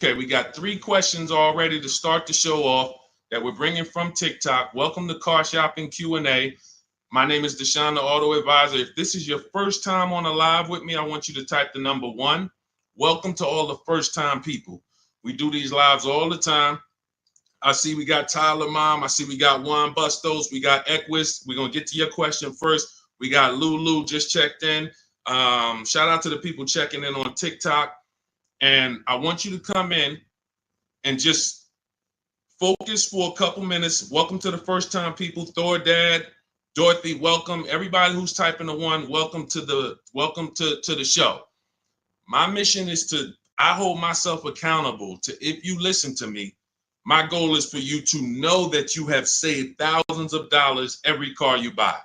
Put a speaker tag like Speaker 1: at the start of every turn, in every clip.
Speaker 1: Okay, we got 3 questions already to start the show off that we're bringing from TikTok. Welcome to Car Shopping Q&A. My name is Deshone the Auto Advisor. If this is your first time on a live with me, I want you to type the number 1. Welcome to all the first-time people. We do these lives all the time. I see we got Tyler Mom. I see we got Juan Bustos. We got Equus. We're going to get to your question first. We got Lulu just checked in. Shout out to the people checking in on TikTok. And I want you to come in and just focus for a couple minutes. Welcome to the first time people. Thor Dad, Dorothy, welcome. Everybody who's typing a 1, welcome to the show. My mission is I hold myself accountable to, if you listen to me, my goal is for you to know that you have saved thousands of dollars every car you buy.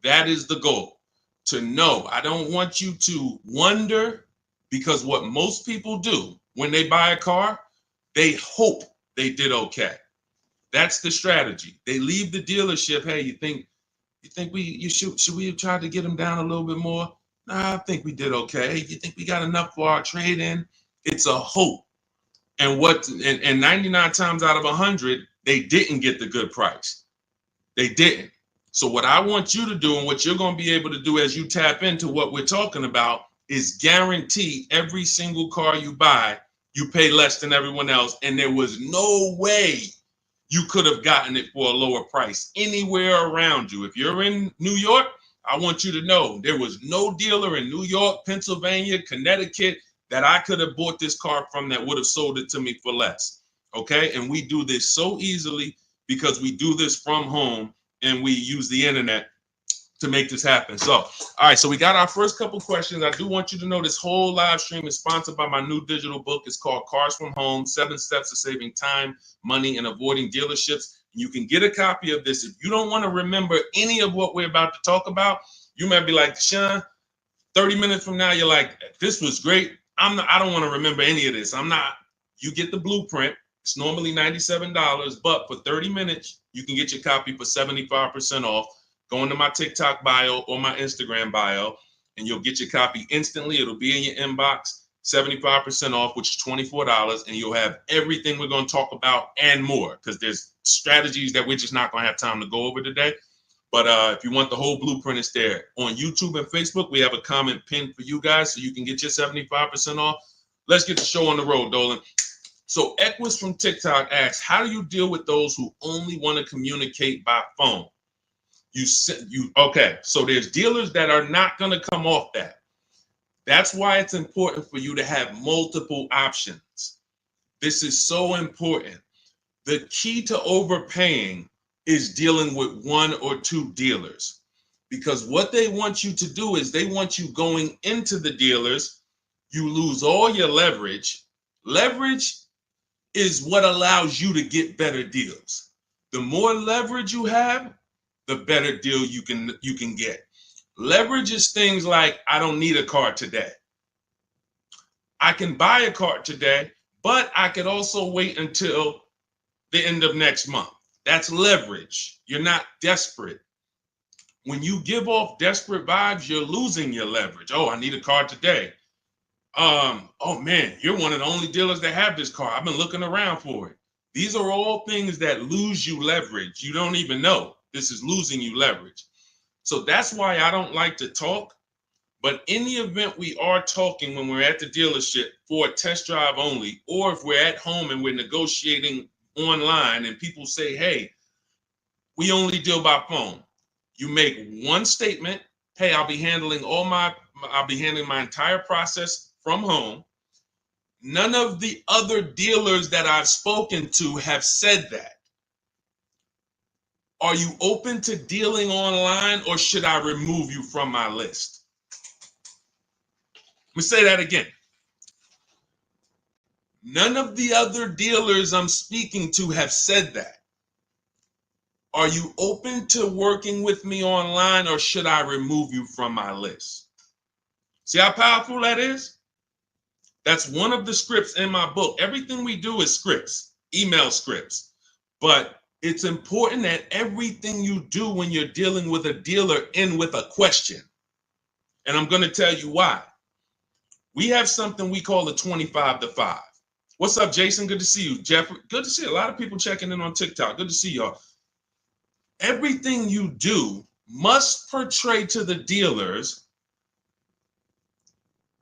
Speaker 1: That is the goal, to know. I don't want you to wonder. Because what most people do when they buy a car, they hope they did okay. That's the strategy. They leave the dealership. Hey, you think should we have tried to get them down a little bit more? Nah, I think we did okay. You think we got enough for our trade-in? It's a hope. And 99 times out of 100, they didn't get the good price. They didn't. So what I want you to do, and what you're going to be able to do as you tap into what we're talking about, is guarantee every single car you buy, you pay less than everyone else. And there was no way you could have gotten it for a lower price anywhere around you. If you're in New York, I want you to know there was no dealer in New York, Pennsylvania, Connecticut that I could have bought this car from that would have sold it to me for less. Okay. And we do this so easily because we do this from home and we use the internet to make this happen. So, all right, so we got our first couple questions. I do want you to know this whole live stream is sponsored by my new digital book. It's called Cars from Home, 7 Steps to Saving Time, Money, and Avoiding Dealerships. You can get a copy of this. If you don't want to remember any of what we're about to talk about, you might be like, Sean, 30 minutes from now, you're like, this was great. I don't want to remember any of this. You get the blueprint. It's normally $97, but for 30 minutes, you can get your copy for 75% off. Go into my TikTok bio or my Instagram bio, and you'll get your copy instantly. It'll be in your inbox, 75% off, which is $24, and you'll have everything we're going to talk about and more, because there's strategies that we're just not going to have time to go over today. But if you want the whole blueprint, it's there. On YouTube and Facebook, we have a comment pinned for you guys so you can get your 75% off. Let's get the show on the road, Dolan. So Equus from TikTok asks, how do you deal with those who only want to communicate by phone? Okay, so there's dealers that are not going to come off that. That's why it's important for you to have multiple options. This is so important. The key to overpaying is dealing with 1 or 2 dealers, because what they want you to do is they want you going into the dealers. You lose all your leverage. Leverage is what allows you to get better deals. The more leverage you have, the better deal you can get. Leverage is things like, I don't need a car today. I can buy a car today, but I could also wait until the end of next month. That's leverage. You're not desperate. When you give off desperate vibes, you're losing your leverage. Oh, I need a car today. Oh man, you're one of the only dealers that have this car. I've been looking around for it. These are all things that lose you leverage. You don't even know. This is losing you leverage. So that's why I don't like to talk. But in the event we are talking when we're at the dealership for a test drive only, or if we're at home and we're negotiating online and people say, hey, we only deal by phone. You make one statement. Hey, I'll be handling my entire process from home. None of the other dealers that I've spoken to have said that. Are you open to dealing online, or should I remove you from my list? Let me say that again. None of the other dealers I'm speaking to have said that. Are you open to working with me online, or should I remove you from my list? See how powerful that is? That's one of the scripts in my book. Everything we do is scripts, email scripts. But it's important that everything you do when you're dealing with a dealer end with a question. And I'm going to tell you why. We have something we call the 25 to 5. What's up, Jason? Good to see you. Jeffrey, good to see a lot of people checking in on TikTok. Good to see y'all. Everything you do must portray to the dealers,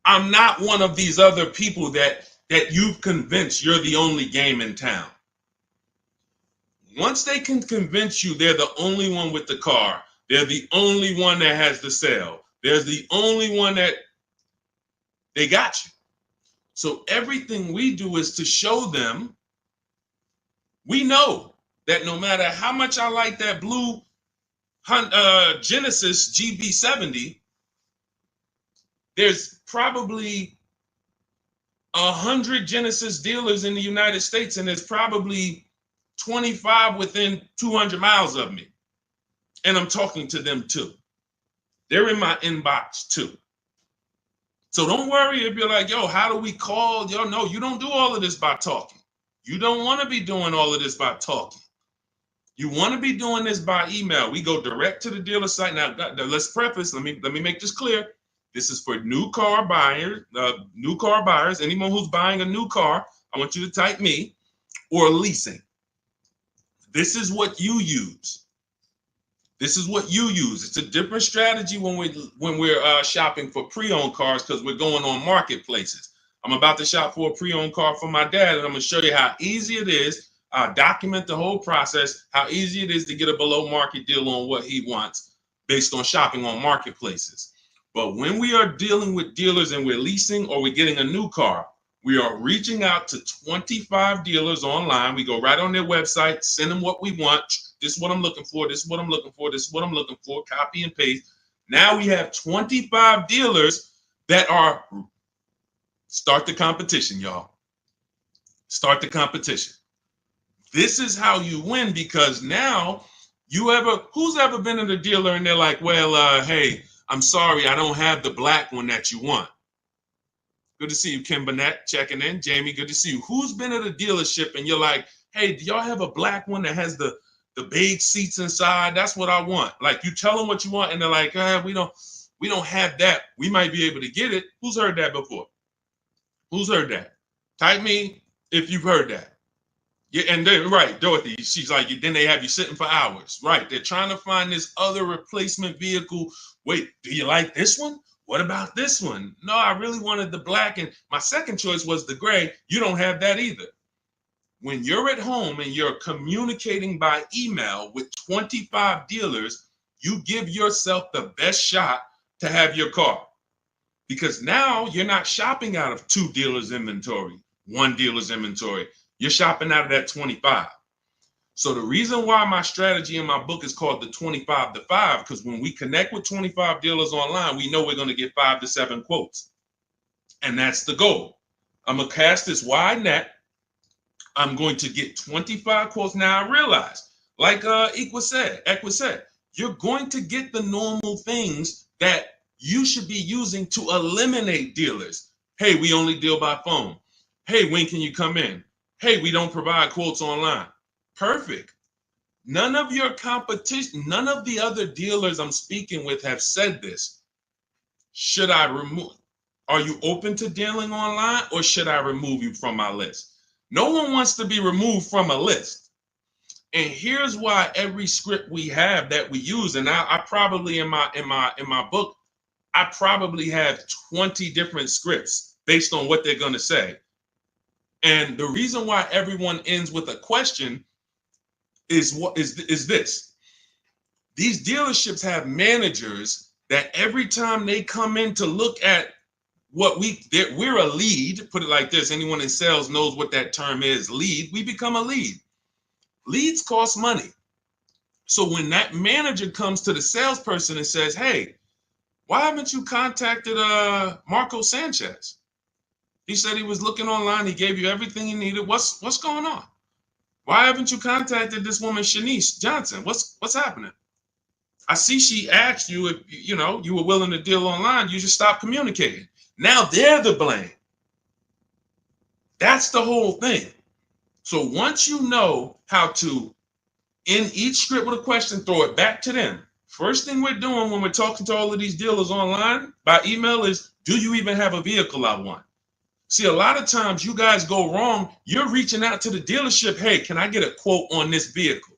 Speaker 1: I'm not one of these other people that you've convinced you're the only game in town. Once they can convince you they're the only one with the car, they're the only one that has the sale, there's the only one that they got you. So everything we do is to show them, we know that no matter how much I like that blue Genesis GB70, there's probably 100 Genesis dealers in the United States, and there's probably 25 within 200 miles of me. And I'm talking to them too. They're in my inbox too. So don't worry if you're like, yo, how do we call? Yo, no, you don't do all of this by talking. You don't want to be doing all of this by talking. You want to be doing this by email. We go direct to the dealer site. Now, let's preface, let me make this clear. This is for new car buyers, anyone who's buying a new car. I want you to type me, or leasing. This is what you use. This is what you use. It's a different strategy when we're shopping for pre-owned cars, because we're going on marketplaces. I'm about to shop for a pre-owned car for my dad, and I'm going to show you how easy it is. Document the whole process, how easy it is to get a below market deal on what he wants based on shopping on marketplaces. But when we are dealing with dealers and we're leasing or we're getting a new car, we are reaching out to 25 dealers online. We go right on their website, send them what we want. This is what I'm looking for. This is what I'm looking for. This is what I'm looking for. Copy and paste. Now we have 25 dealers that are, start the competition, y'all. Start the competition. This is how you win, because now who's ever been at a dealer and they're like, well, hey, I'm sorry, I don't have the black one that you want. Good to see you, Kim Burnett, checking in. Jamie, good to see you. Who's been at a dealership and you're like, hey, do y'all have a black one that has the beige seats inside? That's what I want. Like, you tell them what you want and they're like, we don't have that. We might be able to get it. Who's heard that before? Who's heard that? Type me if you've heard that. Yeah, and then, right, Dorothy, she's like, then they have you sitting for hours. Right, they're trying to find this other replacement vehicle. Wait, do you like this one? What about this one? No, I really wanted the black, and my second choice was the gray. You don't have that either. When you're at home and you're communicating by email with 25 dealers, you give yourself the best shot to have your car. Because now you're not shopping out of 2 dealers' inventory, 1 dealer's inventory. You're shopping out of that 25. So the reason why my strategy in my book is called the 25 to 5, because when we connect with 25 dealers online, we know we're going to get 5 to 7 quotes. And that's the goal. I'm going to cast this wide net. I'm going to get 25 quotes. Now I realize, like Equa said, you're going to get the normal things that you should be using to eliminate dealers. Hey, we only deal by phone. Hey, when can you come in? Hey, we don't provide quotes online. Perfect. None of your competition, none of the other dealers I'm speaking with have said this. Should I remove? Are you open to dealing online, or should I remove you from my list? No one wants to be removed from a list. And here's why every script we have that we use, and I probably in my book, I probably have 20 different scripts based on what they're going to say. And the reason why everyone ends with a question is this. These dealerships have managers that every time they come in to look at what we're a lead, put it like this, anyone in sales knows what that term is, lead, we become a lead. Leads cost money. So when that manager comes to the salesperson and says, hey, why haven't you contacted Marco Sanchez? He said he was looking online. He gave you everything you needed. What's going on? Why haven't you contacted this woman, Shanice Johnson? What's happening? I see she asked you if you were willing to deal online. You just stop communicating. Now they're the blame. That's the whole thing. So once you know how to, in each script with a question, throw it back to them. First thing we're doing when we're talking to all of these dealers online by email is, do you even have a vehicle I want? See, a lot of times you guys go wrong. You're reaching out to the dealership. Hey, can I get a quote on this vehicle?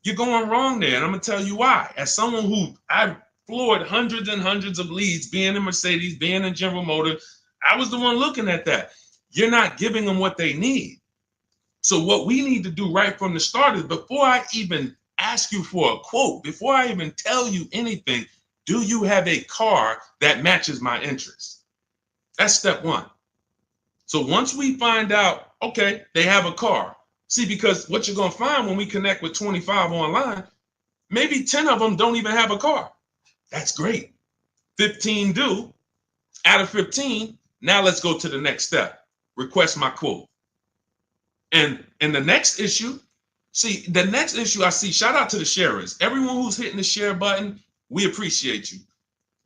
Speaker 1: You're going wrong there. And I'm going to tell you why. As someone who I've floored hundreds and hundreds of leads, being in Mercedes, being in General Motors, I was the one looking at that. You're not giving them what they need. So what we need to do right from the start is, before I even ask you for a quote, before I even tell you anything, do you have a car that matches my interests? That's step one. So once we find out, okay, they have a car. See, because what you're going to find when we connect with 25 online, maybe 10 of them don't even have a car. That's great. 15 do. Out of 15, now let's go to the next step. Request my quote. And in the next issue, see, the next issue I see, shout out to the sharers. Everyone who's hitting the share button, we appreciate you.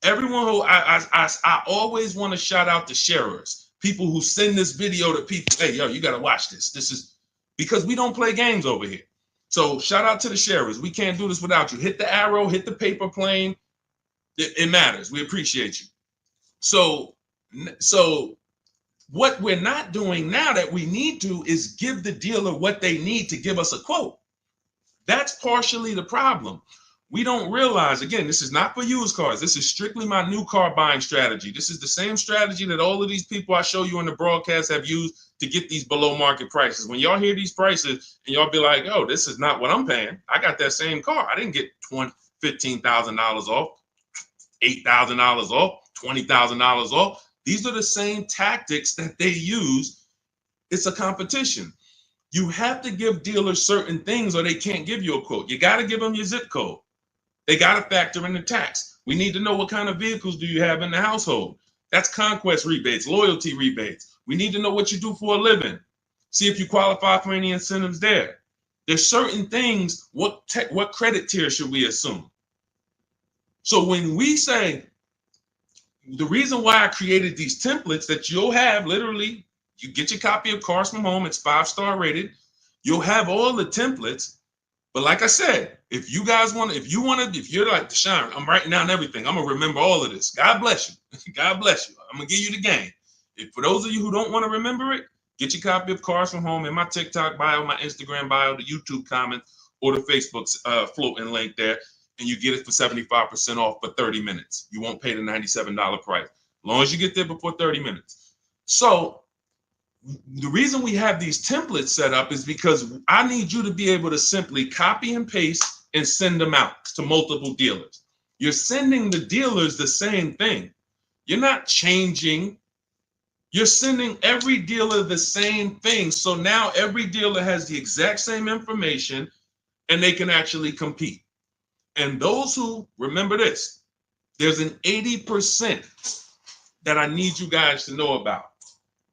Speaker 1: Everyone who, I always want to shout out the sharers. People who send this video to people. Hey, yo, you got to watch this. This is because we don't play games over here. So shout out to the sharers. We can't do this without you. Hit the arrow, hit the paper plane. It matters. We appreciate you. So what we're not doing now that we need to is give the dealer what they need to give us a quote. That's partially the problem. We don't realize, again, this is not for used cars. This is strictly my new car buying strategy. This is the same strategy that all of these people I show you in the broadcast have used to get these below market prices. When y'all hear these prices and y'all be like, oh, this is not what I'm paying. I got that same car. I didn't get $15,000 off, $8,000 off, $20,000 off. These are the same tactics that they use. It's a competition. You have to give dealers certain things or they can't give you a quote. You got to give them your zip code. They got to factor in the tax. We need to know what kind of vehicles do you have in the household. That's conquest rebates, loyalty rebates. We need to know what you do for a living. See if you qualify for any incentives there. There's certain things, what credit tier should we assume? So when we say, the reason why I created these templates that you'll have, literally, you get your copy of Cars from Home, it's 5-star rated. You'll have all the templates. But like I said, if you guys want to, if you're like, Deshone, I'm writing down everything. I'm going to remember all of this. God bless you. God bless you. I'm going to give you the game. If for those of you who don't want to remember it, get your copy of Cars from Home in my TikTok bio, my Instagram bio, the YouTube comments, or the Facebook floating link there. And you get it for 75% off for 30 minutes. You won't pay the $97 price. As long as you get there before 30 minutes. So the reason we have these templates set up is because I need you to be able to simply copy and paste and send them out to multiple dealers. You're sending the dealers the same thing. You're not changing. You're sending every dealer the same thing. So now every dealer has the exact same information and they can actually compete. And those who, remember this, there's an 80% that I need you guys to know about.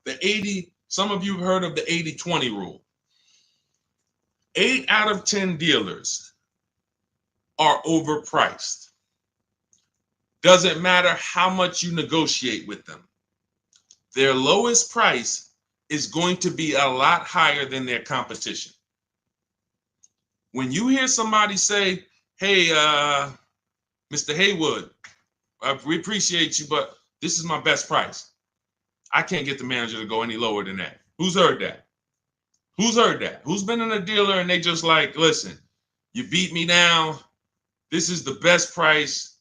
Speaker 1: The 80, some of you have heard of the 80-20 rule. 8 out of 10 dealers are overpriced. Doesn't matter how much you negotiate with them. Their lowest price is going to be a lot higher than their competition. When you hear somebody say, hey, Mr. Haywood, we appreciate you, but this is my best price. I can't get the manager to go any lower than that. Who's heard that? Who's heard that? Who's been in a dealer and they just like, listen, you beat me down. This is the best price.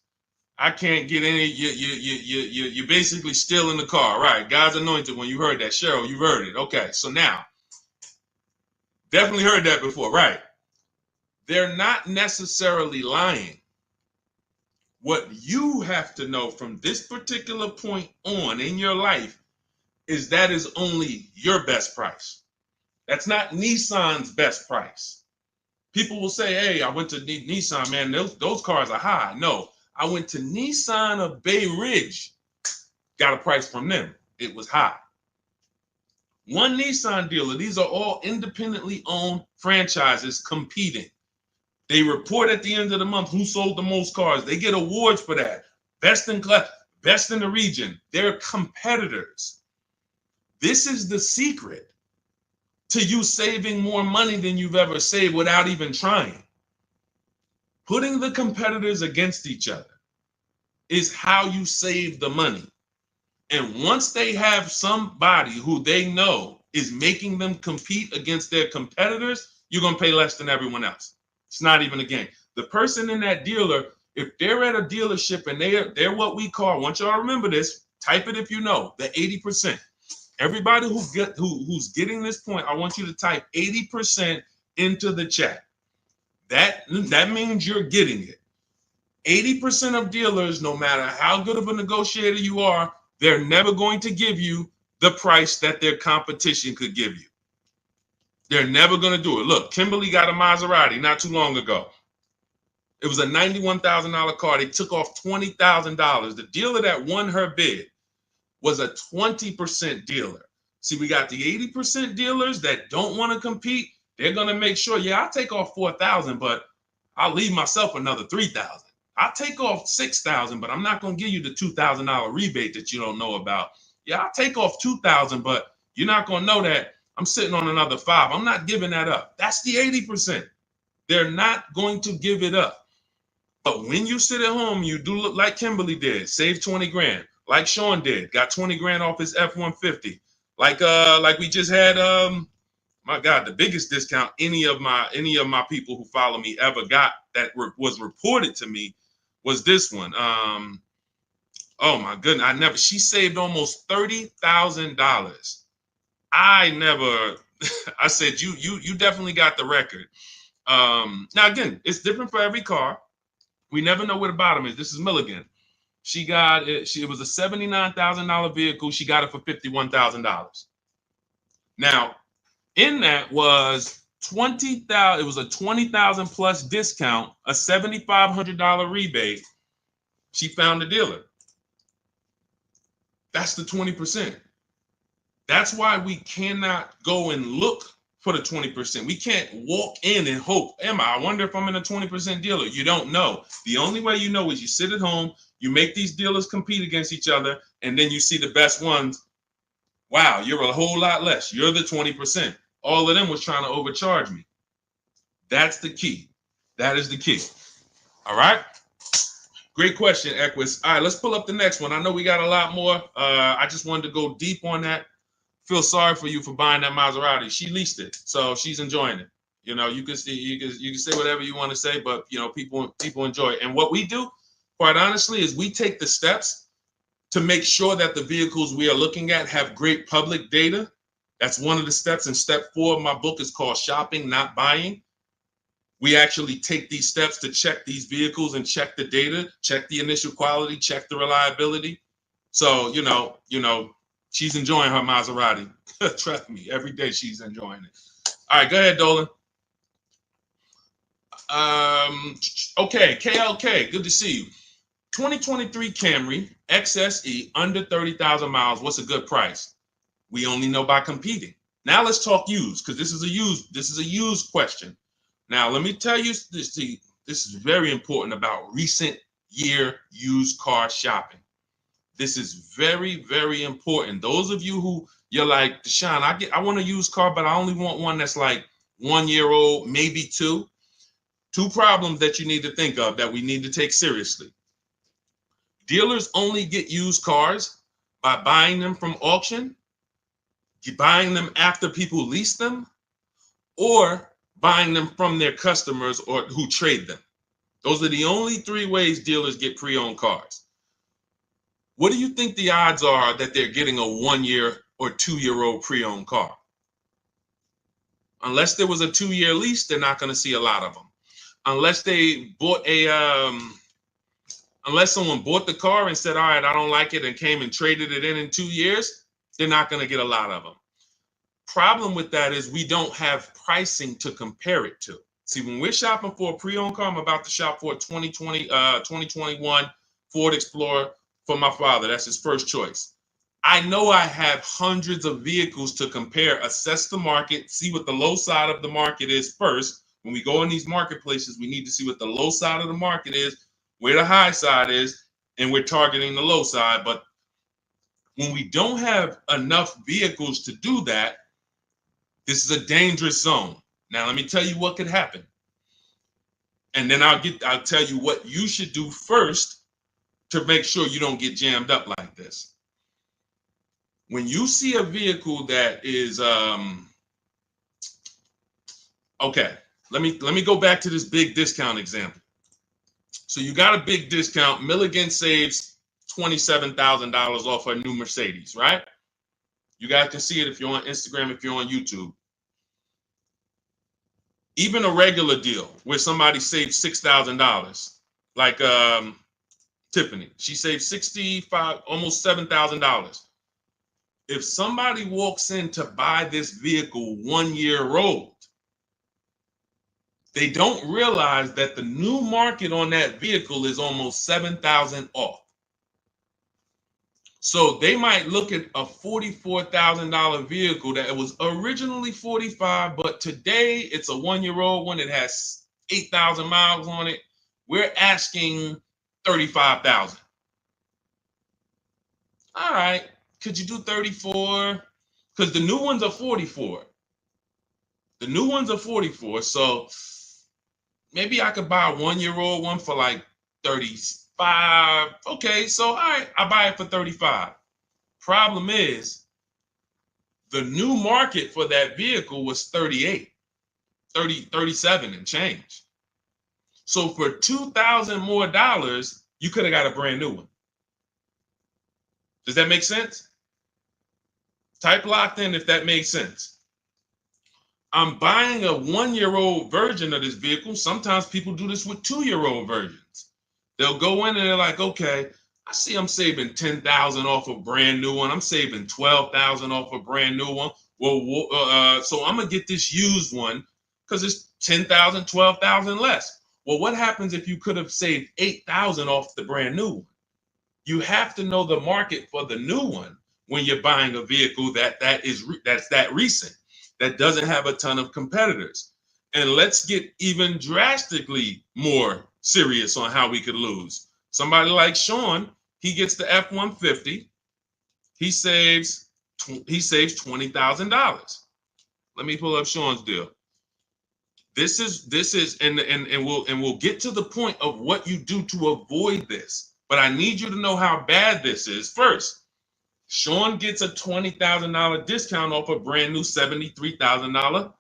Speaker 1: I can't get any. You're basically still in the car, right? God's anointed. When you heard that, Cheryl, you heard it. Okay, so now, definitely heard that before, right? They're not necessarily lying. What you have to know from this particular point on in your life is that is only your best price. That's not Nissan's best price. People will say, hey, I went to Nissan, man, those cars are high. No, I went to Nissan of Bay Ridge, got a price from them. It was high. One Nissan dealer, these are all independently owned franchises competing. They report at the end of the month who sold the most cars. They get awards for that. Best in class, best in the region. They're competitors. This is the secret to you saving more money than you've ever saved without even trying. Putting the competitors against each other is how you save the money. And once they have somebody who they know is making them compete against their competitors, you're going to pay less than everyone else. It's not even a game. The person in that dealer, if they're at a dealership and they're what we call, I want y'all to remember this, type it if you know, the 80%. Everybody who's getting this point, I want you to type 80% into the chat. That means you're getting it. 80% of dealers, no matter how good of a negotiator you are, they're never going to give you the price that their competition could give you. They're never going to do it. Look, Kimberly got a Maserati not too long ago. It was a $91,000 car. They took off $20,000. The dealer that won her bid was a 20% dealer. See, we got the 80% dealers that don't want to compete. They're going to make sure, yeah, I'll take off 4,000, but I'll leave myself another 3,000. I'll take off 6,000, but I'm not going to give you the $2,000 rebate that you don't know about. Yeah, I'll take off 2,000, but you're not going to know that I'm sitting on another 5. I'm not giving that up. That's the 80%. They're not going to give it up. But when you sit at home, you do look like Kimberly did, save 20 grand. Like Sean did, got 20 grand off his F-150. Like we just had, my God, the biggest discount any of my people who follow me ever got that was reported to me was this one. Oh my goodness, she saved almost $30,000. I said you definitely got the record. Now again, it's different for every car. We never know where the bottom is. This is Milligan. She got it. It was a $79,000 vehicle. She got it for $51,000. Now, in that was $20,000. It was a $20,000 plus discount, a $7,500 rebate. She found a dealer. That's the 20%. That's why we cannot go and look for the 20%. We can't walk in and hope, I wonder if I'm in a 20% dealer. You don't know. The only way you know is you sit at home, you make these dealers compete against each other, and then you see the best ones. Wow, you're a whole lot less. You're the 20%. All of them was trying to overcharge me. That's the key. That is the key. All right. Great question, Equus. All right, let's pull up the next one. I know we got a lot more. I just wanted to go deep on that. Feel sorry for you for buying that Maserati. She leased it, so she's enjoying it. You know, you can say whatever you want to say, but you know, people enjoy it. And what we do, quite honestly, is we take the steps to make sure that the vehicles we are looking at have great public data. That's one of the steps. And step 4 of my book is called Shopping, Not Buying. We actually take these steps to check these vehicles and check the data, check the initial quality, check the reliability. So, you know, she's enjoying her Maserati. Trust me, every day she's enjoying it. All right, go ahead, Dolan. Okay, KLK, good to see you. 2023 Camry XSE under 30,000 miles. What's a good price? We only know by competing. Now let's talk used, because this is a used question. Now let me tell you this. This is very important about recent year used car shopping. This is very, very important. Those of you who you're like, Deshaun, I want a used car, but I only want one that's like 1 year old, maybe 2. 2 problems that you need to think of that we need to take seriously. Dealers only get used cars by buying them from auction, buying them after people lease them, or buying them from their customers or who trade them. Those are the only 3 ways dealers get pre-owned cars. What do you think the odds are that they're getting a 1 year or 2 year old pre-owned car? Unless there was a 2-year lease, they're not going to see a lot of them. Unless they bought unless someone bought the car and said, all right, I don't like it, and came and traded it in 2 years, they're not going to get a lot of them. Problem with that is we don't have pricing to compare it to. See, when we're shopping for a pre-owned car, I'm about to shop for a 2021 Ford Explorer for my father. That's his first choice. I know I have hundreds of vehicles to compare, assess the market, see what the low side of the market is first. When we go in these marketplaces, we need to see what the low side of the market is, where the high side is, and we're targeting the low side. But when we don't have enough vehicles to do that, this is a dangerous zone. Now, let me tell you what could happen. And then I'll tell you what you should do first to make sure you don't get jammed up like this. when you see a vehicle that is okay, let me go back to this big discount example. So you got a big discount. Milligan saves $27,000 off a new Mercedes, right? You guys can see it if you're on Instagram, if you're on YouTube. Even a regular deal where somebody saves $6,000, like Tiffany, she saved $65, almost $7,000. If somebody walks in to buy this vehicle 1 year old, they don't realize that the new market on that vehicle is almost $7,000 off. So they might look at a $44,000 vehicle that was originally $45,000, but today it's a 1 year old one that has 8,000 miles on it. We're asking $35,000. All right, could you do 34? Because the new ones are 44. The new ones are 44. So maybe I could buy a 1 year old one for like 35. Okay, so all right, I buy it for 35. Problem is, the new market for that vehicle was 37 and change. So for $2,000 more, you could have got a brand new one. Does that make sense? Type locked in if that makes sense. I'm buying a 1 year old version of this vehicle. Sometimes people do this with 2 year old versions. They'll go in and they're like, okay, I see I'm saving $10,000 off a brand new one. I'm saving $12,000 off a brand new one. Well, so I'm gonna get this used one because it's $10,000, $12,000 less. Well, what happens if you could have saved $8,000 off the brand new one? You have to know the market for the new one when you're buying a vehicle that's that recent, that doesn't have a ton of competitors. And let's get even drastically more serious on how we could lose. Somebody like Sean, he gets the F-150. He saves $20,000. Let me pull up Sean's deal. This is and we'll get to the point of what you do to avoid this. But I need you to know how bad this is first. Sean gets a $20,000 discount off a brand new $73,000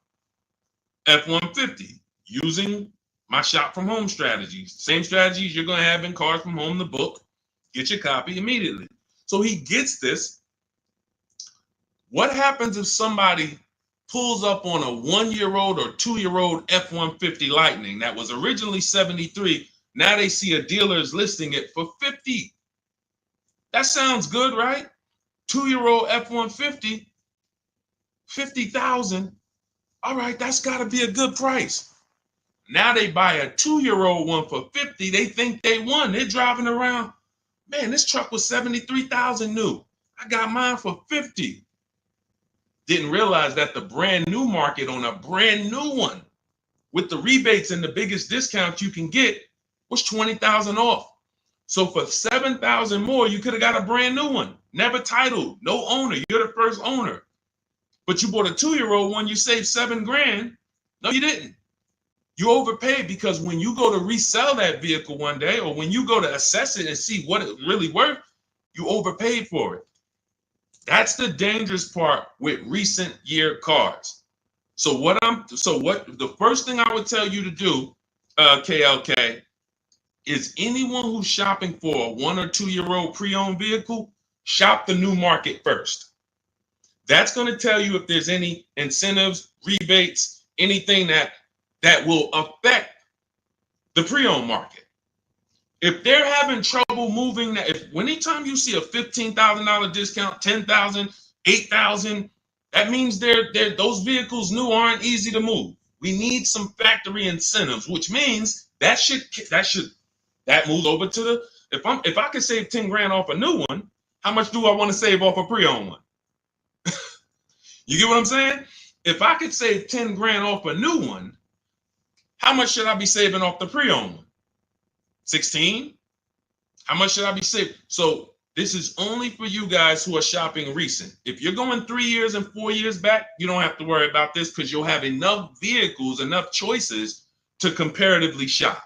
Speaker 1: F-150 using my shop from home strategies. Same strategies you're going to have in Cars from Home, the book. Get your copy immediately. So he gets this. What happens if somebody pulls up on a 1 year old or 2 year old F-150 Lightning that was originally 73? Now they see a dealer is listing it for 50. That sounds good, right? 2 year old F-150, 50,000. All right, that's got to be a good price. Now they buy a 2 year old one for 50. They think they won. They're driving around. Man, this truck was 73,000 new. I got mine for 50. Didn't realize that the brand new market on a brand new one with the rebates and the biggest discount you can get was 20,000 off. So for 7,000 more, you could have got a brand new one. Never titled, no owner. You're the first owner. But you bought a 2 year old one, you saved $7,000. No, you didn't. You overpaid because when you go to resell that vehicle one day, or when you go to assess it and see what it really worth, you overpaid for it. That's the dangerous part with recent year cars. So the first thing I would tell you to do, KLK, is anyone who's shopping for a 1 or 2 year old pre-owned vehicle, shop the new market first. That's going to tell you if there's any incentives, rebates, anything that will affect the pre-owned market. If they're having trouble moving, anytime you see a $15,000 discount, $10,000, $8,000, that means those vehicles new aren't easy to move. We need some factory incentives, which means that moves over to the, if I could save 10 grand off a new one, how much do I want to save off a pre-owned one? You get what I'm saying? If I could save 10 grand off a new one, how much should I be saving off the pre-owned one? 16? How much should I be saving? So this is only for you guys who are shopping recent. If you're going 3 years and 4 years back, you don't have to worry about this because you'll have enough vehicles, enough choices to comparatively shop.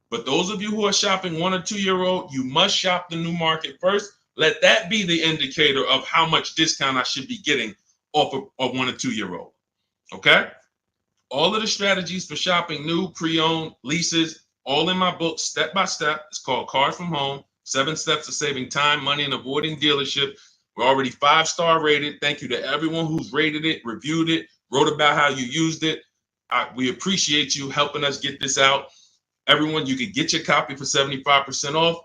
Speaker 1: But those of you who are shopping 1 or 2 year old, you must shop the new market first. let that be the indicator of how much discount I should be getting off of a 1 or 2 year old. Okay? All of the strategies for shopping new, pre-owned, leases, all in my book, step by step. It's called Cars from Home, 7 Steps to Saving Time, Money, and Avoiding Dealership. We're already 5-star rated. Thank you to everyone who's rated it, reviewed it, wrote about how you used it. We appreciate you helping us get this out. Everyone, you can get your copy for 75% off.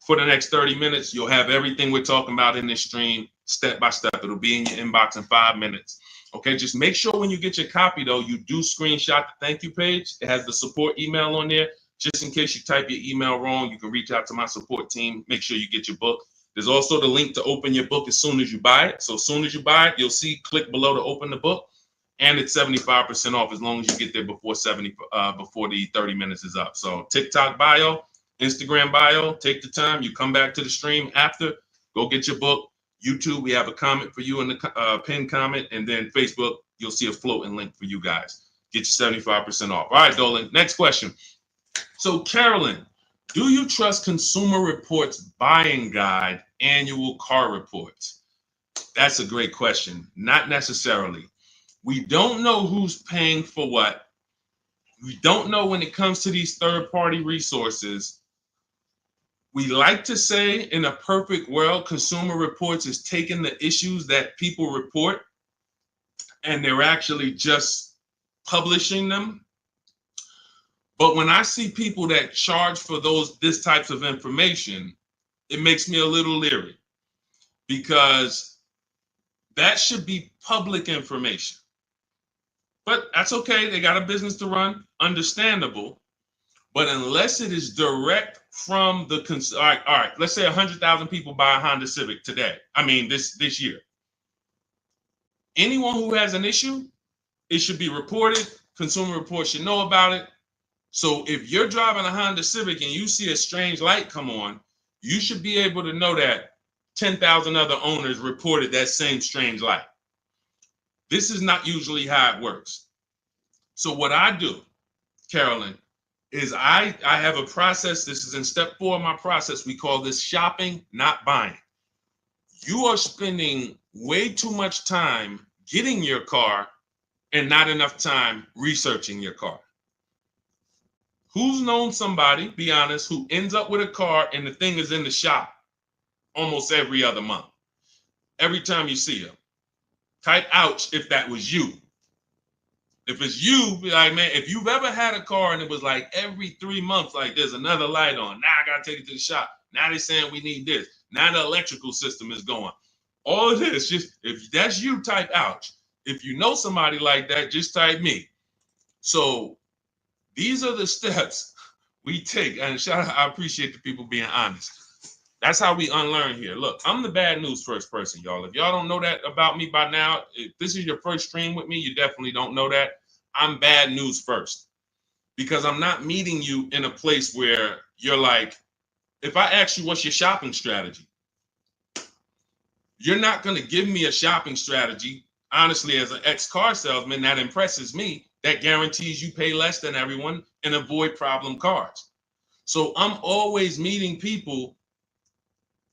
Speaker 1: For the next 30 minutes, you'll have everything we're talking about in this stream, step by step. It'll be in your inbox in 5 minutes. Okay, just make sure when you get your copy, though, you do screenshot the thank you page. It has the support email on there. Just in case you type your email wrong, you can reach out to my support team. Make sure you get your book. There's also the link to open your book as soon as you buy it. So as soon as you buy it, you'll see, click below to open the book. And it's 75% off as long as you get there before the 30 minutes is up. So TikTok bio, Instagram bio, take the time. You come back to the stream after, go get your book. YouTube, we have a comment for you in the pinned comment. And then Facebook, you'll see a floating link for you guys. Get your 75% off. All right, Dolan, next question. So Carolyn, do you trust Consumer Reports Buying Guide annual car reports? That's a great question. Not necessarily. We don't know who's paying for what. We don't know when it comes to these third-party resources. We like to say in a perfect world, Consumer Reports is taking the issues that people report and they're actually just publishing them. But when I see people that charge for this types of information, it makes me a little leery because that should be public information. But that's okay. They got a business to run. Understandable. But unless it is direct from the all right, let's say 100,000 people buy a Honda Civic today. I mean, this year. Anyone who has an issue, it should be reported. Consumer Reports should know about it. So if you're driving a Honda Civic and you see a strange light come on, you should be able to know that 10,000 other owners reported that same strange light. This is not usually how it works. So what I do, Carolyn, is I have a process. This is in step 4 of my process. We call this shopping, not buying. You are spending way too much time getting your car and not enough time researching your car. Who's known somebody, be honest, who ends up with a car and the thing is in the shop almost every other month? Every time you see them. Type ouch if that was you. If it's you, be like, man, if you've ever had a car and it was like every 3 months, like there's another light on. Now I got to take it to the shop. Now they're saying we need this. Now the electrical system is going. All of this, just if that's you, type ouch. If you know somebody like that, just type me. So these are the steps we take. And shout out, I appreciate the people being honest. That's how we unlearn here. Look, I'm the bad news first person, y'all. If y'all don't know that about me by now, if this is your first stream with me, you definitely don't know that. I'm bad news first because I'm not meeting you in a place where you're like, if I ask you what's your shopping strategy, you're not going to give me a shopping strategy. Honestly, as an ex-car salesman, that impresses me. That guarantees you pay less than everyone and avoid problem cars. So I'm always meeting people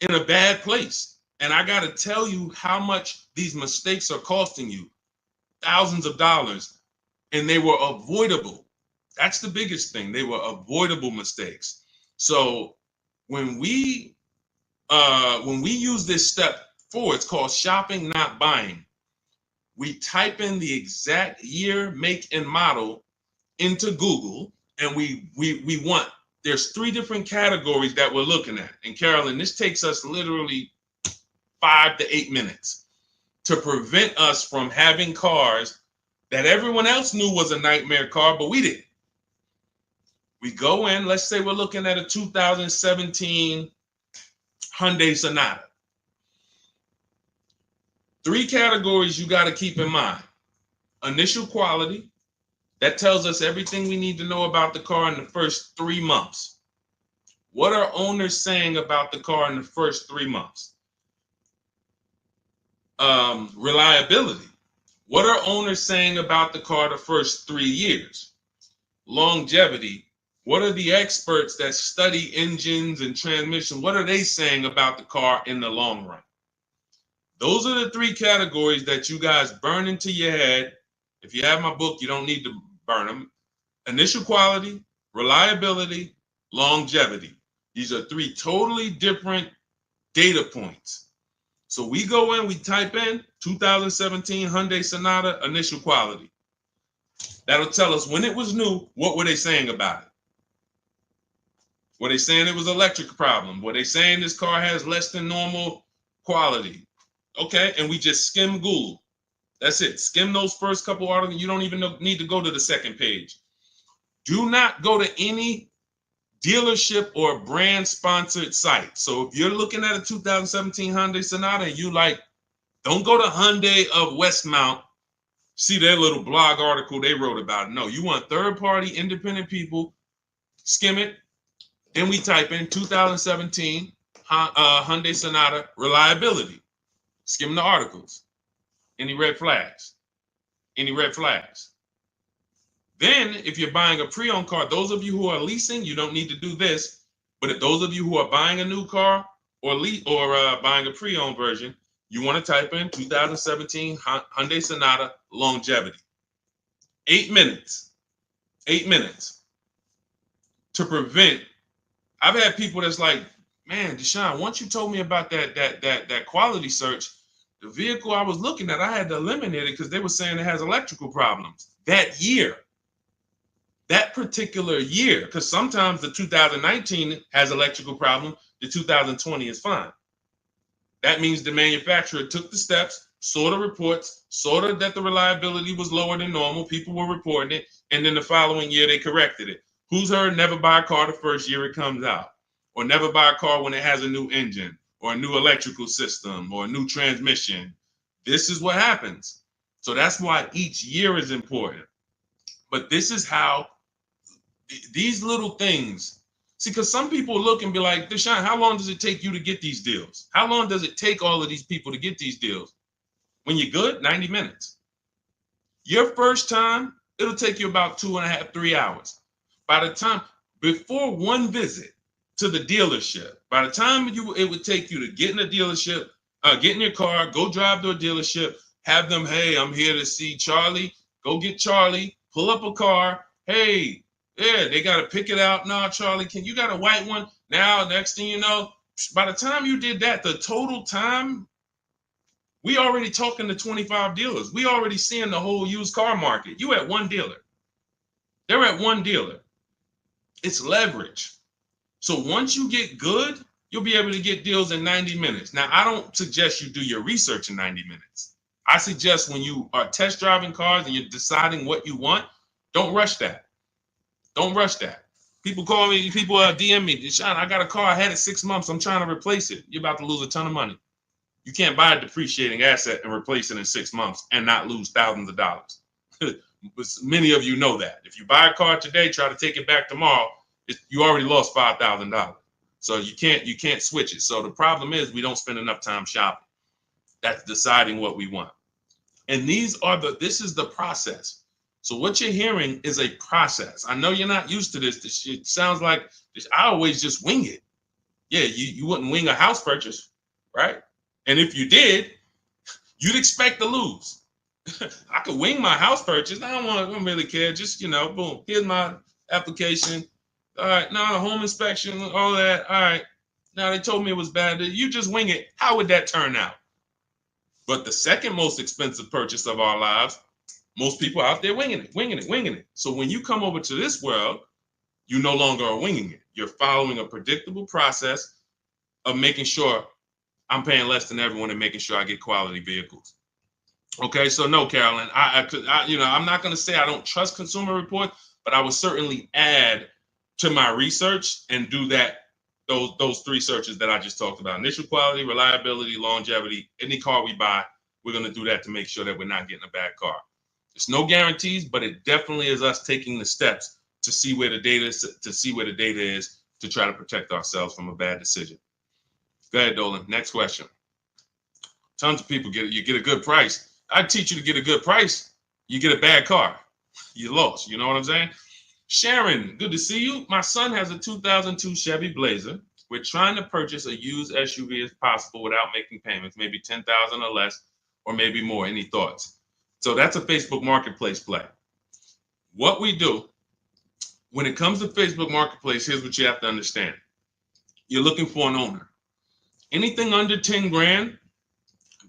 Speaker 1: in a bad place. And I got to tell you how much these mistakes are costing you. Thousands of dollars. And they were avoidable. That's the biggest thing. They were avoidable mistakes. So when we use this step 4, it's called shopping, not buying. We type in the exact year, make, and model into Google, and we want, there's 3 different categories that we're looking at. And Carolyn, this takes us literally 5 to 8 minutes to prevent us from having cars that everyone else knew was a nightmare car, but we didn't. We go in, let's say we're looking at a 2017 Hyundai Sonata. 3 categories you got to keep in mind. Initial quality, that tells us everything we need to know about the car in the first 3 months. What are owners saying about the car in the first 3 months? Reliability. What are owners saying about the car the first 3 years? Longevity. What are the experts that study engines and transmission? What are they saying about the car in the long run? Those are the three categories that you guys burn into your head. If you have my book, you don't need to burn them. Initial quality, reliability, longevity. These are three totally different data points. So we go in, we type in 2017 Hyundai Sonata initial quality. That'll tell us when it was new, what were they saying about it? Were they saying it was an electric problem? Were they saying this car has less than normal quality? Okay, and we just skim Google. That's it. Skim those first couple articles. You don't even need to go to the second page. Do not go to any dealership or brand sponsored site. So if you're looking at a 2017 Hyundai Sonata and you like, don't go to Hyundai of Westmount, see their little blog article they wrote about it. No, you want third party independent people, skim it. Then we type in 2017 Hyundai Sonata reliability. Skim the articles. Any red flags? Any red flags? Then, if you're buying a pre-owned car, those of you who are leasing, you don't need to do this. But if those of you who are buying a new car or buying a pre-owned version, you want to type in 2017 Hyundai Sonata longevity. 8 minutes. 8 minutes. To prevent. I've had people that's like, man, Deshone, once you told me about that quality search, the vehicle I was looking at, I had to eliminate it because they were saying it has electrical problems. That year. That particular year, because sometimes the 2019 has electrical problem, the 2020 is fine. That means the manufacturer took the steps, saw the reports, saw that the reliability was lower than normal, people were reporting it, and then the following year they corrected it. Who's heard never buy a car the first year it comes out, or never buy a car when it has a new engine, or a new electrical system, or a new transmission? This is what happens. So that's why each year is important. But this is how these little things, see, because some people look and be like, Deshone, how long does it take you to get these deals? How long does it take all of these people to get these deals? When you're good, 90 minutes. Your first time, it'll take you about 2.5, 3 hours. By the time, before one visit to the dealership, by the time it would take you to get in a dealership, get in your car, go drive to a dealership, have them, hey, I'm here to see Charlie. Go get Charlie, pull up a car. Hey, yeah, they got to pick it out. No, Charlie, you got a white one? Now, next thing you know, by the time you did that, the total time, we already talking to 25 dealers. We already seeing the whole used car market. You at one dealer. They're at one dealer. It's leverage. So once you get good, you'll be able to get deals in 90 minutes. Now, I don't suggest you do your research in 90 minutes. I suggest when you are test driving cars and you're deciding what you want, don't rush that. Don't rush that. People call me, people DM me, Deshone, I got a car, I had it 6 months, I'm trying to replace it. You're about to lose a ton of money. You can't buy a depreciating asset and replace it in 6 months and not lose thousands of dollars. Many of you know that. If you buy a car today, try to take it back tomorrow, you already lost $5,000. So you can't switch it. So the problem is we don't spend enough time shopping. That's deciding what we want. And this is the process. So what you're hearing is a process. I know you're not used to this. This shit sounds like I always just wing it. Yeah, you wouldn't wing a house purchase, right? And if you did, you'd expect to lose. I could wing my house purchase. I don't really care. Just, boom, here's my application. All right, now the home inspection, all that. All right, now they told me it was bad. You just wing it. How would that turn out? But the second most expensive purchase of our lives, most people out there winging it. So when you come over to this world, you no longer are winging it. You're following a predictable process of making sure I'm paying less than everyone and making sure I get quality vehicles. Okay, so no, Carolyn, I'm not going to say I don't trust Consumer Report, but I would certainly add to my research and do those three searches that I just talked about: initial quality, reliability, longevity. Any car we buy, we're going to do that to make sure that we're not getting a bad car. There's no guarantees, but it definitely is us taking the steps to see where the data is to try to protect ourselves from a bad decision. Go ahead, Dolan. Next question. Tons of people you get a good price. I teach you to get a good price. You get a bad car. You lost. You know what I'm saying? Sharon, good to see you. My son has a 2002 Chevy Blazer. We're trying to purchase a used SUV as possible without making payments, maybe 10,000 or less, or maybe more. Any thoughts? So that's a Facebook Marketplace play. What we do when it comes to Facebook Marketplace, here's what you have to understand. You're looking for an owner. Anything under 10 grand,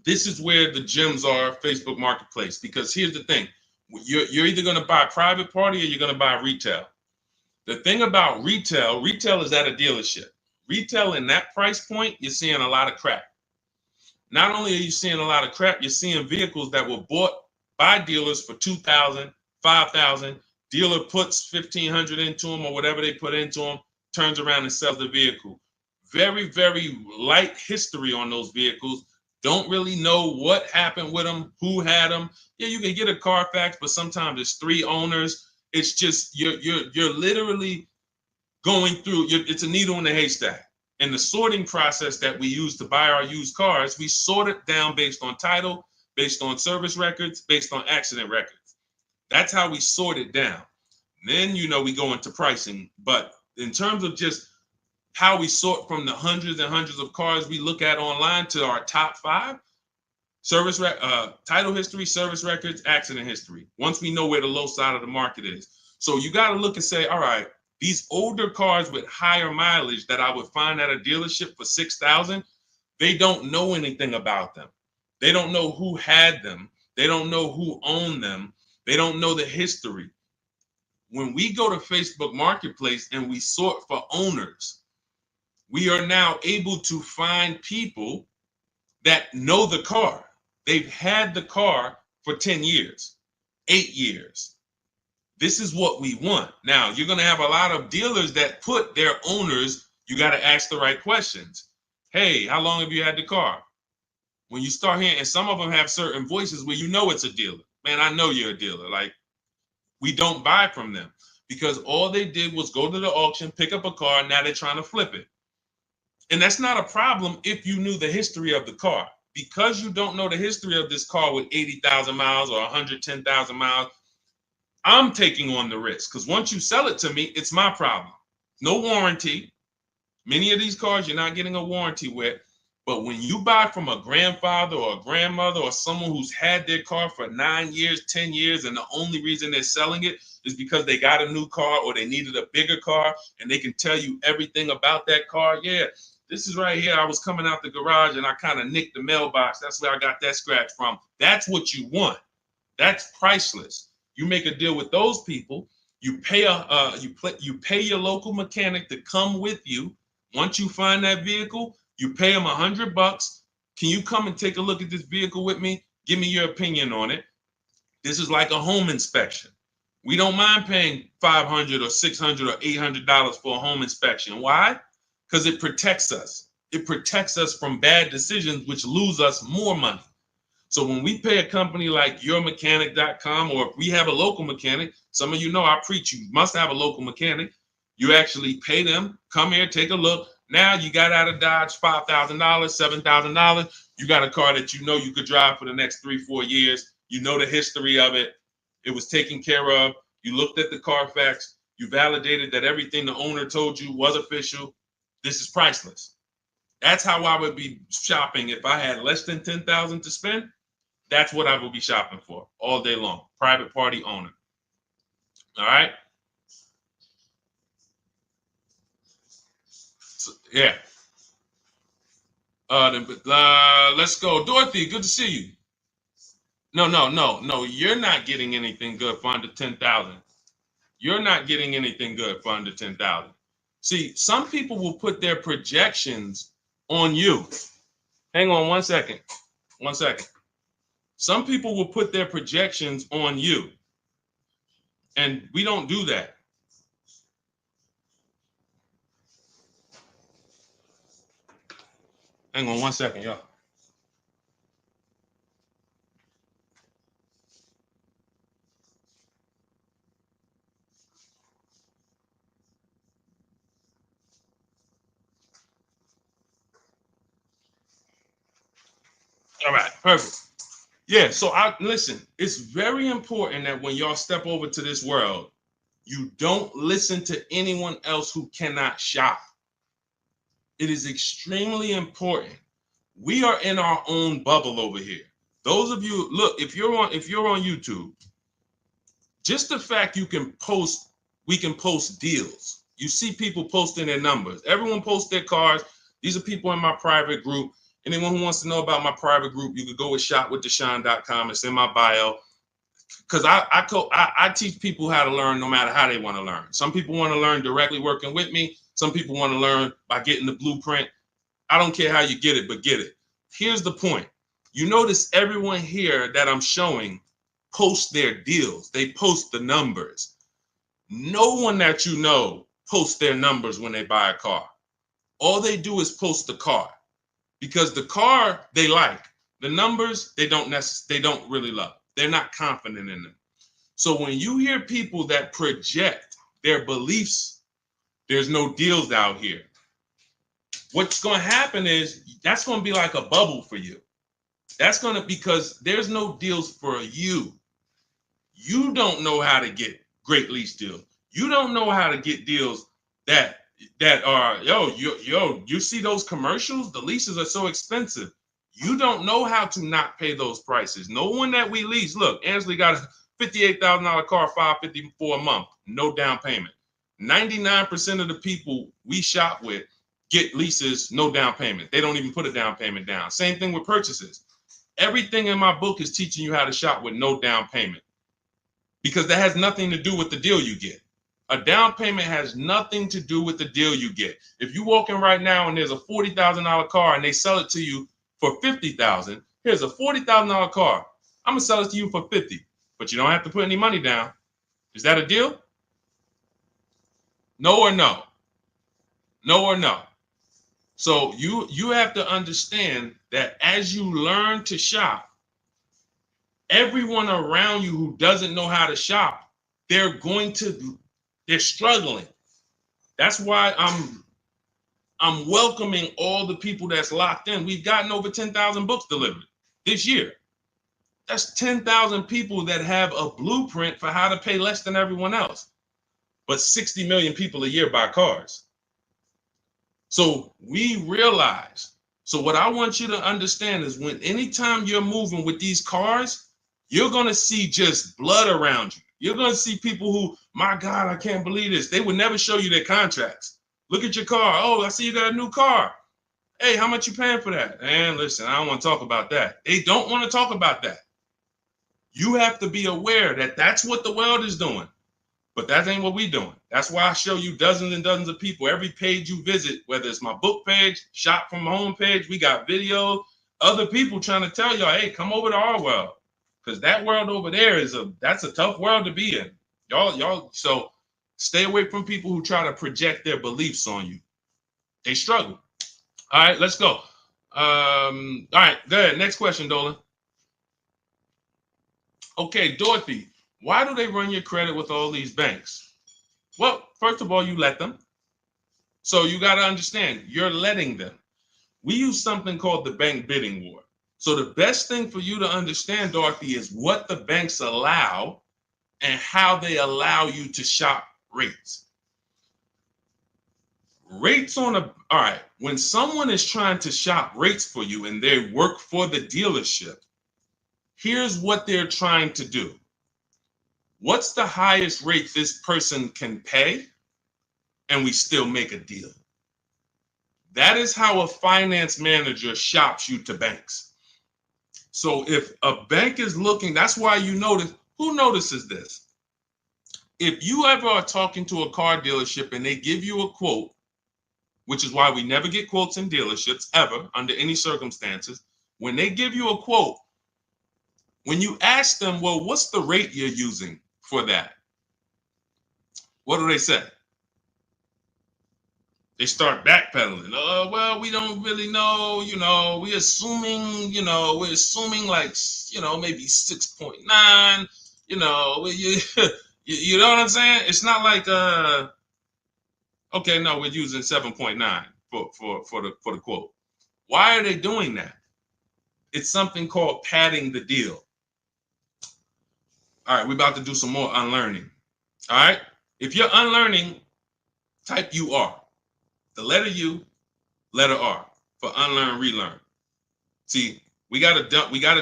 Speaker 1: this is where the gems are, Facebook Marketplace. Because here's the thing, you're either going to buy private party or you're going to buy retail. The thing about retail is at a dealership. Retail in that price point, you're seeing a lot of crap. Not only are you seeing a lot of crap, you're seeing vehicles that were bought by dealers for 2,000, 5,000. Dealer puts 1,500 into them or whatever they put into them, turns around and sells the vehicle. Very, very light history on those vehicles. Don't really know what happened with them, who had them. Yeah, you can get a Carfax, but sometimes it's 3 owners. It's just you're literally going through. It's a needle in a haystack. And the sorting process that we use to buy our used cars, we sort it down based on title, based on service records, based on accident records. That's how we sort it down. Then we go into pricing. But in terms of just how we sort from the hundreds and hundreds of cars we look at online to our top 5, title history, service records, accident history. Once we know where the low side of the market is. So you got to look and say, all right, these older cars with higher mileage that I would find at a dealership for 6,000, they don't know anything about them. They don't know who had them. They don't know who owned them. They don't know the history. When we go to Facebook Marketplace and we sort for owners, we are now able to find people that know the car. They've had the car for 10 years, 8 years. This is what we want. Now, you're going to have a lot of dealers that put their owners, you got to ask the right questions. Hey, how long have you had the car? When you start hearing, and some of them have certain voices where it's a dealer. Man, I know you're a dealer. Like, we don't buy from them because all they did was go to the auction, pick up a car, now they're trying to flip it. And that's not a problem if you knew the history of the car. Because you don't know the history of this car with 80,000 miles or 110,000 miles, I'm taking on the risk because once you sell it to me, it's my problem. No warranty. Many of these cars you're not getting a warranty with. But when you buy from a grandfather or a grandmother or someone who's had their car for 9 years, 10 years, and the only reason they're selling it is because they got a new car or they needed a bigger car and they can tell you everything about that car. Yeah, this is right here. I was coming out the garage and I kind of nicked the mailbox. That's where I got that scratch from. That's what you want. That's priceless. You make a deal with those people. You pay you pay your local mechanic to come with you. Once you find that vehicle, you pay them $100. Can you come and take a look at this vehicle with me? Give me your opinion on it. This is like a home inspection. We don't mind paying $500 or $600 or $800 for a home inspection. Why? Because it protects us. It protects us from bad decisions, which lose us more money. So when we pay a company like yourmechanic.com, or if we have a local mechanic, some of you know I preach, you must have a local mechanic. You actually pay them, come here, take a look. Now you got out of Dodge $5,000, $7,000. You got a car that you could drive for the next 3-4 years. You know the history of it. It was taken care of. You looked at the Carfax. You validated that everything the owner told you was official. This is priceless. That's how I would be shopping if I had less than $10,000 to spend. That's what I will be shopping for all day long. Private party owner. All right. So, yeah. Let's go. Dorothy, good to see you. No. You're not getting anything good for under 10,000. You're not getting anything good for under 10,000. See, some people will put their projections on you. Hang on 1 second. 1 second. Some people will put their projections on you. And we don't do that. Hang on 1 second, y'all. All right, perfect. Yeah, so listen, it's very important that when y'all step over to this world, You don't listen to anyone else who cannot shop. It is extremely important. We are in our own bubble over here. Those of you, look, if you're on YouTube, just the fact we can post deals. You see people posting their numbers. Everyone posts their cars. These are people in my private group. Anyone who wants to know about my private group, you could go with shopwithdeshone.com. It's in my bio. Because I teach people how to learn no matter how they want to learn. Some people want to learn directly working with me. Some people want to learn by getting the blueprint. I don't care how you get it, but get it. Here's the point. You notice everyone here that I'm showing post their deals. They post the numbers. No one that you know posts their numbers when they buy a car. All they do is post the car, because the car they like. The numbers they don't really love. They're not confident in them. So when you hear people that project their beliefs, there's no deals out here. What's going to happen is that's going to be like a bubble for you. That's going to, because there's no deals for you. You don't know how to get great lease deals. You don't know how to get deals that are, you see those commercials? The leases are so expensive. You don't know how to not pay those prices. No one that we lease, look, Ansley got a $58,000 car, $554 a month, no down payment. 99% of the people we shop with get leases, no down payment. They don't even put a down payment down. Same thing with purchases. Everything in my book is teaching you how to shop with no down payment, because that has nothing to do with the deal you get. A down payment has nothing to do with the deal you get. If you walk in right now and there's a $40,000 car and they sell it to you for $50,000, here's a $40,000 car. I'm gonna sell it to you for $50,000, but you don't have to put any money down. Is that a deal? No or no? No or no? So you have to understand that as you learn to shop, everyone around you who doesn't know how to shop, they're struggling. That's why I'm welcoming all the people that's locked in. We've gotten over 10,000 books delivered this year. That's 10,000 people that have a blueprint for how to pay less than everyone else. But 60 million people a year buy cars. So we realize. So what I want you to understand is, when anytime you're moving with these cars, you're going to see just blood around you. You're going to see people who, my God, I can't believe this. They would never show you their contracts. Look at your car. Oh, I see you got a new car. Hey, how much you paying for that? And listen, I don't want to talk about that. They don't want to talk about that. You have to be aware that that's what the world is doing. But that ain't what we doing. That's why I show you dozens and dozens of people. Every page you visit, whether it's my book page, shop from home page, we got videos, other people trying to tell y'all, hey, come over to our world. Because that world over there that's a tough world to be in. Y'all, so stay away from people who try to project their beliefs on you. They struggle. All right, let's go. All right, go ahead. Next question, Dolan. Okay, Dorothy. Why do they run your credit with all these banks? Well, first of all, you let them. So you got to understand, you're letting them. We use something called the bank bidding war. So the best thing for you to understand, Dorothy, is what the banks allow and how they allow you to shop rates. All right, when someone is trying to shop rates for you and they work for the dealership, here's what they're trying to do. What's the highest rate this person can pay? And we still make a deal. That is how a finance manager shops you to banks. So if a bank is looking, that's why you notice, who notices this? If you ever are talking to a car dealership and they give you a quote, which is why we never get quotes in dealerships ever under any circumstances, when they give you a quote, when you ask them, well, what's the rate you're using for that? What do they say? They start backpedaling. Oh, well, we don't really know, we're assuming like, maybe 6.9, you know what I'm saying? It's not like, okay, no, we're using 7.9 for the quote. Why are they doing that? It's something called padding the deal. All right, we're about to do some more unlearning. All right. If you're unlearning, type UR. The letter U, letter R for unlearn, relearn. See, we gotta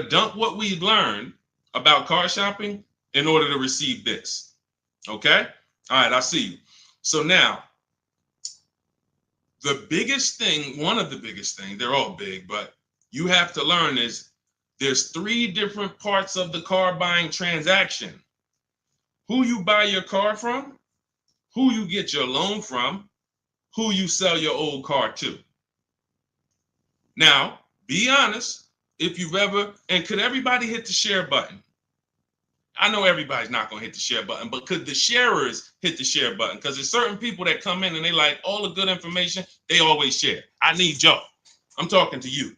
Speaker 1: dump what we learned about car shopping in order to receive this. Okay? All right, I see you. So now, the biggest thing, one of the biggest things, they're all big, but you have to learn is there's 3 different parts of the car buying transaction. Who you buy your car from, who you get your loan from, who you sell your old car to. Now, be honest, if you've ever, and could everybody hit the share button? I know everybody's not going to hit the share button, but could the sharers hit the share button? Because there's certain people that come in and they like all the good information, they always share. I need y'all. I'm talking to you.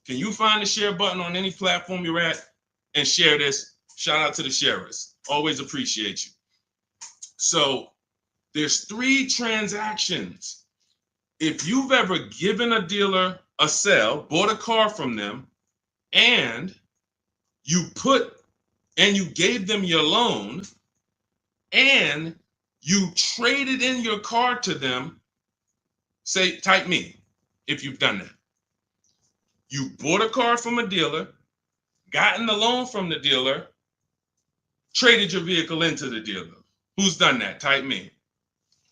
Speaker 1: Can you find the share button on any platform you're at and share this? Shout out to the sharers. Always appreciate you. So there's 3 transactions. If you've ever given a dealer a sale, bought a car from them, and you gave them your loan, and you traded in your car to them, type me if you've done that. You bought a car from a dealer, gotten the loan from the dealer, traded your vehicle into the dealer. Who's done that? Type me.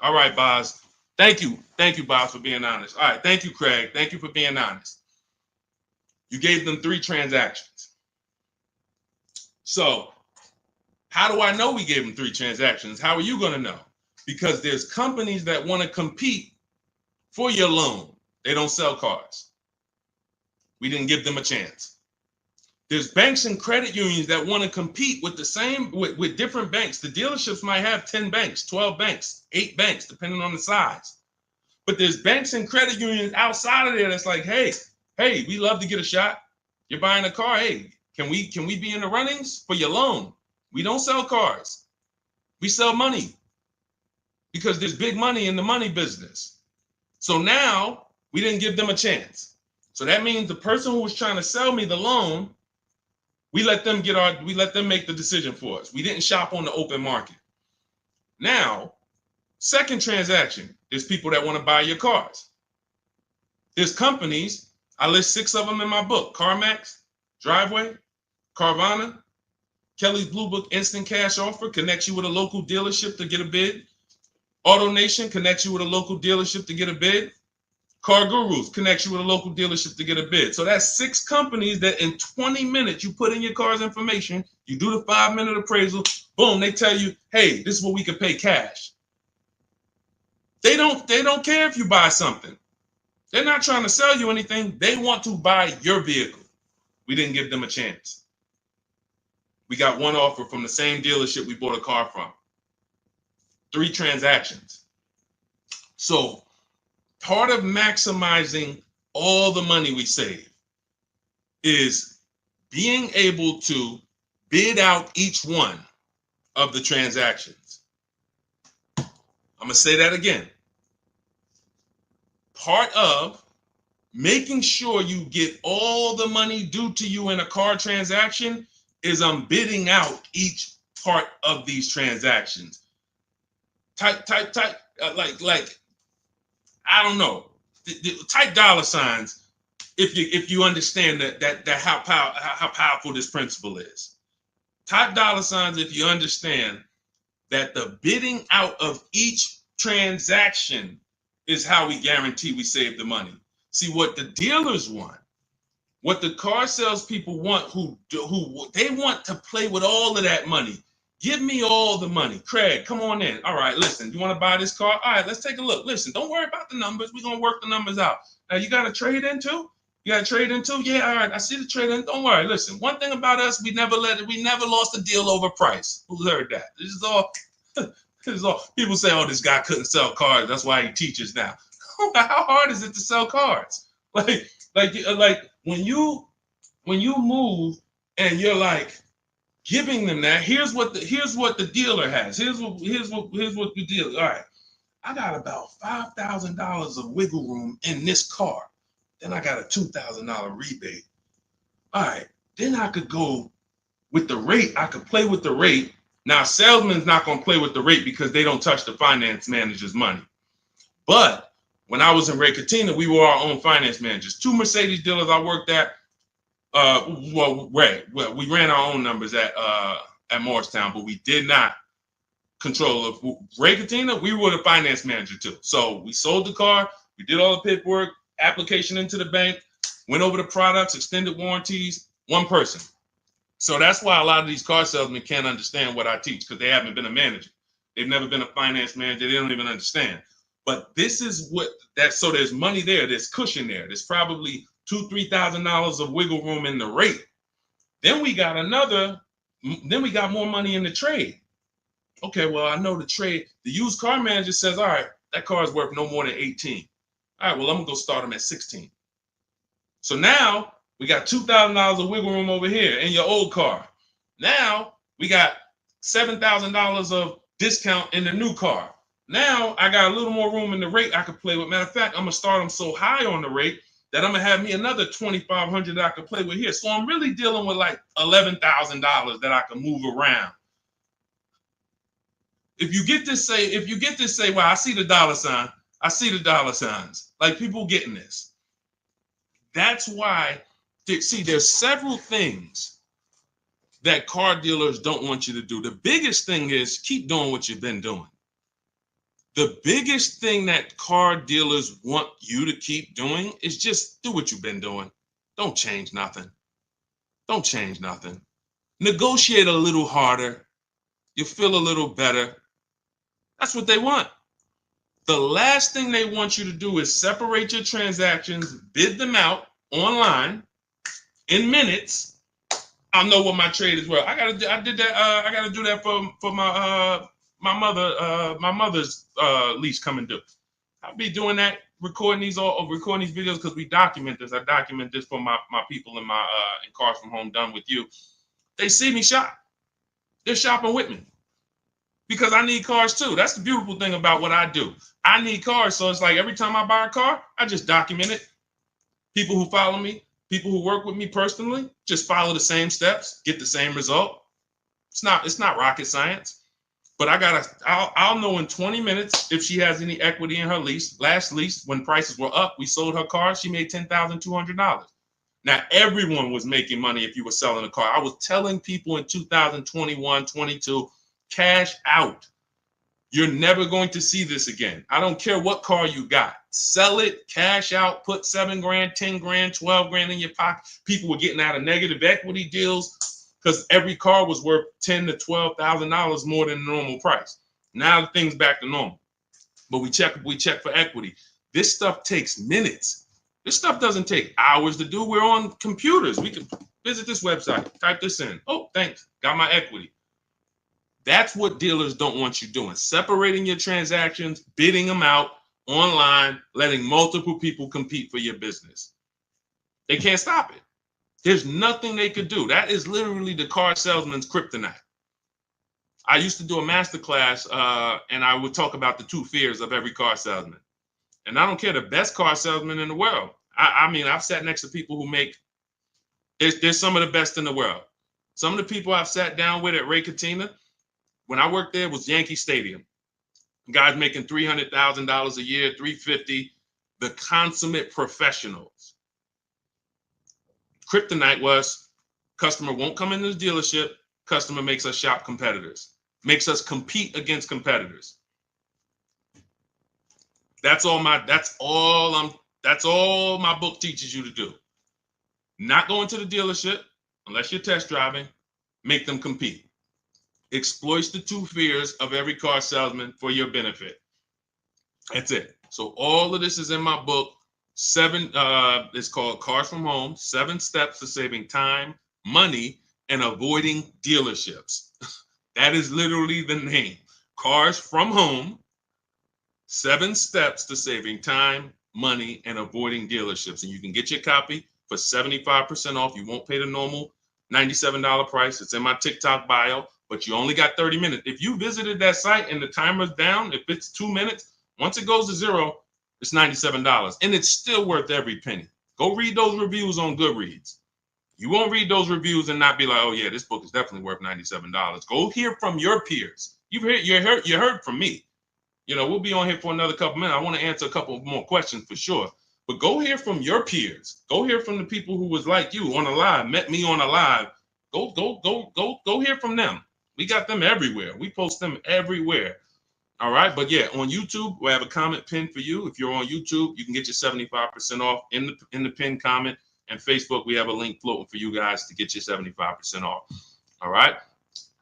Speaker 1: All right, Boz. Thank you. Thank you, Boz, for being honest. All right. Thank you, Craig. Thank you for being honest. You gave them 3 transactions. So how do I know we gave them 3 transactions? How are you going to know? Because there's companies that want to compete for your loan. They don't sell cars. We didn't give them a chance. There's banks and credit unions that want to compete with the same, with different banks. The dealerships might have 10 banks, 12 banks, 8 banks, depending on the size. But there's banks and credit unions outside of there that's like, hey, we love to get a shot. You're buying a car. Hey, can we be in the runnings for your loan? We don't sell cars. We sell money because there's big money in the money business. So now we didn't give them a chance. So that means the person who was trying to sell me the loan, we let them make the decision for us. We didn't shop on the open market. Now, second transaction, there's people that want to buy your cars. There's companies, I list 6 of them in my book: CarMax, Driveway, Carvana, Kelly's Blue Book Instant Cash Offer connects you with a local dealership to get a bid. AutoNation connects you with a local dealership to get a bid. Car Gurus connects you with a local dealership to get a bid. So that's 6 companies that in 20 minutes, you put in your car's information, you do the 5-minute appraisal, boom, they tell you, hey, this is what we can pay cash. They don't care if you buy something. They're not trying to sell you anything. They want to buy your vehicle. We didn't give them a chance. We got 1 offer from the same dealership we bought a car from. 3 transactions. So part of maximizing all the money we save is being able to bid out each one of the transactions. I'm going to say that again. Part of making sure you get all the money due to you in a car transaction is bidding out each part of these transactions. Type, like, I don't know. Type $signs if you understand that how powerful this principle is. Type $signs if you understand that the bidding out of each transaction is how we guarantee we save the money. See, what the dealers want, what the car salespeople want, who they want to play with all of that money. Give me all the money. Craig, come on in. All right, listen, you want to buy this car? All right, let's take a look. Listen, don't worry about the numbers. We're going to work the numbers out. Now, you got a trade in too? You got a trade in too? Yeah, all right, I see the trade in. Don't worry. Listen, one thing about us, we never lost a deal over price. Who heard that? This is all people say, oh, this guy couldn't sell cars. That's why he teaches now. How hard is it to sell cars? Like when you move and you're like giving them that, here's what the dealer has. Here's what the dealer. All right, I got about $5,000 of wiggle room in this car. Then I got a $2,000 rebate. All right, then I could go with the rate. I could play with the rate Now, salesman's not going to play with the rate because they don't touch the finance manager's money. But when I was in Ray Katina, we were our own finance managers. 2 Mercedes dealers I worked at. We ran our own numbers at Morristown, but we did not control of Ray Katina. We were the finance manager too. So we sold the car, we did all the paperwork, application into the bank, went over the products, extended warranties, one person. So that's why a lot of these car salesmen can't understand what I teach, because they haven't been a manager. They've never been a finance manager. They don't even understand. But this is what so there's money there. There's cushion there. There's probably $2,000-$3,000 of wiggle room in the rate. Then we got more money in the trade. Okay, well, I know the trade. The used car manager says, all right, that car is worth no more than 18. All right, well, I'm going to go start them at 16. So now we got $2,000 of wiggle room over here in your old car. Now we got $7,000 of discount in the new car. Now I got a little more room in the rate I could play with. Matter of fact, I'm going to start them so high on the rate that I'm going to have me another $2,500 that I could play with here. So I'm really dealing with like $11,000 that I can move around. If you get this, say, well, I see the dollar sign. I see the dollar signs. Like, people getting this. That's why, see, there's several things that car dealers don't want you to do. The biggest thing is keep doing what you've been doing. The biggest thing that car dealers want you to keep doing is just do what you've been doing. Don't change nothing. Don't change nothing. Negotiate a little harder. You'll feel a little better. That's what they want. The last thing they want you to do is separate your transactions, bid them out online in minutes. I'll know what my trade is worth. I gotta do that for my mother's lease coming due. I'll be doing that, recording these videos because we document this. I document this for my people in Cars from Home Done With You. They see me shop. They're shopping with me. Because I need cars too. That's the beautiful thing about what I do. I need cars. So it's like every time I buy a car, I just document it. People who follow me, people who work with me personally, just follow the same steps, get the same result. It's not rocket science. But I'll know in 20 minutes if she has any equity in her lease. Last lease, when prices were up, we sold her car. She made $10,200. Now, everyone was making money if you were selling a car. I was telling people in 2021, 22, cash out. You're never going to see this again. I don't care what car you got. Sell it, cash out, put $7 grand, $10 grand, $12 grand in your pocket. People were getting out of negative equity deals because every car was worth $10,000 to $12,000 more than the normal price. Now the thing's back to normal. But we check for equity. This stuff takes minutes. This stuff doesn't take hours to do. We're on computers. We can visit this website, type this in. Oh, thanks. Got my equity. That's what dealers don't want you doing. Separating your transactions, bidding them out online, letting multiple people compete for your business. They can't stop it. There's nothing they could do. That is literally the car salesman's kryptonite. I used to do a masterclass and I would talk about the 2 fears of every car salesman. And I don't care, the best car salesman in the world. I mean, I've sat next to people who there's some of the best in the world. Some of the people I've sat down with at Ray Katina, when I worked there, was Yankee Stadium. Guys making $300,000 a year, $350,000, the consummate professionals. Kryptonite was customer won't come into the dealership. Customer makes us shop competitors, makes us compete against competitors. That's all my book teaches you to do. Not going to the dealership unless you're test driving, make them compete. Exploits the 2 fears of every car salesman for your benefit. That's it. So all of this is in my book. It's called Cars from Home, 7 Steps to Saving Time, Money, and Avoiding Dealerships. That is literally the name. Cars from Home, 7 Steps to Saving Time, Money, and Avoiding Dealerships. And you can get your copy for 75% off. You won't pay the normal $97 price. It's in my TikTok bio. But you only got 30 minutes. If you visited that site and the timer's down, if it's 2 minutes, once it goes to 0, it's $97. And it's still worth every penny. Go read those reviews on Goodreads. You won't read those reviews and not be like, oh yeah, this book is definitely worth $97. Go hear from your peers. You heard from me. We'll be on here for another couple minutes. I want to answer a couple more questions for sure. But go hear from your peers. Go hear from the people who was like you on a live, met me on a live. Go hear from them. We got them everywhere. We post them everywhere. All right. But yeah, on YouTube, we have a comment pinned for you. If you're on YouTube, you can get your 75% off in the pinned comment. And Facebook, we have a link floating for you guys to get your 75% off. All right.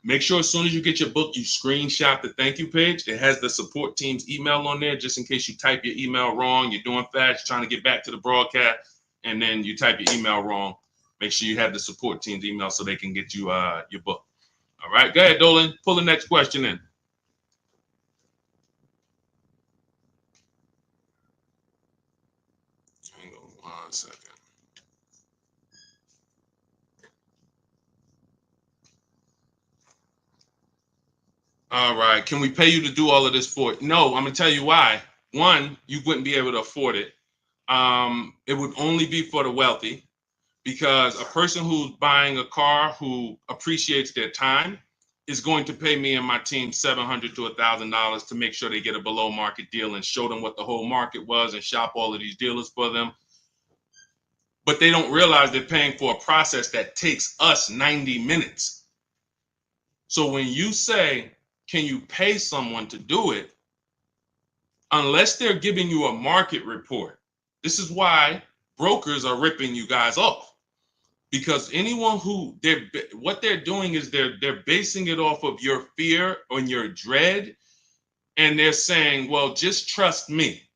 Speaker 1: Make sure as soon as you get your book, you screenshot the thank you page. It has the support team's email on there, just in case you type your email wrong. You're doing fast, trying to get back to the broadcast, and then you type your email wrong. Make sure you have the support team's email so they can get you your book. All right, go ahead, Dolan. Pull the next question in. Hang on 1 second. All right. Can we pay you to do all of this for it? No, I'm gonna tell you why. One, you wouldn't be able to afford it. It would only be for the wealthy, because a person who's buying a car who appreciates their time is going to pay me and my team $700 to $1,000 to make sure they get a below market deal and show them what the whole market was and shop all of these dealers for them. But they don't realize they're paying for a process that takes us 90 minutes. So when you say, can you pay someone to do it? Unless they're giving you a market report. This is why brokers are ripping you guys off, because anyone who what they're doing is they're basing it off of your fear and your dread, and they're saying, well, just trust me.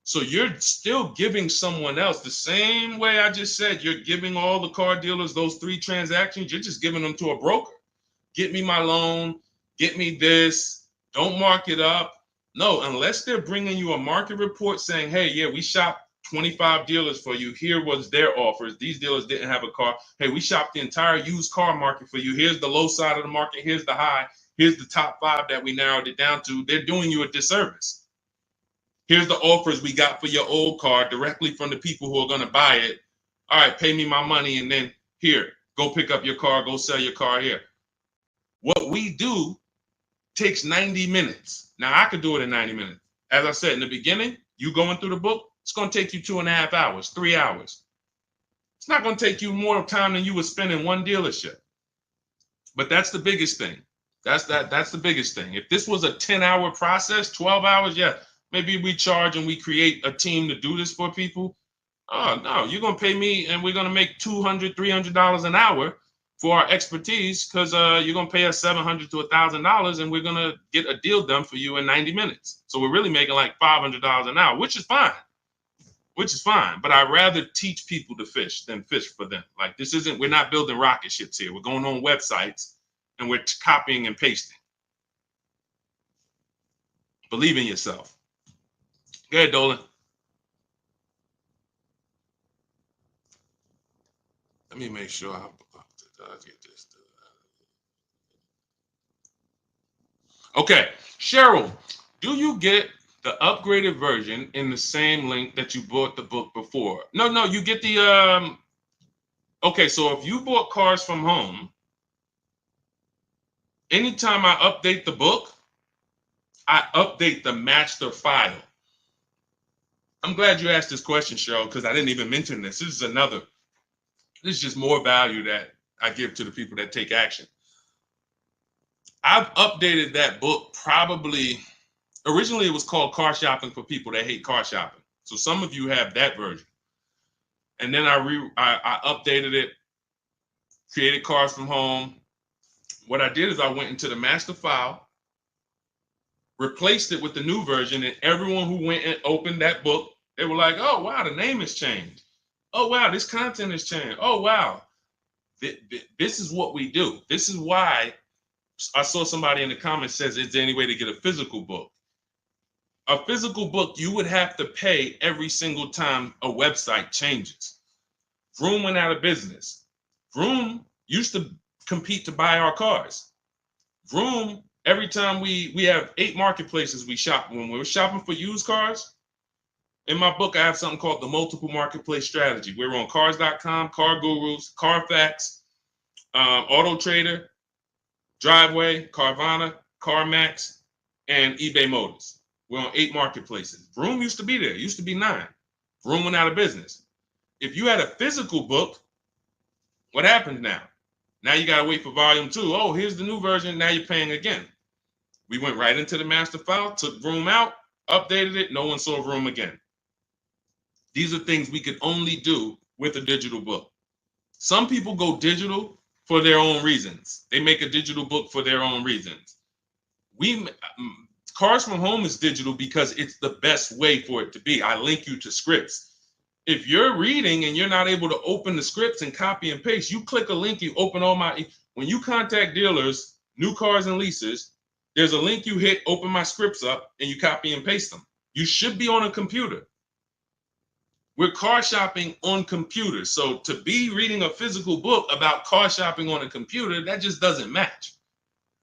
Speaker 1: So you're still giving someone else the same way I just said. You're giving all the car dealers those 3 transactions. You're just giving them to a broker. Get me my loan. Get me this. Don't mark it up. No, unless they're bringing you a market report saying, hey, yeah, we shopped 25 dealers for you. Here was their offers. These dealers didn't have a car. Hey, we shopped the entire used car market for you. Here's the low side of the market. Here's the high. Here's the top 5 that we narrowed it down to. They're doing you a disservice. Here's the offers we got for your old car directly from the people who are going to buy it. All right, pay me my money, and then here, go pick up your car, go sell your car here. What we do takes 90 minutes. Now, I could do it in 90 minutes. As I said in the beginning, you going through the book, it's going to take you 2.5 hours, 3 hours. It's not going to take you more time than you would spend in one dealership. But that's the biggest thing. That's the biggest thing. If this was a 10-hour process, 12 hours, yeah, maybe we charge and we create a team to do this for people. Oh, no, you're going to pay me and we're going to make $200, $300 an hour for our expertise, because you're going to pay us $700 to $1,000 and we're going to get a deal done for you in 90 minutes. So we're really making like $500 an hour, which is fine. But I'd rather teach people to fish than fish for them. Like, we're not building rocket ships here. We're going on websites and we're copying and pasting. Believe in yourself. Go ahead, Dolan. Let me make sure I get this. Okay, Cheryl, do you get the upgraded version in the same link that you bought the book before? No, you get the okay, so if you bought Cars from Home, anytime I update the book, I update the master file. I'm glad you asked this question, Cheryl, because I didn't even mention this. This is just more value that I give to the people that take action. I've updated that book probably, originally it was called Car Shopping for People That Hate Car Shopping. So some of you have that version. And then I updated it, created Cars from Home. What I did is I went into the master file, replaced it with the new version, and everyone who went and opened that book, they were like, oh, wow, the name has changed. Oh, wow, this content has changed. Oh, wow. This is what we do. This is why I saw somebody in the comments says, is there any way to get a physical book? A physical book, you would have to pay every single time a website changes. Vroom went out of business. Vroom used to compete to buy our cars. Vroom, every time we have 8 marketplaces we shop. When we're shopping for used cars, In my book, I have something called the multiple marketplace strategy. We're on cars.com, Car Gurus, Carfax, Auto Trader, Driveway, Carvana, CarMax, and eBay Motors. We're on 8 marketplaces. Vroom used to be there. It used to be 9. Vroom went out of business. If you had a physical book, what happens now? Now you got to wait for volume 2. Oh, here's the new version. Now you're paying again. We went right into the master file, took Vroom out, updated it. No one saw Vroom again. These are things we could only do with a digital book. Some people go digital for their own reasons. They make a digital book for their own reasons. Cars from Home is digital because it's the best way for it to be. I link you to scripts. If you're reading and you're not able to open the scripts and copy and paste, you click a link, you open when you contact dealers, new cars and leases, there's a link you hit, open my scripts up, and you copy and paste them. You should be on a computer. We're car shopping on computers. So to be reading a physical book about car shopping on a computer, that just doesn't match.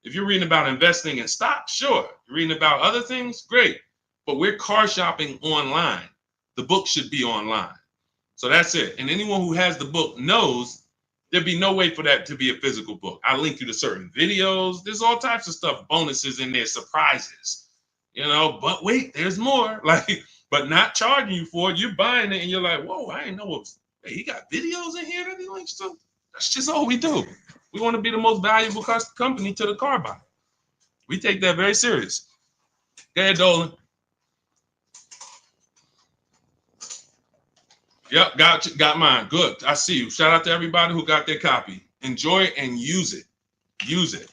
Speaker 1: If you're reading about investing in stocks, sure. You're reading about other things, great. But we're car shopping online. The book should be online. So that's it. And anyone who has the book knows there'd be no way for that to be a physical book. I link you to certain videos. There's all types of stuff, bonuses in there, surprises, but wait, there's more. But not charging you for it. You're buying it and you're like, whoa, I didn't know he got videos in here that he links to. That's just all we do. We want to be the most valuable company to the car buyer. We take that very serious. Go ahead, Dolan. Yep, got mine. Good. I see you. Shout out to everybody who got their copy. Enjoy it and use it. Use it.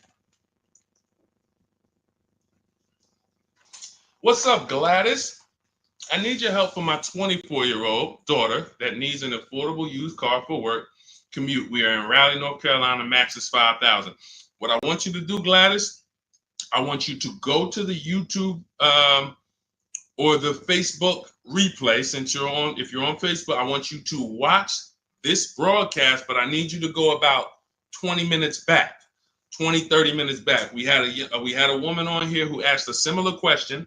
Speaker 1: What's up, Gladys? I need your help for my 24-year-old daughter that needs an affordable used car for work commute. We are in Raleigh, North Carolina. Max is $5,000. What I want you to do, Gladys, I want you to go to the YouTube or the Facebook replay. If you're on Facebook, I want you to watch this broadcast, but I need you to go about 20 minutes back, 20, 30 minutes back. We had a woman on here who asked a similar question.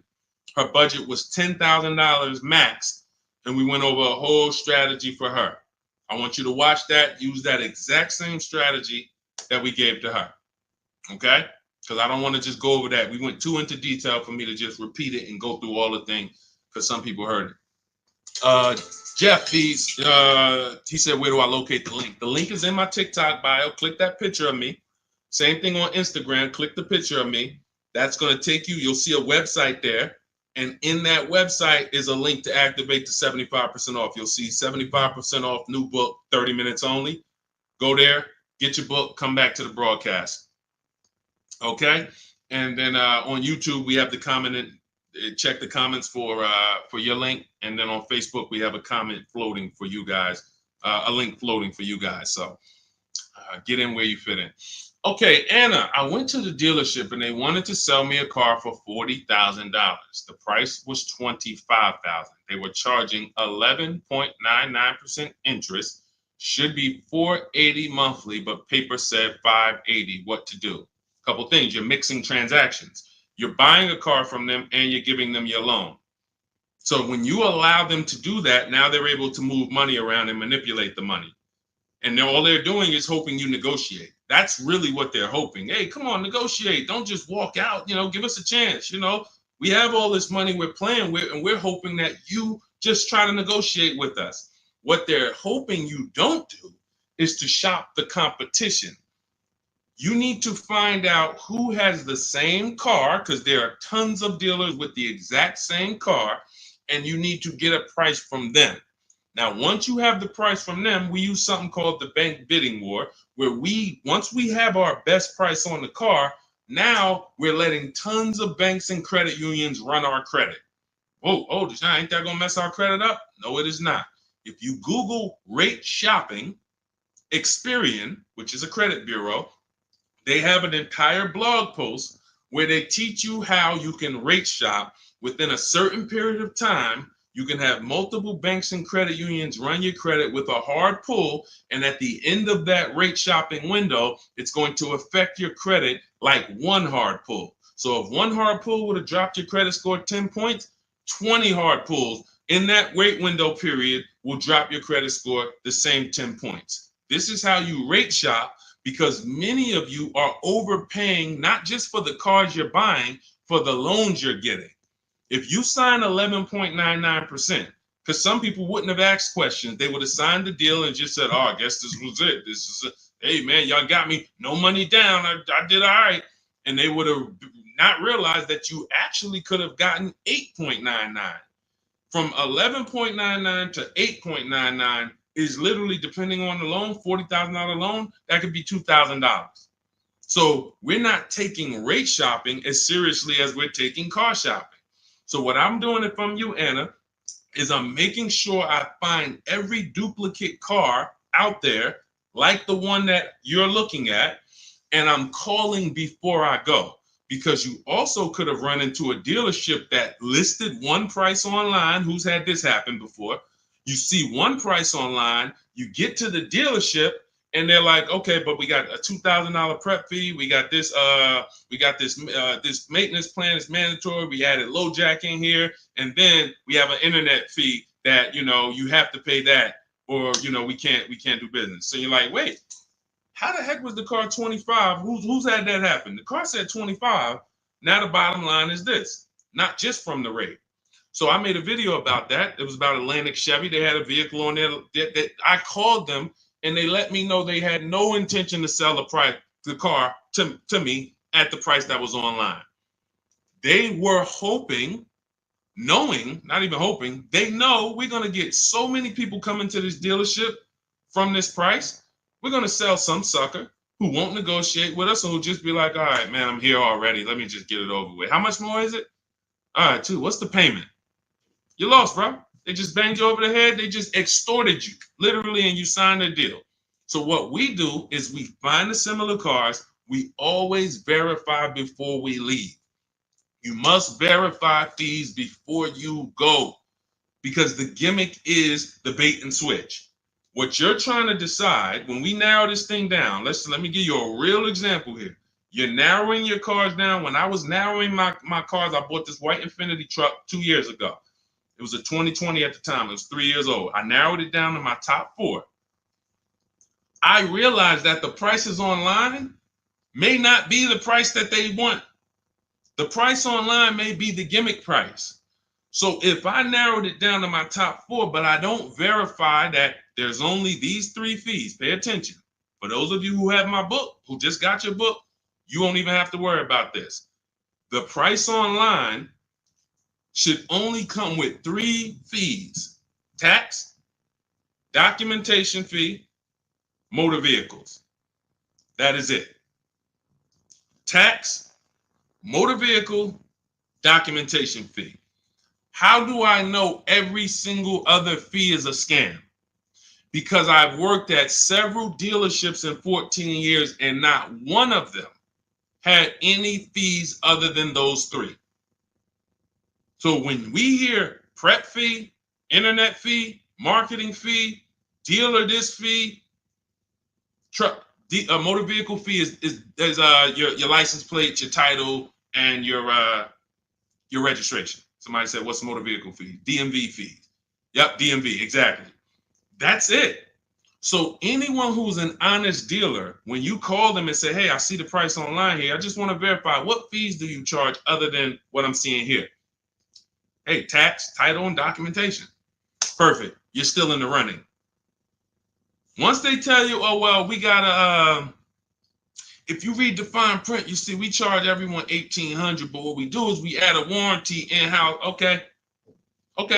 Speaker 1: Her budget was $10,000 max, and we went over a whole strategy for her. I want you to watch that, use that exact same strategy that we gave to her, okay? Because I don't want to just go over that. We went too into detail for me to just repeat it and go through all the things, because some people heard it. Jeff, he said, where do I locate the link? The link is in my TikTok bio. Click that picture of me. Same thing on Instagram. Click the picture of me. That's going to take you. You'll see a website there. And in that website is a link to activate the 75% off. You'll see 75% off new book, 30 minutes only. Go there, get your book, come back to the broadcast. Okay? And then on YouTube, we have the comment. Check the comments for your link. And then on Facebook, we have a comment floating for you guys, a link floating for you guys. So get in where you fit in. Okay, Anna, I went to the dealership and they wanted to sell me a car for $40,000. The price was $25,000. They were charging 11.99% interest. Should be $480 monthly, but paper said $580. What to do? Couple things. You're mixing transactions. You're buying a car from them and you're giving them your loan. So when you allow them to do that, now they're able to move money around and manipulate the money. And all they're doing is hoping you negotiate. That's really what they're hoping. Hey, come on, negotiate. Don't just walk out. Give us a chance. We have all this money we're playing with, and we're hoping that you just try to negotiate with us. What they're hoping you don't do is to shop the competition. You need to find out who has the same car, because there are tons of dealers with the exact same car, and you need to get a price from them. Now, once you have the price from them, we use something called the bank bidding war, where once we have our best price on the car, now we're letting tons of banks and credit unions run our credit. Deshone, ain't that gonna mess our credit up? No, it is not. If you Google rate shopping, Experian, which is a credit bureau, they have an entire blog post where they teach you how you can rate shop within a certain period of time. You can have multiple banks and credit unions run your credit with a hard pull, and at the end of that rate shopping window, it's going to affect your credit like one hard pull. So if one hard pull would have dropped your credit score 10 points, 20 hard pulls in that wait window period will drop your credit score the same 10 points. This is how you rate shop, because many of you are overpaying, not just for the cars you're buying, for the loans you're getting. If you sign 11.99%, because some people wouldn't have asked questions, they would have signed the deal and just said, oh, I guess this was it. This is it. Hey, man, y'all got me. No money down. I did all right. And they would have not realized that you actually could have gotten 8.99. From 11.99 to 8.99 is literally, depending on the loan, $40,000 loan, that could be $2,000. So we're not taking rate shopping as seriously as we're taking car shopping. So what I'm doing if I'm you, Anna, is I'm making sure I find every duplicate car out there, like the one that you're looking at, and I'm calling before I go. Because you also could have run into a dealership that listed one price online. Who's had this happen before? You see one price online, you get to the dealership, and they're like, okay, but we got a $2,000 prep fee. We got this this maintenance plan is mandatory. We added low jack in here, and then we have an internet fee that you have to pay that, or we can't do business. So you're like, wait, how the heck was the car 25? Who's had that happen? The car said 25. Now the bottom line is this, not just from the rate. So I made a video about that. It was about Atlantic Chevy. They had a vehicle on there that I called them, and they let me know they had no intention to sell the car to me at the price that was online. They were hoping, knowing, not even hoping, they know we're going to get so many people coming to this dealership from this price. We're going to sell some sucker who won't negotiate with us and who'll just be like, all right, man, I'm here already. Let me just get it over with. How much more is it? All right, what's the payment? You lost, bro. They just banged you over the head. They just extorted you, literally, and you signed a deal. So what we do is we find the similar cars. We always verify before we leave. You must verify fees before you go, because the gimmick is the bait and switch. What you're trying to decide, when we narrow this thing down, let me give you a real example here. You're narrowing your cars down. When I was narrowing my cars, I bought this white Infiniti truck 2 years ago. It was a 2020 at the time. It was 3 years old. I narrowed it down to my top 4. I realized that the prices online may not be the price that they want. The price online may be the gimmick price. So if I narrowed it down to my top 4, but I don't verify that there's only these 3 fees, pay attention. For those of you who have my book, who just got your book, you won't even have to worry about this. The price online should only come with 3 fees: tax, documentation fee, motor vehicles. That is it. Tax, motor vehicle, documentation fee. How do I know every single other fee is a scam? Because I've worked at several dealerships in 14 years and not one of them had any fees other than those 3. So when we hear prep fee, internet fee, marketing fee, dealer this fee, motor vehicle fee is your license plate, your title, and your registration. Somebody said, what's motor vehicle fee? DMV fees. Yep, DMV, exactly. That's it. So anyone who's an honest dealer, when you call them and say, hey, I see the price online here, I just want to verify, what fees do you charge other than what I'm seeing here? Hey, tax, title, and documentation. Perfect. You're still in the running. Once they tell you, oh, well, we got to, if you read the fine print, you see we charge everyone $1,800, but what we do is we add a warranty in-house. Okay,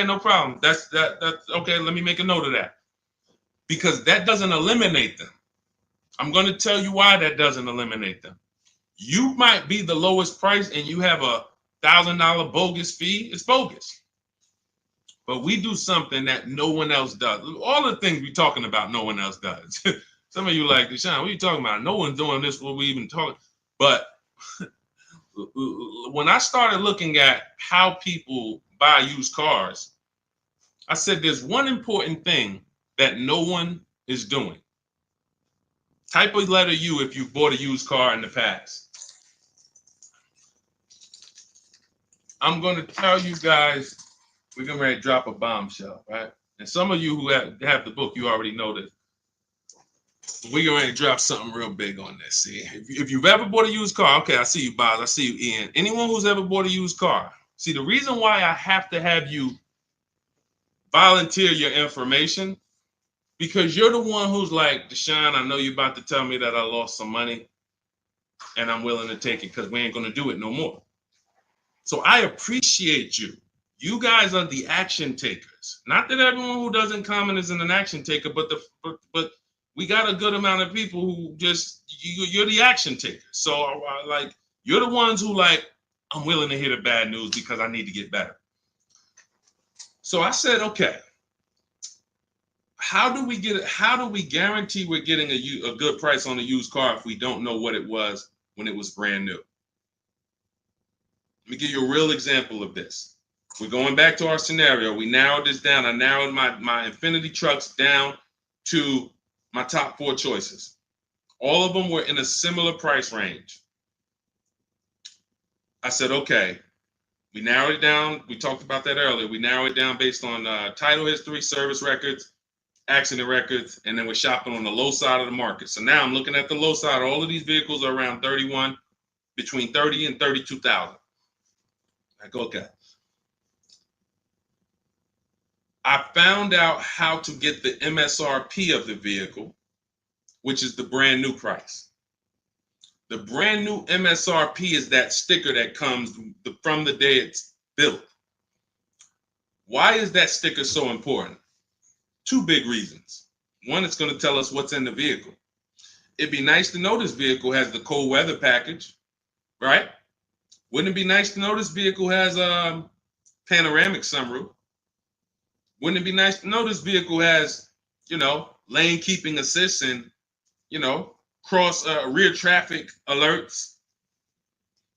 Speaker 1: no problem. That's okay. Let me make a note of that, because that doesn't eliminate them. I'm going to tell you why that doesn't eliminate them. You might be the lowest price and you have a $1,000 bogus fee. It's bogus. But we do something that no one else does. All the things we're talking about, no one else does. Some of you like, Deshone, what are you talking about? No one's doing this, what we even talking. But when I started looking at how people buy used cars, I said there's one important thing that no one is doing. Type a letter U if you bought a used car in the past. I'm going to tell you guys we're getting ready to drop a bombshell, right? And some of you who have the book, you already know this. We're going to drop something real big on this. See, if you've ever bought a used car, okay, I see you, Boz. I see you, Ian. Anyone who's ever bought a used car, see, the reason why I have to have you volunteer your information, because you're the one who's like, Deshaun, I know you're about to tell me that I lost some money, and I'm willing to take it because we ain't going to do it no more. So I appreciate you. You guys are the action takers. Not that everyone who doesn't comment is an action taker, but we got a good amount of people who just, you're the action takers. So like, you're the ones who like, I'm willing to hear the bad news because I need to get better. So I said, okay, how do we guarantee we're getting a good price on a used car if we don't know what it was when it was brand new? Let me give you a real example of this. We're going back to our scenario. We narrowed this down. I narrowed my Infinity trucks down to my top 4 choices. All of them were in a similar price range. I said, okay, we narrowed it down. We talked about that earlier. We narrowed it down based on title history, service records, accident records, and then we're shopping on the low side of the market. So now I'm looking at the low side. All of these vehicles are around between 30 and 32,000. I go, okay. I found out how to get the MSRP of the vehicle, which is the brand new price. The brand new MSRP is that sticker that comes from the day it's built. Why is that sticker so important? 2 big reasons. One, it's going to tell us what's in the vehicle. It'd be nice to know this vehicle has the cold weather package, right? Wouldn't it be nice to know this vehicle has a panoramic sunroof? Wouldn't it be nice to know this vehicle has, lane keeping assist and, cross rear traffic alerts?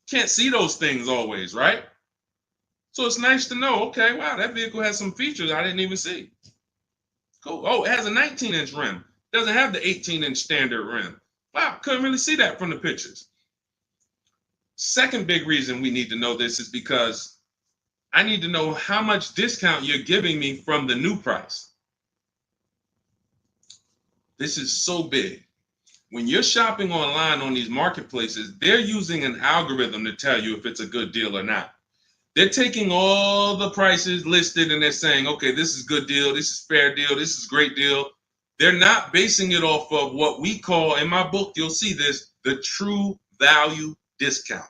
Speaker 1: Can't see those things always, right? So it's nice to know, okay, wow, that vehicle has some features I didn't even see. Cool. Oh, it has a 19-inch rim. Doesn't have the 18-inch standard rim. Wow, couldn't really see that from the pictures. Second big reason we need to know this is because I need to know how much discount you're giving me from the new price. This is so big. When you're shopping online on these marketplaces, they're using an algorithm to tell you if it's a good deal or not. They're taking all the prices listed and they're saying, okay, this is good deal, this is fair deal, this is great deal. They're not basing it off of what we call, in my book, you'll see this, the true value discount.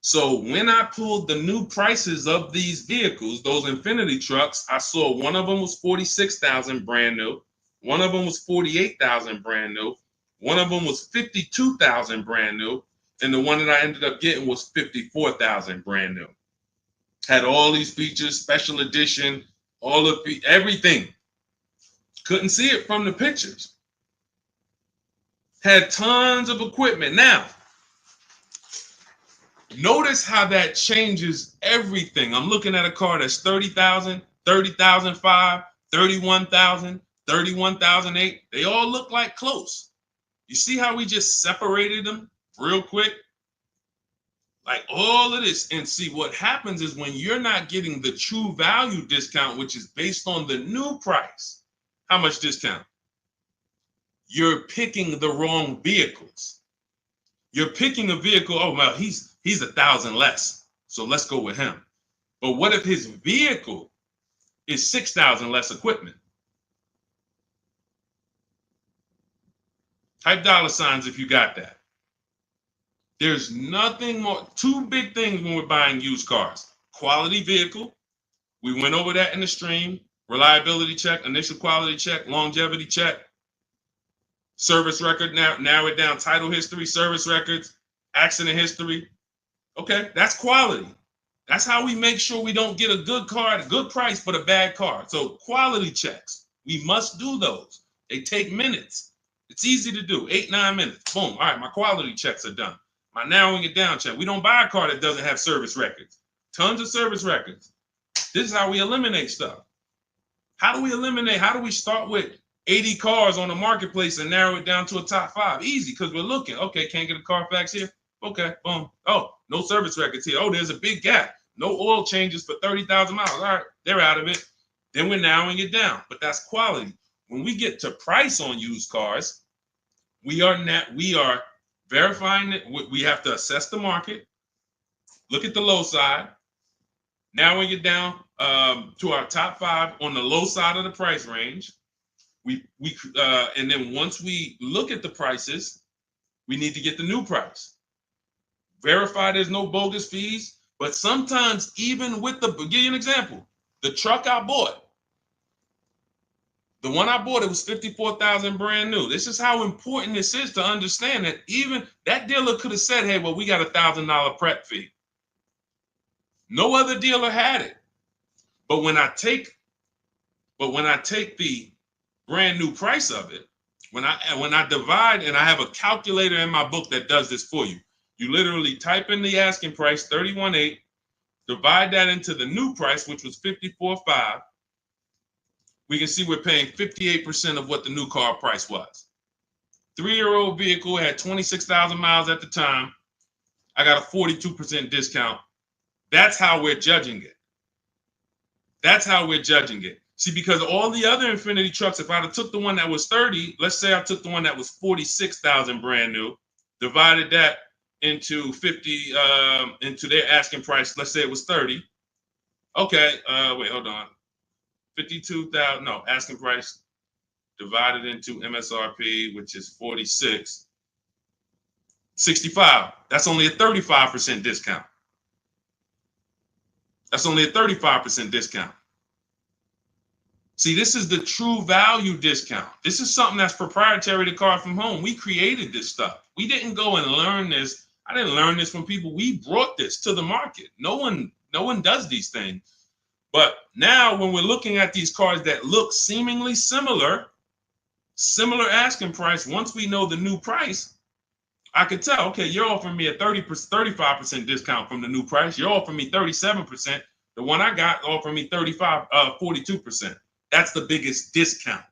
Speaker 1: So when I pulled the new prices of these vehicles, those Infinity trucks, I saw one of them was $46,000 brand new. One of them was $48,000 brand new. One of them was $52,000 brand new. And the one that I ended up getting was $54,000 brand new. Had all these features, special edition, everything. Couldn't see it from the pictures. Had tons of equipment. Now, notice how that changes everything. I'm looking at a car that's 30,000, 30,005, 31,000, 31,008. They all look like close. You see how we just separated them real quick? Like all of this. And see, what happens is when you're not getting the true value discount, which is based on the new price, how much discount? You're picking the wrong vehicles. You're picking a vehicle, oh, well, he's 1,000 less, so let's go with him. But what if his vehicle is 6,000 less equipment? Type $ if you got that. There's nothing more. 2 big things when we're buying used cars. Quality vehicle. We went over that in the stream. Reliability check, initial quality check, longevity check. Service record, narrow it down. Title history, service records, accident history. Okay, that's quality. That's how we make sure we don't get a good car at a good price, but a bad car. So quality checks, we must do those. They take minutes. It's easy to do, 8-9 minutes. Boom. All right, my quality checks are done. My narrowing it down check. We don't buy a car that doesn't have service records. Tons of service records. This is how we eliminate stuff. How do we eliminate? How do we start with 80 cars on the marketplace and narrow it down to a top 5? Easy, because we're looking. Okay, can't get a Carfax here. Okay, boom. Oh, no service records here. Oh, there's a big gap. No oil changes for 30,000 miles. All right, they're out of it. Then we're narrowing it down. But that's quality. When we get to price on used cars, we are verifying it. We have to assess the market, look at the low side, narrowing it down to our top 5 on the low side of the price range. And then once we look at the prices, we need to get the new price. Verify there's no bogus fees. But sometimes even with give you an example, the truck I bought, the one I bought, it was $54,000 brand new. This is how important this is to understand that even that dealer could have said, hey, well, we got $1,000 prep fee. No other dealer had it. But when I take the brand new price of it, when I divide, and I have a calculator in my book that does this for you. You literally type in the asking price, 31.8, divide that into the new price, which was 54.5. We can see we're paying 58% of what the new car price was. 3-year-old vehicle, had 26,000 miles at the time. I got a 42% discount. That's how we're judging it. That's how we're judging it. See, because all the other Infiniti trucks, if I'd have took the one that was 30, let's say I took the one that was 46,000 brand new, divided that into 50, into their asking price, let's say it was 30. Okay, wait, hold on. 52,000, no, asking price divided into MSRP, which is 46, 65. That's only a 35% discount. That's only a 35% discount. See, this is the true value discount. This is something that's proprietary to Car From Home. We created this stuff. We didn't go and learn this. I didn't learn this from people. We brought this to the market. No one does these things. But now when we're looking at these cars that look seemingly similar asking price, once we know the new price, I could tell, okay, you're offering me a 35% discount from the new price. You're offering me 37%. The one I got offering me 42%. That's the biggest discount.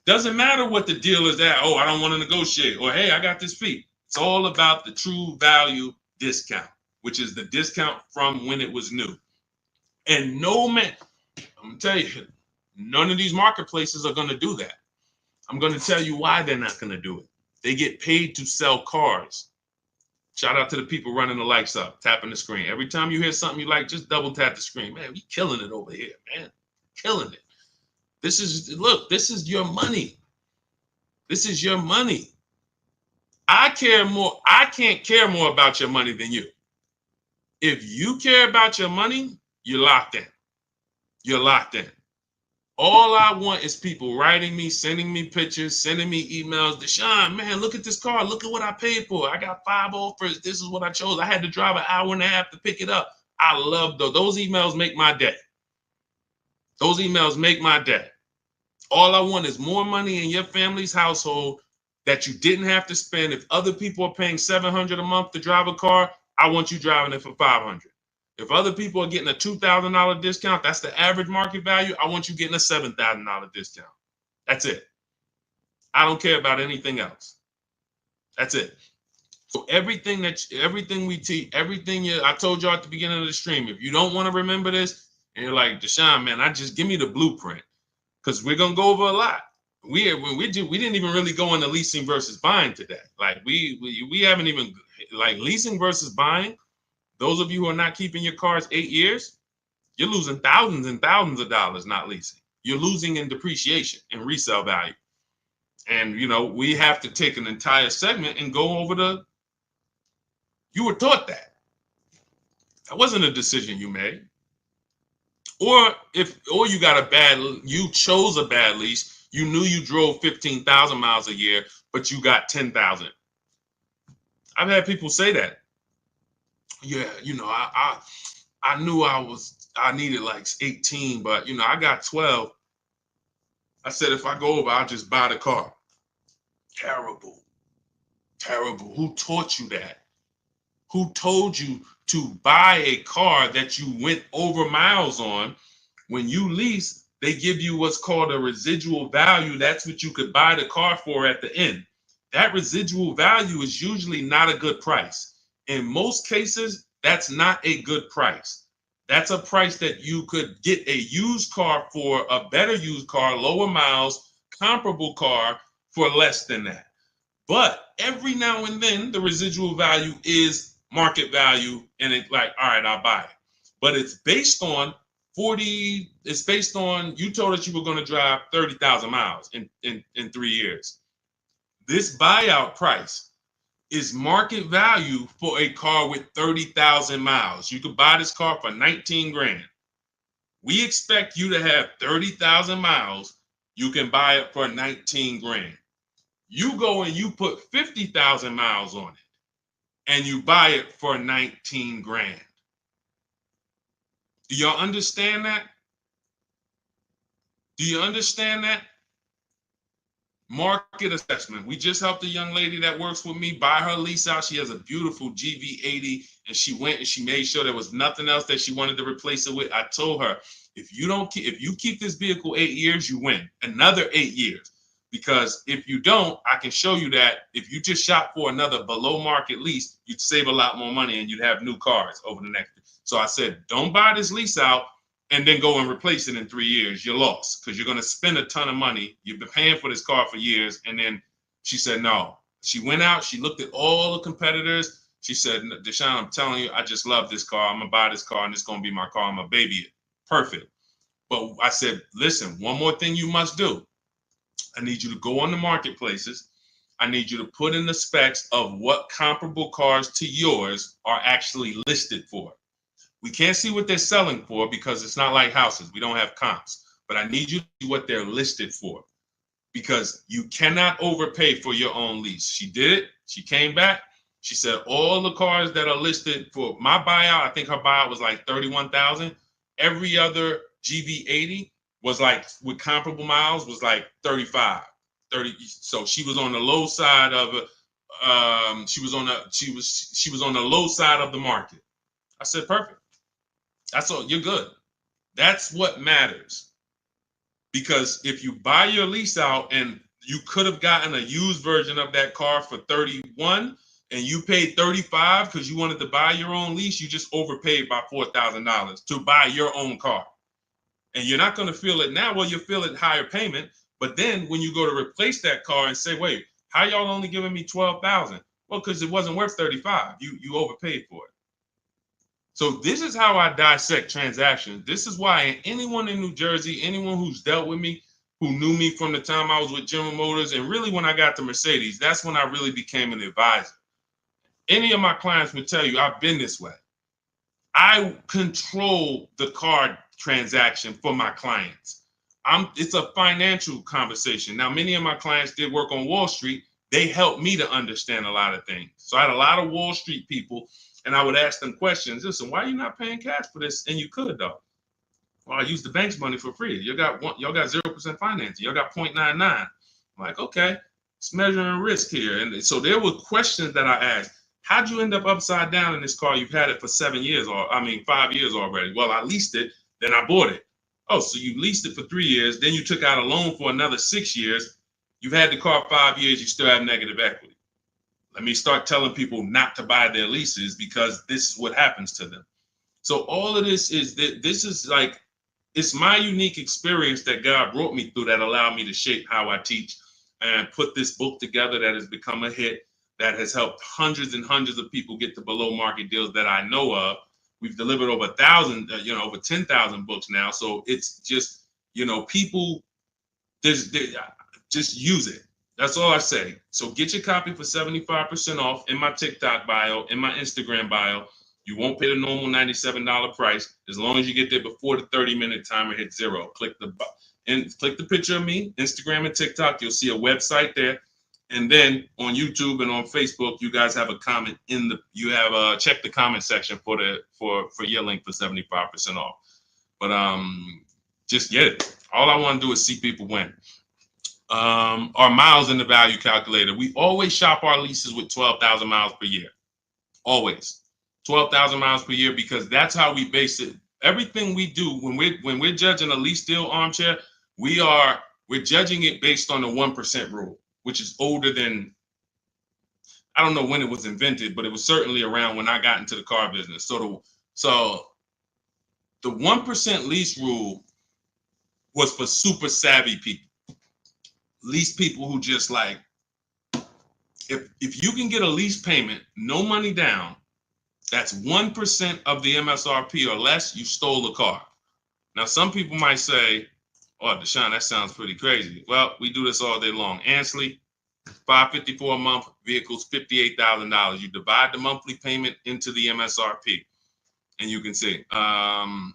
Speaker 1: Doesn't matter what the deal is at. Oh, I don't want to negotiate. Or, hey, I got this fee. It's all about the true value discount, which is the discount from when it was new. And no man, I'm going to tell you, none of these marketplaces are going to do that. I'm going to tell you why they're not going to do it. They get paid to sell cars. Shout out to the people running the lights up, tapping the screen. Every time you hear something you like, just double tap the screen. Man, we killing it over here, man. Killing it. This is your money. This is your money. I can't care more about your money than you. If you care about your money, you're locked in. You're locked in. All I want is people writing me, sending me pictures, sending me emails. Deshone, man, look at this car. Look at what I paid for. I got 5 offers. This is what I chose. I had to drive an hour and a half to pick it up. I love those. Those emails make my day. Those emails make my day. All I want is more money in your family's household that you didn't have to spend. If other people are paying $700 a month to drive a car, I want you driving it for $500. If other people are getting a $2,000 discount, that's the average market value, I want you getting a $7,000 discount. That's it. I don't care about anything else. That's it. So everything we teach, I told y'all at the beginning of the stream, if you don't want to remember this, and you're like, Deshone, man, just give me the blueprint, because we're gonna go over a lot. We didn't even really go into leasing versus buying today. Like we haven't even, like, leasing versus buying. Those of you who are not keeping your cars 8 years, you're losing thousands and thousands of dollars not leasing. You're losing in depreciation and resale value. And, we have to take an entire segment and go over you were taught that. That wasn't a decision you made. Or you chose a bad lease. You knew you drove 15,000 miles a year, but you got 10,000. I've had people say that. Yeah, I knew I needed like 18, but I got 12. I said, if I go over, I'll just buy the car. Terrible. Terrible. Who taught you that? Who told you to buy a car that you went over miles on? When you lease, they give you what's called a residual value. That's what you could buy the car for at the end. That residual value is usually not a good price. In most cases, that's not a good price. That's a price that you could get a used car for, a better used car, lower miles, comparable car for less than that. But every now and then the residual value is market value, and it's like, all right, I'll buy it. But it's based on it's based on, you told us you were going to drive 30,000 miles in 3 years. This buyout price is market value for a car with 30,000 miles. You could buy this car for 19 grand. We expect you to have 30,000 miles. You can buy it for 19 grand. You go and you put 50,000 miles on it and you buy it for 19 grand. Do y'all understand that? Do you understand that? Market assessment. We just helped a young lady that works with me buy her lease out. She has a beautiful GV80, and she went and she made sure there was nothing else that she wanted to replace it with. I told her, if you keep this vehicle 8 years, you win another 8 years. Because if you don't, I can show you that if you just shop for another below market lease, you'd save a lot more money and you'd have new cars over the next. So I said, don't buy this lease out and then go and replace it in 3 years. You're lost because you're going to spend a ton of money. You've been paying for this car for years. And then she said, no. She went out. She looked at all the competitors. She said, Deshone, I'm telling you, I just love this car. I'm going to buy this car and it's going to be my car. I'm going to baby it. Perfect. But I said, listen, one more thing you must do. I need you to go on the marketplaces. I need you to put in the specs of what comparable cars to yours are actually listed for. We can't see what they're selling for because it's not like houses. We don't have comps. But I need you to see what they're listed for because you cannot overpay for your own lease. She did it. She came back. She said all the cars that are listed for my buyout, I think her buyout was like 31,000. Every other GV80 was like, with comparable miles, was like 35, 30. So she was on the low side of it. She was on the low side of the market. I said, perfect. That's all. You're good. That's what matters. Because if you buy your lease out and you could have gotten a used version of that car for 31 and you paid 35 because you wanted to buy your own lease, you just overpaid by $4,000 to buy your own car. And you're not going to feel it now. Well, you'll feel it higher payment. But then when you go to replace that car and say, wait, how y'all only giving me 12,000? Well, because it wasn't worth 35. You overpaid for it. So this is how I dissect transactions. This is why anyone in New Jersey, anyone who's dealt with me, who knew me from the time I was with General Motors, and really when I got to Mercedes, that's when I really became an advisor. Any of my clients would tell you I've been this way. I control the car transaction for my clients. It's a financial conversation. Now, many of my clients did work on Wall Street. They helped me to understand a lot of things. So I had a lot of Wall Street people. And I would ask them questions. Listen, why are you not paying cash for this? And you could, though. Well, I use the bank's money for free. Y'all got 0% financing. Y'all got 0.99. I'm like, okay, it's measuring risk here. And so there were questions that I asked. How'd you end up upside down in this car? You've had it for 5 years already. Well, I leased it, then I bought it. Oh, so you leased it for 3 years, then you took out a loan for another 6 years. You've had the car 5 years, you still have negative equity. Let me start telling people not to buy their leases because this is what happens to them. So all of this is that this is like, it's my unique experience that God brought me through that allowed me to shape how I teach and put this book together that has become a hit, that has helped hundreds and hundreds of people get to below market deals that I know of. We've delivered over 1,000, over 10,000 books now. So it's just, people just use it. That's all I say. So get your copy for 75% off in my TikTok bio, in my Instagram bio. You won't pay the normal $97 price as long as you get there before the 30-minute timer hits 0. Click the picture of me, Instagram and TikTok. You'll see a website there. And then on YouTube and on Facebook, you guys have a comment check the comment section for your link for 75% off. But just get it. All I want to do is see people win. Our miles in the value calculator. We always shop our leases with 12,000 miles per year. Always 12,000 miles per year, because that's how we base it. Everything we do when we're judging a lease deal armchair, we're judging it based on the 1% rule, which is older than, I don't know when it was invented, but it was certainly around when I got into the car business. So The 1% lease rule was for super savvy people. Lease people who just like, if you can get a lease payment, no money down, that's 1% of the MSRP or less, you stole the car. Now, some people might say, oh, Deshone, that sounds pretty crazy. Well, we do this all day long. Ansley, $554 a month, vehicles $58,000. You divide the monthly payment into the MSRP, and you can see. Zafrina,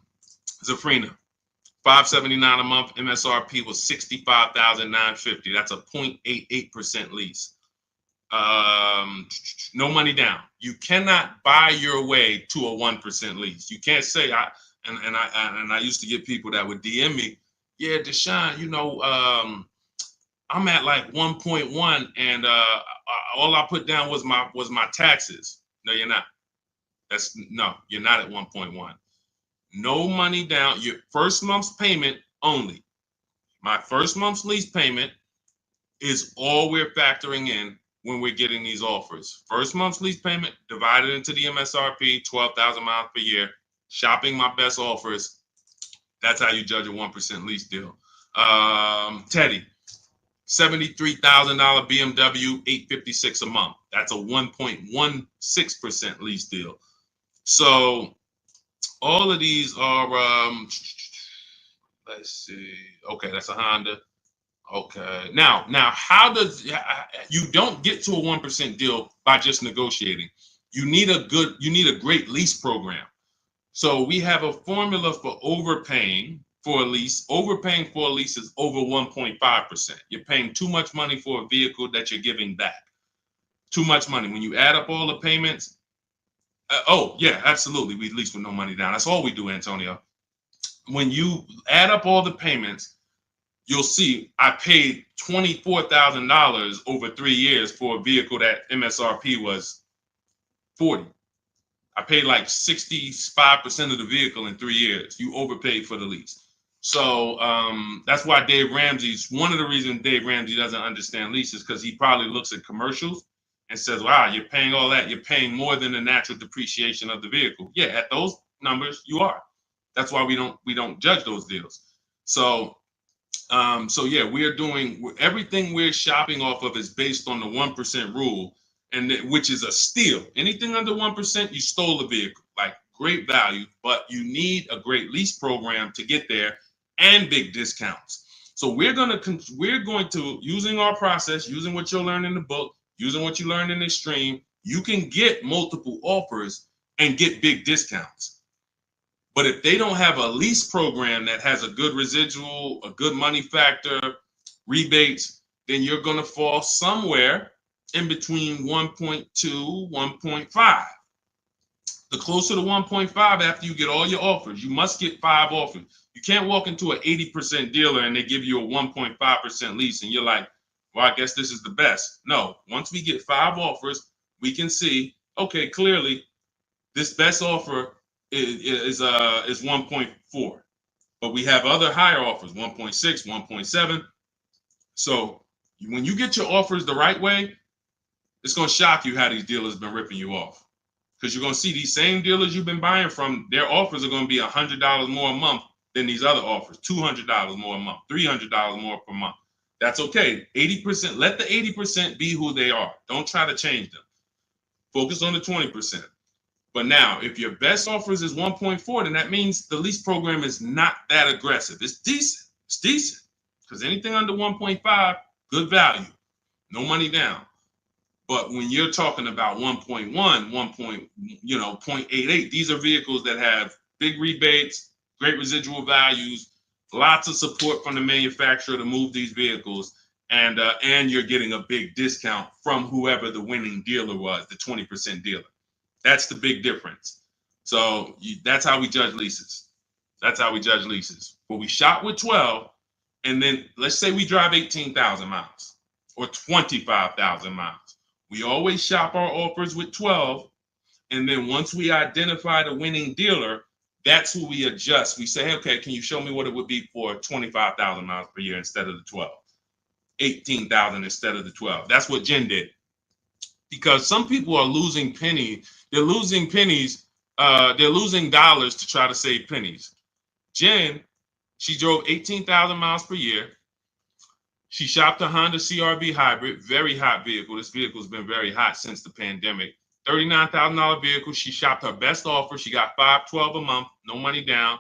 Speaker 1: $579 a month, MSRP was $65,950. That's a 0.88% lease. No money down. You cannot buy your way to a 1% lease. You can't say I used to get people that would DM me, yeah, Deshone, you know, I'm at like 1.1 and all I put down was my taxes. No, you're not. You're not at 1.1. No money down. Your first month's payment only. My first month's lease payment is all we're factoring in when we're getting these offers. First month's lease payment divided into the MSRP, 12,000 miles per year. Shopping my best offers. That's how you judge a 1% lease deal. Teddy, $73,000 BMW, $856 a month. That's a 1.16% lease deal. So all of these are, let's see. Okay, that's a Honda. Okay. Now, how does you don't get to a 1% deal by just negotiating? You need a great lease program. So we have a formula for overpaying for a lease. Overpaying for a lease is over 1.5%. You're paying too much money for a vehicle that you're giving back. Too much money. When you add up all the payments, oh yeah, absolutely. We lease with no money down. That's all we do, Antonio. When you add up all the payments, you'll see I paid $24,000 over 3 years for a vehicle that MSRP was 40. I paid like 65% of the vehicle in 3 years. You overpaid for the lease. So that's why one of the reasons Dave Ramsey doesn't understand leases, because he probably looks at commercials and says, wow, you're paying all that. You're paying more than the natural depreciation of the vehicle. Yeah, at those numbers, you are. That's why we don't judge those deals. So yeah, we're doing everything we're shopping off of is based on the 1% rule, and which is a steal. Anything under 1%, you stole the vehicle. Like great value, but you need a great lease program to get there and big discounts. So we're going to using our process, using what you'll learn in the book, using what you learned in this stream, you can get multiple offers and get big discounts. But if they don't have a lease program that has a good residual, a good money factor, rebates, then you're going to fall somewhere in between 1.2, 1.5. The closer to 1.5 after you get all your offers. You must get 5 offers. You can't walk into an 80% dealer and they give you a 1.5% lease and you're like, well, I guess this is the best. No, once we get 5 offers, we can see, okay, clearly this best offer is 1.4, but we have other higher offers, 1.6, 1.7. So when you get your offers the right way, it's going to shock you how these dealers have been ripping you off, because you're going to see these same dealers you've been buying from, their offers are going to be $100 more a month than these other offers, $200 more a month, $300 more per month. That's okay. 80%, let the 80% be who they are. Don't try to change them. Focus on the 20%. But now, if your best offers is 1.4, then that means the lease program is not that aggressive. It's decent. It's decent. Because anything under 1.5, good value. No money down. But when you're talking about 1.1, 0.88, these are vehicles that have big rebates, great residual values, lots of support from the manufacturer to move these vehicles, and you're getting a big discount from whoever the winning dealer was, the 20% dealer. That's the big difference. So that's how we judge leases. That's how we judge leases. But we shop with 12, and then let's say we drive 18,000 miles or 25,000 miles. We always shop our offers with 12, and then once we identify the winning dealer, that's who we adjust. We say, okay, can you show me what it would be for 25,000 miles per year instead of the 12? 18,000 instead of the 12. That's what Jen did. Because some people are losing pennies. They're losing pennies. They're losing dollars to try to save pennies. Jen, she drove 18,000 miles per year. She shopped a Honda CRV hybrid, very hot vehicle. This vehicle has been very hot since the pandemic. $39,000 vehicle. She shopped her best offer. She got $512 a month, no money down,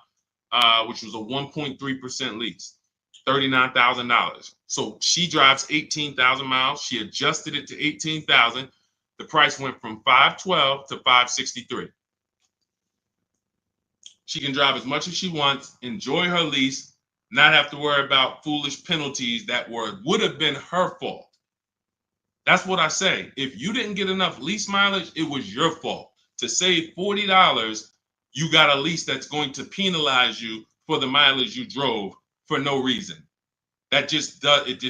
Speaker 1: which was a 1.3% lease. $39,000. So she drives 18,000 miles. She adjusted it to 18,000. The price went from $512 to $563. She can drive as much as she wants, enjoy her lease, not have to worry about foolish penalties that would have been her fault. That's what I say. If you didn't get enough lease mileage, it was your fault. To save $40, you got a lease that's going to penalize you for the mileage you drove for no reason. That just does it.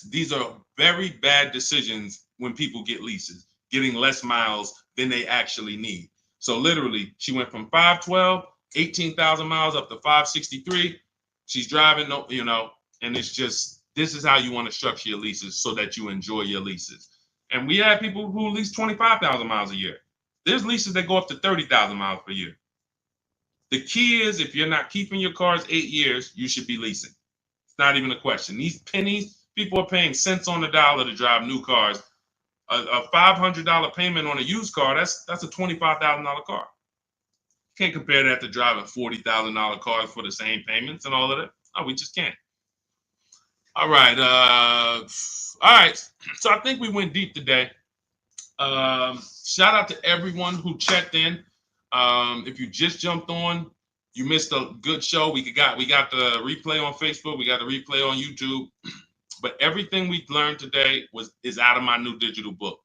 Speaker 1: These are very bad decisions when people get leases, getting less miles than they actually need. So literally, she went from 512, 18,000 miles up to 563. She's driving, and it's just, this is how you want to structure your leases so that you enjoy your leases. And we have people who lease 25,000 miles a year. There's leases that go up to 30,000 miles per year. The key is, if you're not keeping your cars 8 years, you should be leasing. It's not even a question. These pennies, people are paying cents on the dollar to drive new cars. A $500 payment on a used car, that's a $25,000 car. Can't compare that to driving $40,000 cars for the same payments and all of that. No, we just can't. All right. All right. So I think we went deep today. Shout out to everyone who checked in. If you just jumped on, you missed a good show. We got the replay on Facebook. We got the replay on YouTube. But everything we learned today is out of my new digital book.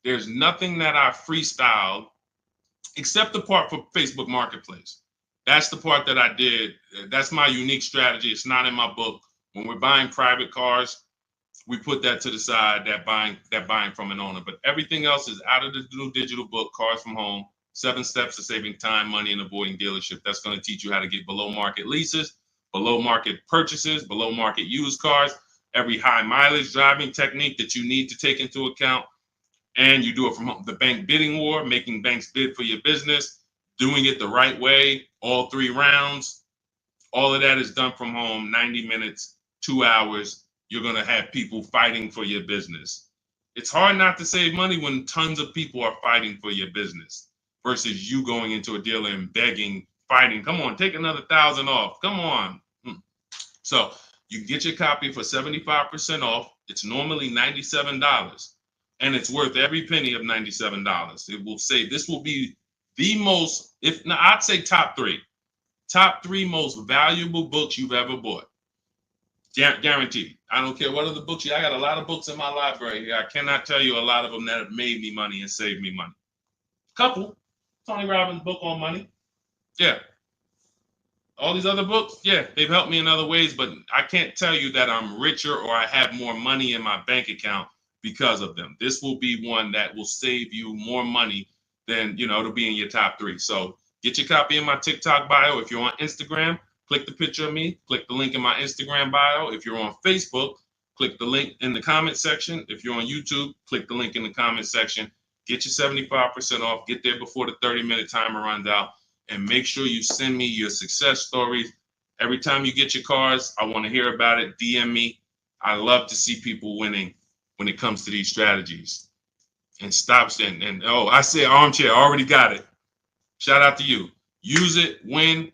Speaker 1: There's nothing that I freestyled except the part for Facebook Marketplace. That's the part that I did. That's my unique strategy. It's not in my book. When we're buying private cars, we put that to the side, that buying from an owner. But everything else is out of the new digital book, Cars from Home, 7 Steps to Saving Time, Money, and Avoiding Dealership. That's going to teach you how to get below market leases, below market purchases, below market used cars, every high mileage driving technique that you need to take into account. And you do it from home. The bank bidding war, making banks bid for your business, doing it the right way, all 3 rounds. All of that is done from home, 90 minutes, 2 hours. You're going to have people fighting for your business. It's hard not to save money when tons of people are fighting for your business versus you going into a dealer and begging, fighting. Come on, take another $1,000 off. Come on. So you can get your copy for 75% off. It's normally $97. And it's worth every penny of $97. It will say this will be the most, I'd say top 3 most valuable books you've ever bought. Guaranteed. I don't care what other books I got a lot of books in my library here. I cannot tell you a lot of them that have made me money and saved me money. Couple. Tony Robbins' book on money. Yeah. All these other books, yeah, they've helped me in other ways, but I can't tell you that I'm richer or I have more money in my bank account because of them. This will be one that will save you more money than, it'll be in your top 3. So get your copy in my TikTok bio. If you're on Instagram, click the picture of me, click the link in my Instagram bio. If you're on Facebook, click the link in the comment section. If you're on YouTube, click the link in the comment section. Get your 75% off. Get there before the 30-minute timer runs out. And make sure you send me your success stories. Every time you get your cars, I want to hear about it. DM me. I love to see people winning when it comes to these strategies. And stops and I say armchair, I already got it. Shout out to you. Use it, win,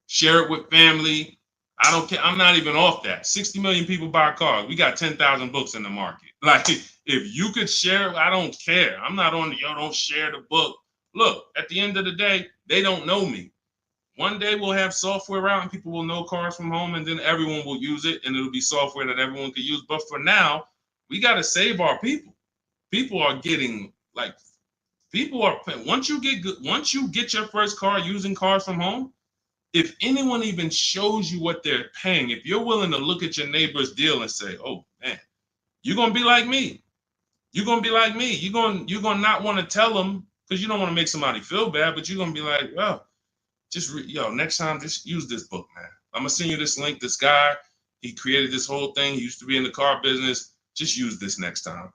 Speaker 1: share it with family. I don't care. I'm not even off that. 60 million people buy cars. We got 10,000 books in the market. Like, if you could share it, I don't care. I'm not on don't share the book. Look, at the end of the day, they don't know me. One day we'll have software out and people will know Cars from Home, and then everyone will use it and it'll be software that everyone can use. But for now, we got to save our people. People are getting once you get your first car using Cars from Home, if anyone even shows you what they're paying, if you're willing to look at your neighbor's deal and say, oh man, you're going to be like me. You're going to be like me. You're going to not want to tell them because you don't want to make somebody feel bad, but you're going to be like, well, next time, just use this book, man. I'm going to send you this link. This guy, he created this whole thing. He used to be in the car business. Just use this next time.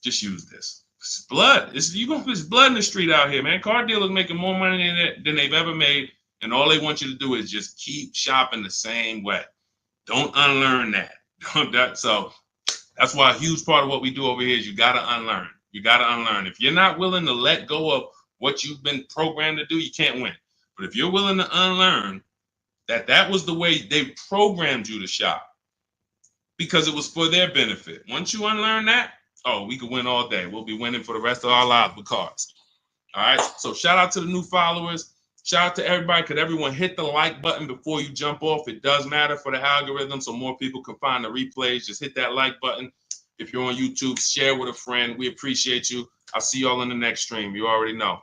Speaker 1: Just use this. It's blood. It's blood in the street out here, man. Car dealers making more money than they've ever made And all they want you to do is just keep shopping the same way. Don't unlearn that. So that's why a huge part of what we do over here is you got to unlearn. You got to unlearn. If you're not willing to let go of what you've been programmed to do, you can't win. But if you're willing to unlearn that was the way they programmed you to shop because it was for their benefit. Once you unlearn that, oh, we could win all day. We'll be winning for the rest of our lives with cars. All right. So shout out to the new followers. Shout out to everybody. Could everyone hit the like button before you jump off? It does matter for the algorithm, so more people can find the replays. Just hit that like button. If you're on YouTube, share with a friend. We appreciate you. I'll see y'all in the next stream. You already know.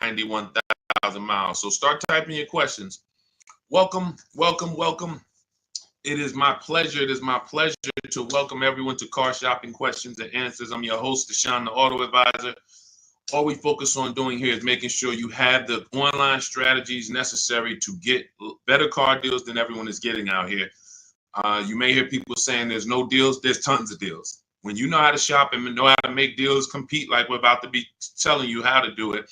Speaker 1: $91,000 So start typing your questions. Welcome, welcome, welcome. It is my pleasure. It is my pleasure to welcome everyone to Car Shopping Questions and Answers. I'm your host, Deshone the Auto Advisor. All we focus on doing here is making sure you have the online strategies necessary to get better car deals than everyone is getting out here. You may hear people saying there's no deals. There's tons of deals. When you know how to shop and know how to make deals compete like we're about to be telling you how to do it,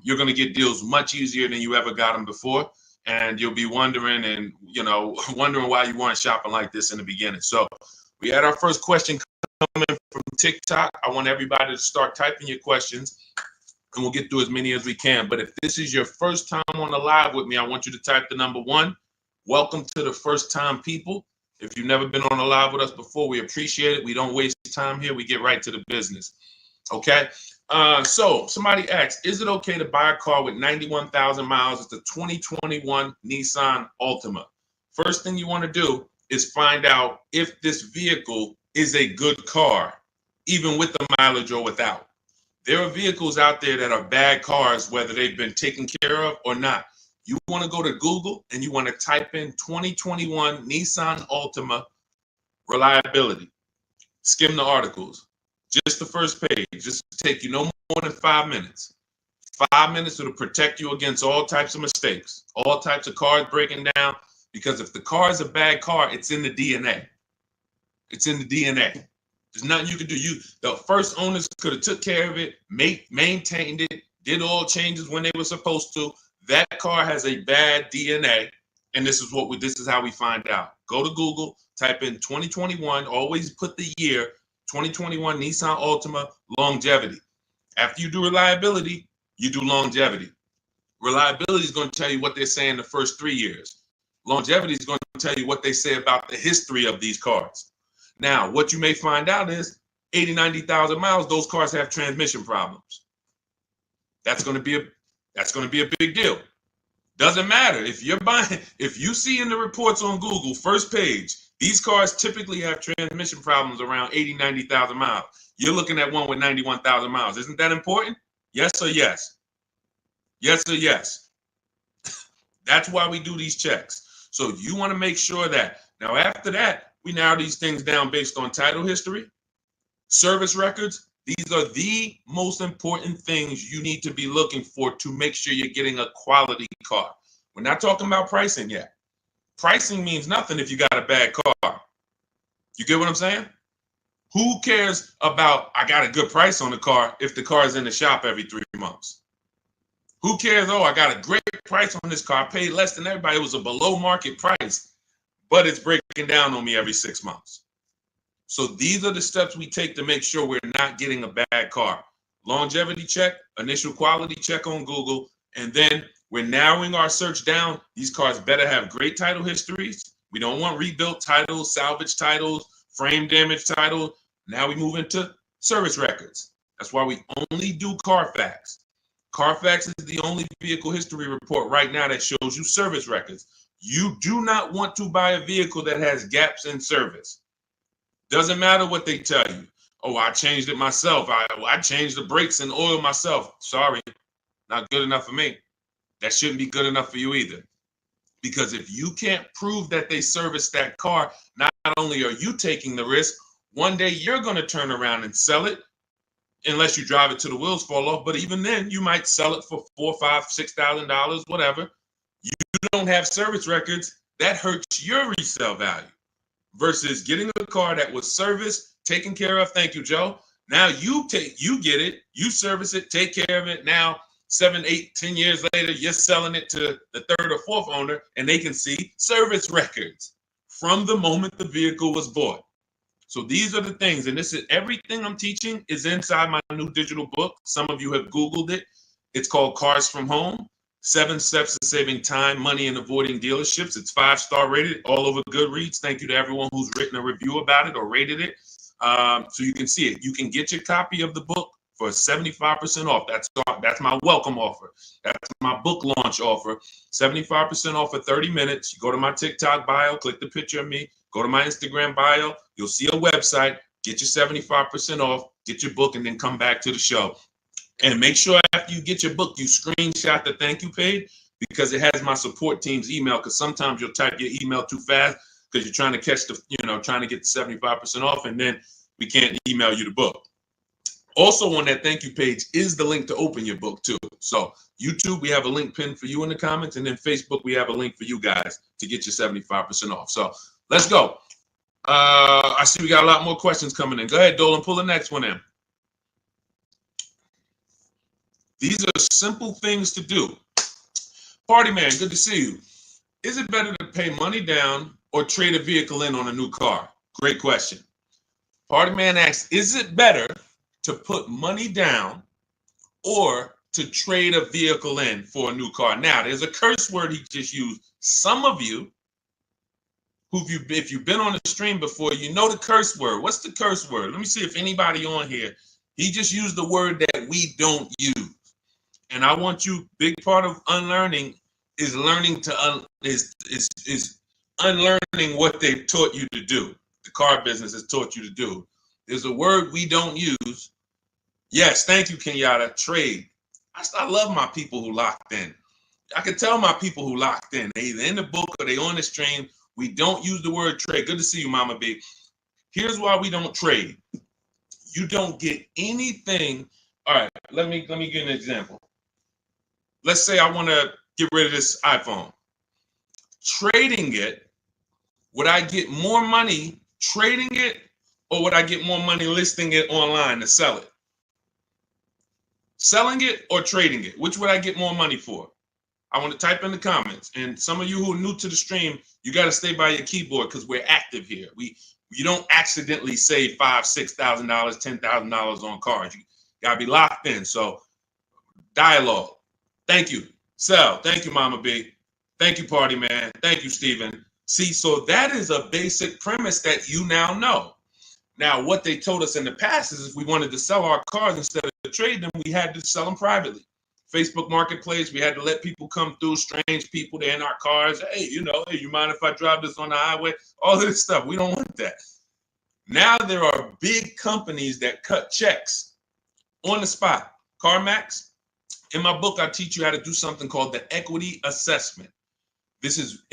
Speaker 1: you're going to get deals much easier than you ever got them before. And you'll be wondering wondering why you weren't shopping like this in the beginning. So we had our first question coming from TikTok. I want everybody to start typing your questions and we'll get through as many as we can. But if this is your first time on the live with me, I want you to type the number 1. Welcome to the first time people. If you've never been on a live with us before, we appreciate it. We don't waste time here. We get right to the business. Okay. So somebody asked, is it okay to buy a car with 91,000 miles? It's the 2021 Nissan Altima. First thing you want to do is find out if this vehicle is a good car, even with the mileage or without. There are vehicles out there that are bad cars, whether they've been taken care of or not. You want to go to Google and you want to type in 2021 Nissan Altima reliability. Skim the articles. Just the first page. Just take you no more than 5 minutes. 5 minutes will protect you against all types of mistakes, all types of cars breaking down. Because if the car is a bad car, it's in the DNA. It's in the DNA. There's nothing you can do. The first owners could have took care of it, maintained it, did all changes when they were supposed to. That car has a bad DNA, and this is how we find out. Go to Google, type in 2021. Always put the year. 2021 Nissan Altima longevity. After you do reliability, you do longevity. Reliability is going to tell you what they say in the first 3 years. Longevity is going to tell you what they say about the history of these cars. Now, what you may find out is 80, 90,000 miles, those cars have transmission problems. That's going to be a big deal. Doesn't matter if you see in the reports on Google, first page, these cars typically have transmission problems around 80, 90,000 miles. You're looking at one with 91,000 miles. Isn't that important? Yes or yes? Yes or yes? That's why we do these checks. So you want to make sure that. Now, after that, we narrow these things down based on title history, service records. These are the most important things you need to be looking for to make sure you're getting a quality car. We're not talking about pricing yet. Pricing means nothing if you got a bad car. You get what I'm saying? Who cares about, I got a good price on the car if the car is in the shop every 3 months? Who cares, oh, I got a great price on this car, I paid less than everybody, it was a below market price, but it's breaking down on me every 6 months. So these are the steps we take to make sure we're not getting a bad car. longevity check, initial quality check on Google, and then we're narrowing our search down. These cars better have great title histories. We don't want rebuilt titles, salvage titles, frame damage titles. Now we move into service records. That's why we only do Carfax. Carfax is the only vehicle history report right now that shows you service records. You do not want to buy a vehicle that has gaps in service. Doesn't matter what they tell you. Oh, I changed it myself. I changed the brakes and oil myself. Sorry, not good enough for me. That shouldn't be good enough for you either. Because if you can't prove that they serviced that car, not only are you taking the risk, one day you're going to turn around and sell it, unless you drive it till the wheels fall off. But even then, you might sell it for $4,000, $5,000, $6,000, whatever. You don't have service records. That hurts your resale value. Versus getting a car that was serviced, taken care of. Thank you, Joe. Now you get it, you service it, take care of it. Now 7, 8, 10 years later, you're selling it to the third or fourth owner, and they can see service records from the moment the vehicle was bought. So these are the things, and this is everything I'm teaching is inside my new digital book. Some of you have Googled it. It's called Cars from Home, 7 Steps to Saving Time, Money, and Avoiding Dealerships. It's 5-star rated all over Goodreads. Thank you to everyone who's written a review about it or rated it. So you can see it. You can get your copy of the book for 75% off. That's my welcome offer. That's my book launch offer. 75% off for 30 minutes. You go to my TikTok bio, click the picture of me, go to my Instagram bio. You'll see a website. Get your 75% off, get your book, and then come back to the show. And make sure after you get your book, you screenshot the thank you page, because it has my support team's email, because sometimes you'll type your email too fast because you're trying to catch the, trying to get the 75% off, and then we can't email you the book. Also on that thank you page is the link to open your book too. So YouTube, we have a link pinned for you in the comments, and then Facebook, we have a link for you guys to get your 75% off. So let's go. I see we got a lot more questions coming in. Go ahead, Dolan, pull the next one in. These are simple things to do. Party man, good to see you. Is it better to pay money down or trade a vehicle in on a new car? Great question. Party man asks, is it better to put money down or to trade a vehicle in for a new car? Now, there's a curse word he just used. Some of you, if you've been on the stream before, you know the curse word. What's the curse word? Let me see if anybody on here, he just used the word that we don't use. And I want you, big part of unlearning is learning to is unlearning what they've taught you to do. The car business has taught you to do. There's a word we don't use. Yes, thank you, Kenyatta. Trade. I love my people who locked in. I can tell my people who locked in. They either in the book or they on the stream. We don't use the word trade. Good to see you, Mama B. Here's why we don't trade. You don't get anything. All right, let me give an example. Let's say I want to get rid of this iPhone. Trading it, would I get more money trading it, or would I get more money listing it online to sell it? Selling it or trading it? Which would I get more money for? I want to type in the comments. And some of you who are new to the stream, you got to stay by your keyboard because we're active here. You don't accidentally save $5,000, $6,000, $10,000 on cars. You got to be locked in. So dialogue. Thank you. Sell. Thank you, Mama B. Thank you, Party Man. Thank you, Stephen. See, so that is a basic premise that you now know. Now, what they told us in the past is if we wanted to sell our cars instead of trade them, we had to sell them privately. Facebook Marketplace, we had to let people come through, strange people, they're in our cars. Hey, hey, you mind if I drive this on the highway? All of this stuff. We don't want that. Now there are big companies that cut checks on the spot. CarMax. In my book, I teach you how to do something called the equity assessment. This is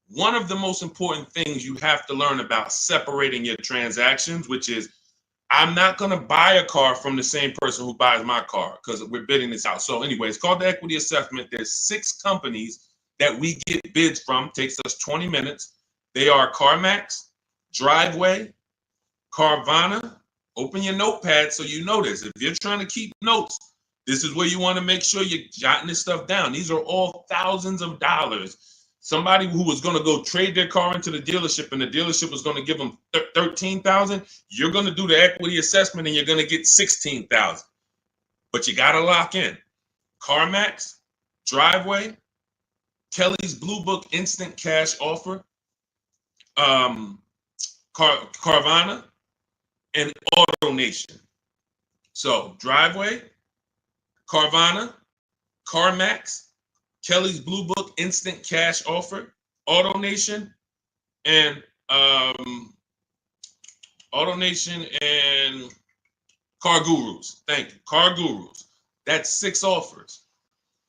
Speaker 1: one of the most important things you have to learn about separating your transactions, which is I'm not going to buy a car from the same person who buys my car because we're bidding this out. So anyway, it's called the equity assessment. There's 6 companies that we get bids from. Takes us 20 minutes. They are CarMax, Driveway, Carvana. Open your notepad so you know this. If you're trying to keep notes, this is where you want to make sure you're jotting this stuff down. These are all thousands of dollars. somebody who was going to go trade their car into the dealership and the dealership was going to give them $13,000, you're going to do the equity assessment and you're going to get $16,000. But you got to lock in CarMax, Driveway, Kelly's Blue Book Instant Cash Offer, Carvana, and AutoNation. So Driveway, Carvana, CarMax, Kelly's Blue Book Instant Cash Offer, AutoNation, and Car Gurus. Thank you, Car Gurus. That's 6 offers.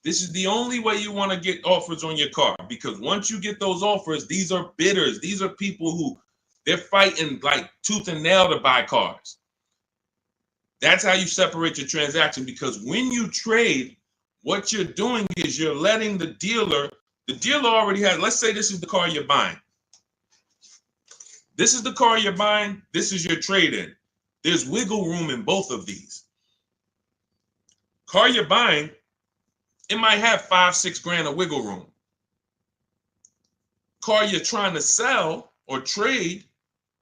Speaker 1: This is the only way you want to get offers on your car, because once you get those offers, these are bidders. These are people who they're fighting like tooth and nail to buy cars. That's how you separate your transaction, because when you trade, what you're doing is you're letting the dealer already has, let's say this is the car you're buying. This is the car you're buying. This is your trade-in. There's wiggle room in both of these. Car you're buying, it might have $5-6 grand of wiggle room. Car you're trying to sell or trade,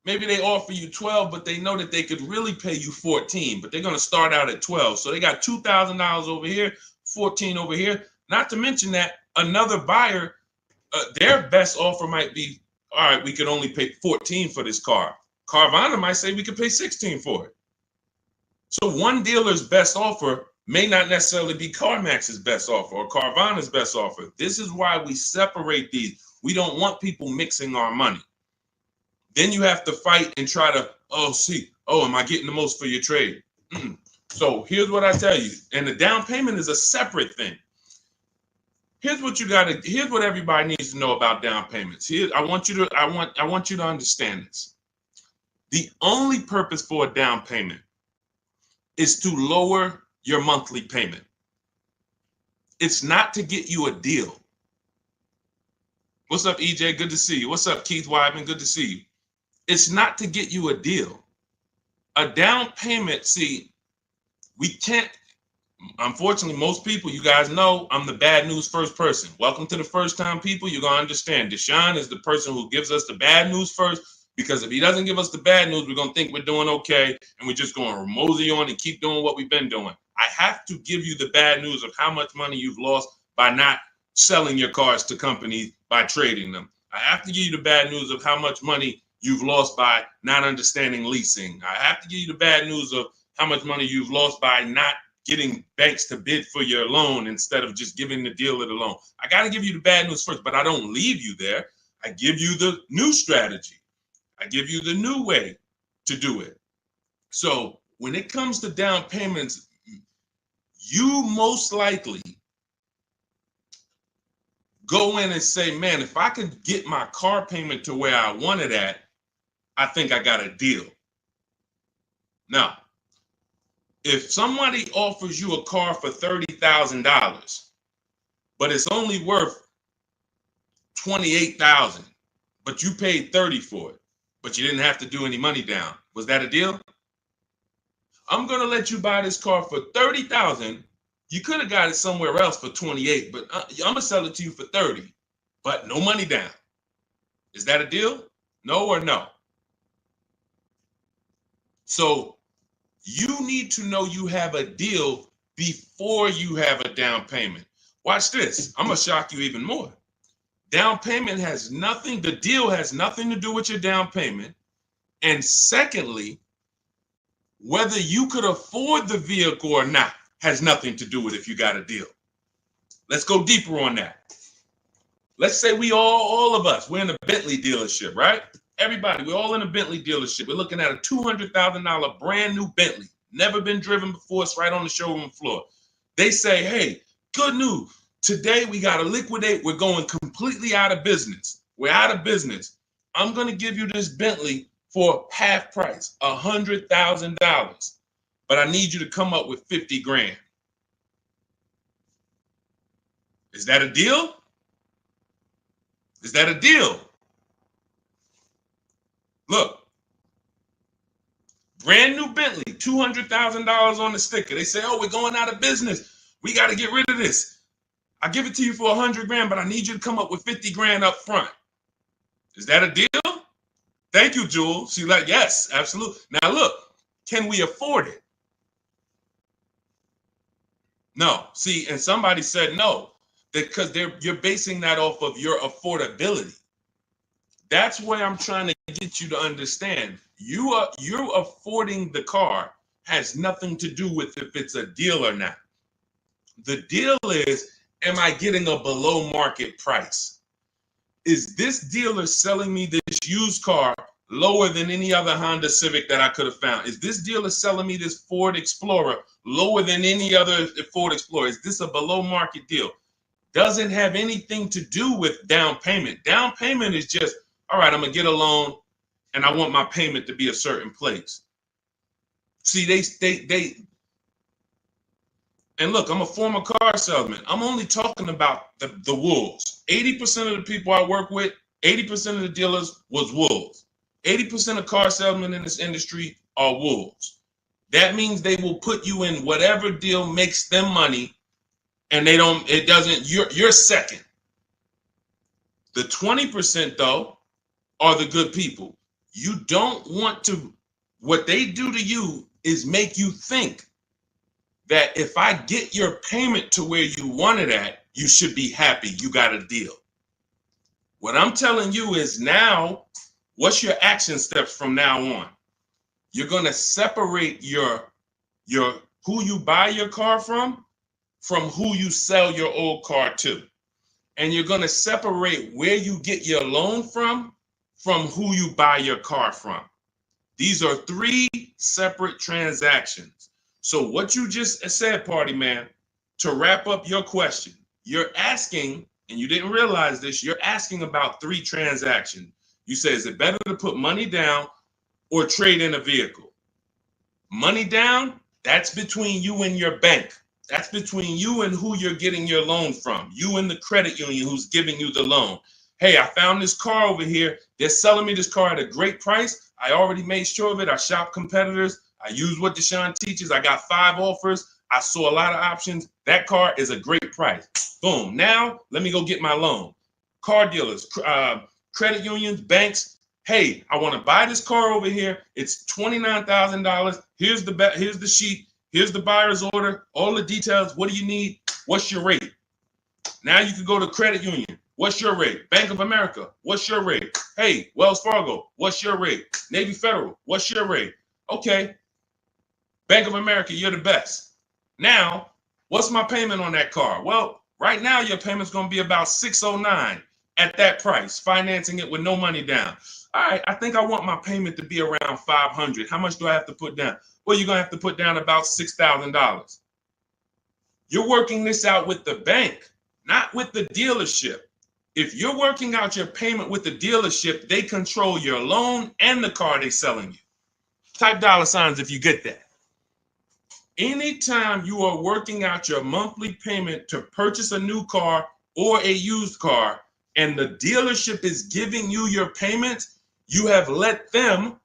Speaker 1: maybe they offer you 12, but they know that they could really pay you 14, but they're going to start out at 12. So they got $2,000 over here, 14 over here. Not to mention that another buyer, their best offer might be, all right, we can only pay 14 for this car. Carvana might say we could pay 16 for it. So one dealer's best offer may not necessarily be CarMax's best offer or Carvana's best offer. This is why we separate these. We don't want people mixing our money. Then you have to fight and try to, am I getting the most for your trade? So here's what I tell you. And the down payment is a separate thing. Here's what everybody needs to know about down payments. I want you to understand this. The only purpose for a down payment is to lower your monthly payment. It's not to get you a deal. What's up, EJ? Good to see you. What's up, Keith Wyman? Good to see you. It's not to get you a deal. A down payment, we can't, unfortunately, most people, you guys know, I'm the bad news first person. Welcome to the first time people. You're going to understand. Deshone is the person who gives us the bad news first, because if he doesn't give us the bad news, we're going to think we're doing okay, and we're just going to mosey on and keep doing what we've been doing. I have to give you the bad news of how much money you've lost by not selling your cars to companies, by trading them. I have to give you the bad news of how much money you've lost by not understanding leasing. I have to give you the bad news of how much money you've lost by not getting banks to bid for your loan instead of just giving the dealer the loan. I got to give you the bad news first, but I don't leave you there. I give you the new strategy. I give you the new way to do it. So when it comes to down payments, you most likely go in and say, man, if I could get my car payment to where I want it at, I think I got a deal. Now, if somebody offers you a car for $30,000, but it's only worth $28,000, but you paid $30,000 for it, but you didn't have to do any money down, was that a deal? I'm going to let you buy this car for $30,000. You could have got it somewhere else for $28,000, but I'm going to sell it to you for $30,000, but no money down. Is that a deal? No or no? So you need to know you have a deal before you have a down payment. Watch this. I'm going to shock you even more. Down payment has nothing, the deal has nothing to do with your down payment. And secondly, whether you could afford the vehicle or not has nothing to do with if you got a deal. Let's go deeper on that. Let's say we all of us, we're in a Bentley dealership, right? Everybody, we're all in a Bentley dealership. We're looking at a $200,000 brand new Bentley, never been driven before. It's right on the showroom floor. They say, hey, good news. Today we got to liquidate. We're going completely out of business. We're out of business. I'm going to give you this Bentley for half price, $100,000. But I need you to come up with 50 grand. Is that a deal? Is that a deal? Look, brand new Bentley, $200,000 on the sticker. They say, oh, we're going out of business. We got to get rid of this. I give it to you for 100 grand, but I need you to come up with 50 grand up front. Is that a deal? Thank you, Jewel. She's like, yes, absolutely. Now look, can we afford it? No. See, and somebody said no, because you're basing that off of your affordability. That's where I'm trying to get you to understand. You're affording the car has nothing to do with if it's a deal or not. The deal is, am I getting a below market price? Is this dealer selling me this used car lower than any other Honda Civic that I could have found? Is this dealer selling me this Ford Explorer lower than any other Ford Explorer? Is this a below market deal? Doesn't have anything to do with down payment. Down payment is just, all right, I'm going to get a loan and I want my payment to be a certain place. See, and look, I'm a former car salesman. I'm only talking about the wolves. 80% of the people I work with, 80% of the dealers was wolves. 80% of car salesmen in this industry are wolves. That means they will put you in whatever deal makes them money, and you're second. The 20% though are the good people. You don't want to, what they do to you is make you think that if I get your payment to where you want it at, you should be happy. You got a deal. What I'm telling you is now, what's your action steps from now on? You're going to separate your who you buy your car from who you sell your old car to. And you're going to separate where you get your loan from who you buy your car from. These are three separate transactions. So what you just said, Party Man, to wrap up your question, you're asking, and you didn't realize this, you're asking about three transactions. You say, is it better to put money down or trade in a vehicle? Money down, that's between you and your bank. That's between you and who you're getting your loan from. You and the credit union who's giving you the loan. Hey, I found this car over here. They're selling me this car at a great price. I already made sure of it. I shop competitors. I use what Deshone teaches. I got 5 offers. I saw a lot of options. That car is a great price. Boom. Now, let me go get my loan. Car dealers, credit unions, banks. Hey, I want to buy this car over here. It's $29,000. Here's the sheet. Here's the buyer's order. All the details. What do you need? What's your rate? Now you can go to credit union. What's your rate? Bank of America. What's your rate? Hey, Wells Fargo. What's your rate? Navy Federal. What's your rate? Okay. Bank of America, you're the best. Now, what's my payment on that car? Well, right now your payment's going to be about $609 at that price, financing it with no money down. All right, I think I want my payment to be around $500. How much do I have to put down? Well, you're going to have to put down about $6,000. You're working this out with the bank, not with the dealership. If you're working out your payment with the dealership, they control your loan and the car they're selling you. Type $ if you get that. Anytime you are working out your monthly payment to purchase a new car or a used car, and the dealership is giving you your payment, you have let them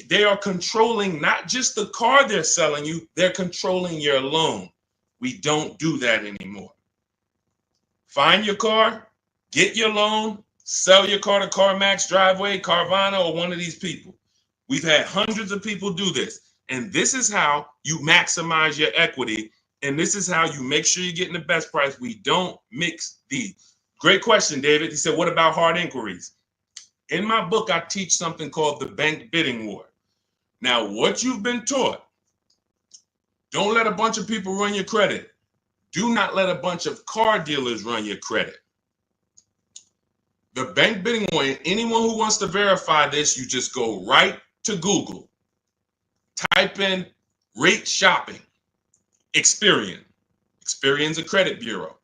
Speaker 1: they are controlling not just the car they're selling you, they're controlling your loan. We don't do that anymore. Find your car, get your loan, sell your car to CarMax, Driveway, Carvana, or one of these people. We've had hundreds of people do this. And this is how you maximize your equity. And this is how you make sure you're getting the best price. We don't mix these. Great question, David. He said, what about hard inquiries? In my book, I teach something called the bank bidding war. Now, what you've been taught, don't let a bunch of people run your credit. Do not let a bunch of car dealers run your credit. The bank bidding war, anyone who wants to verify this, you just go right to Google. Type in rate shopping, Experian. Experian's a credit bureau.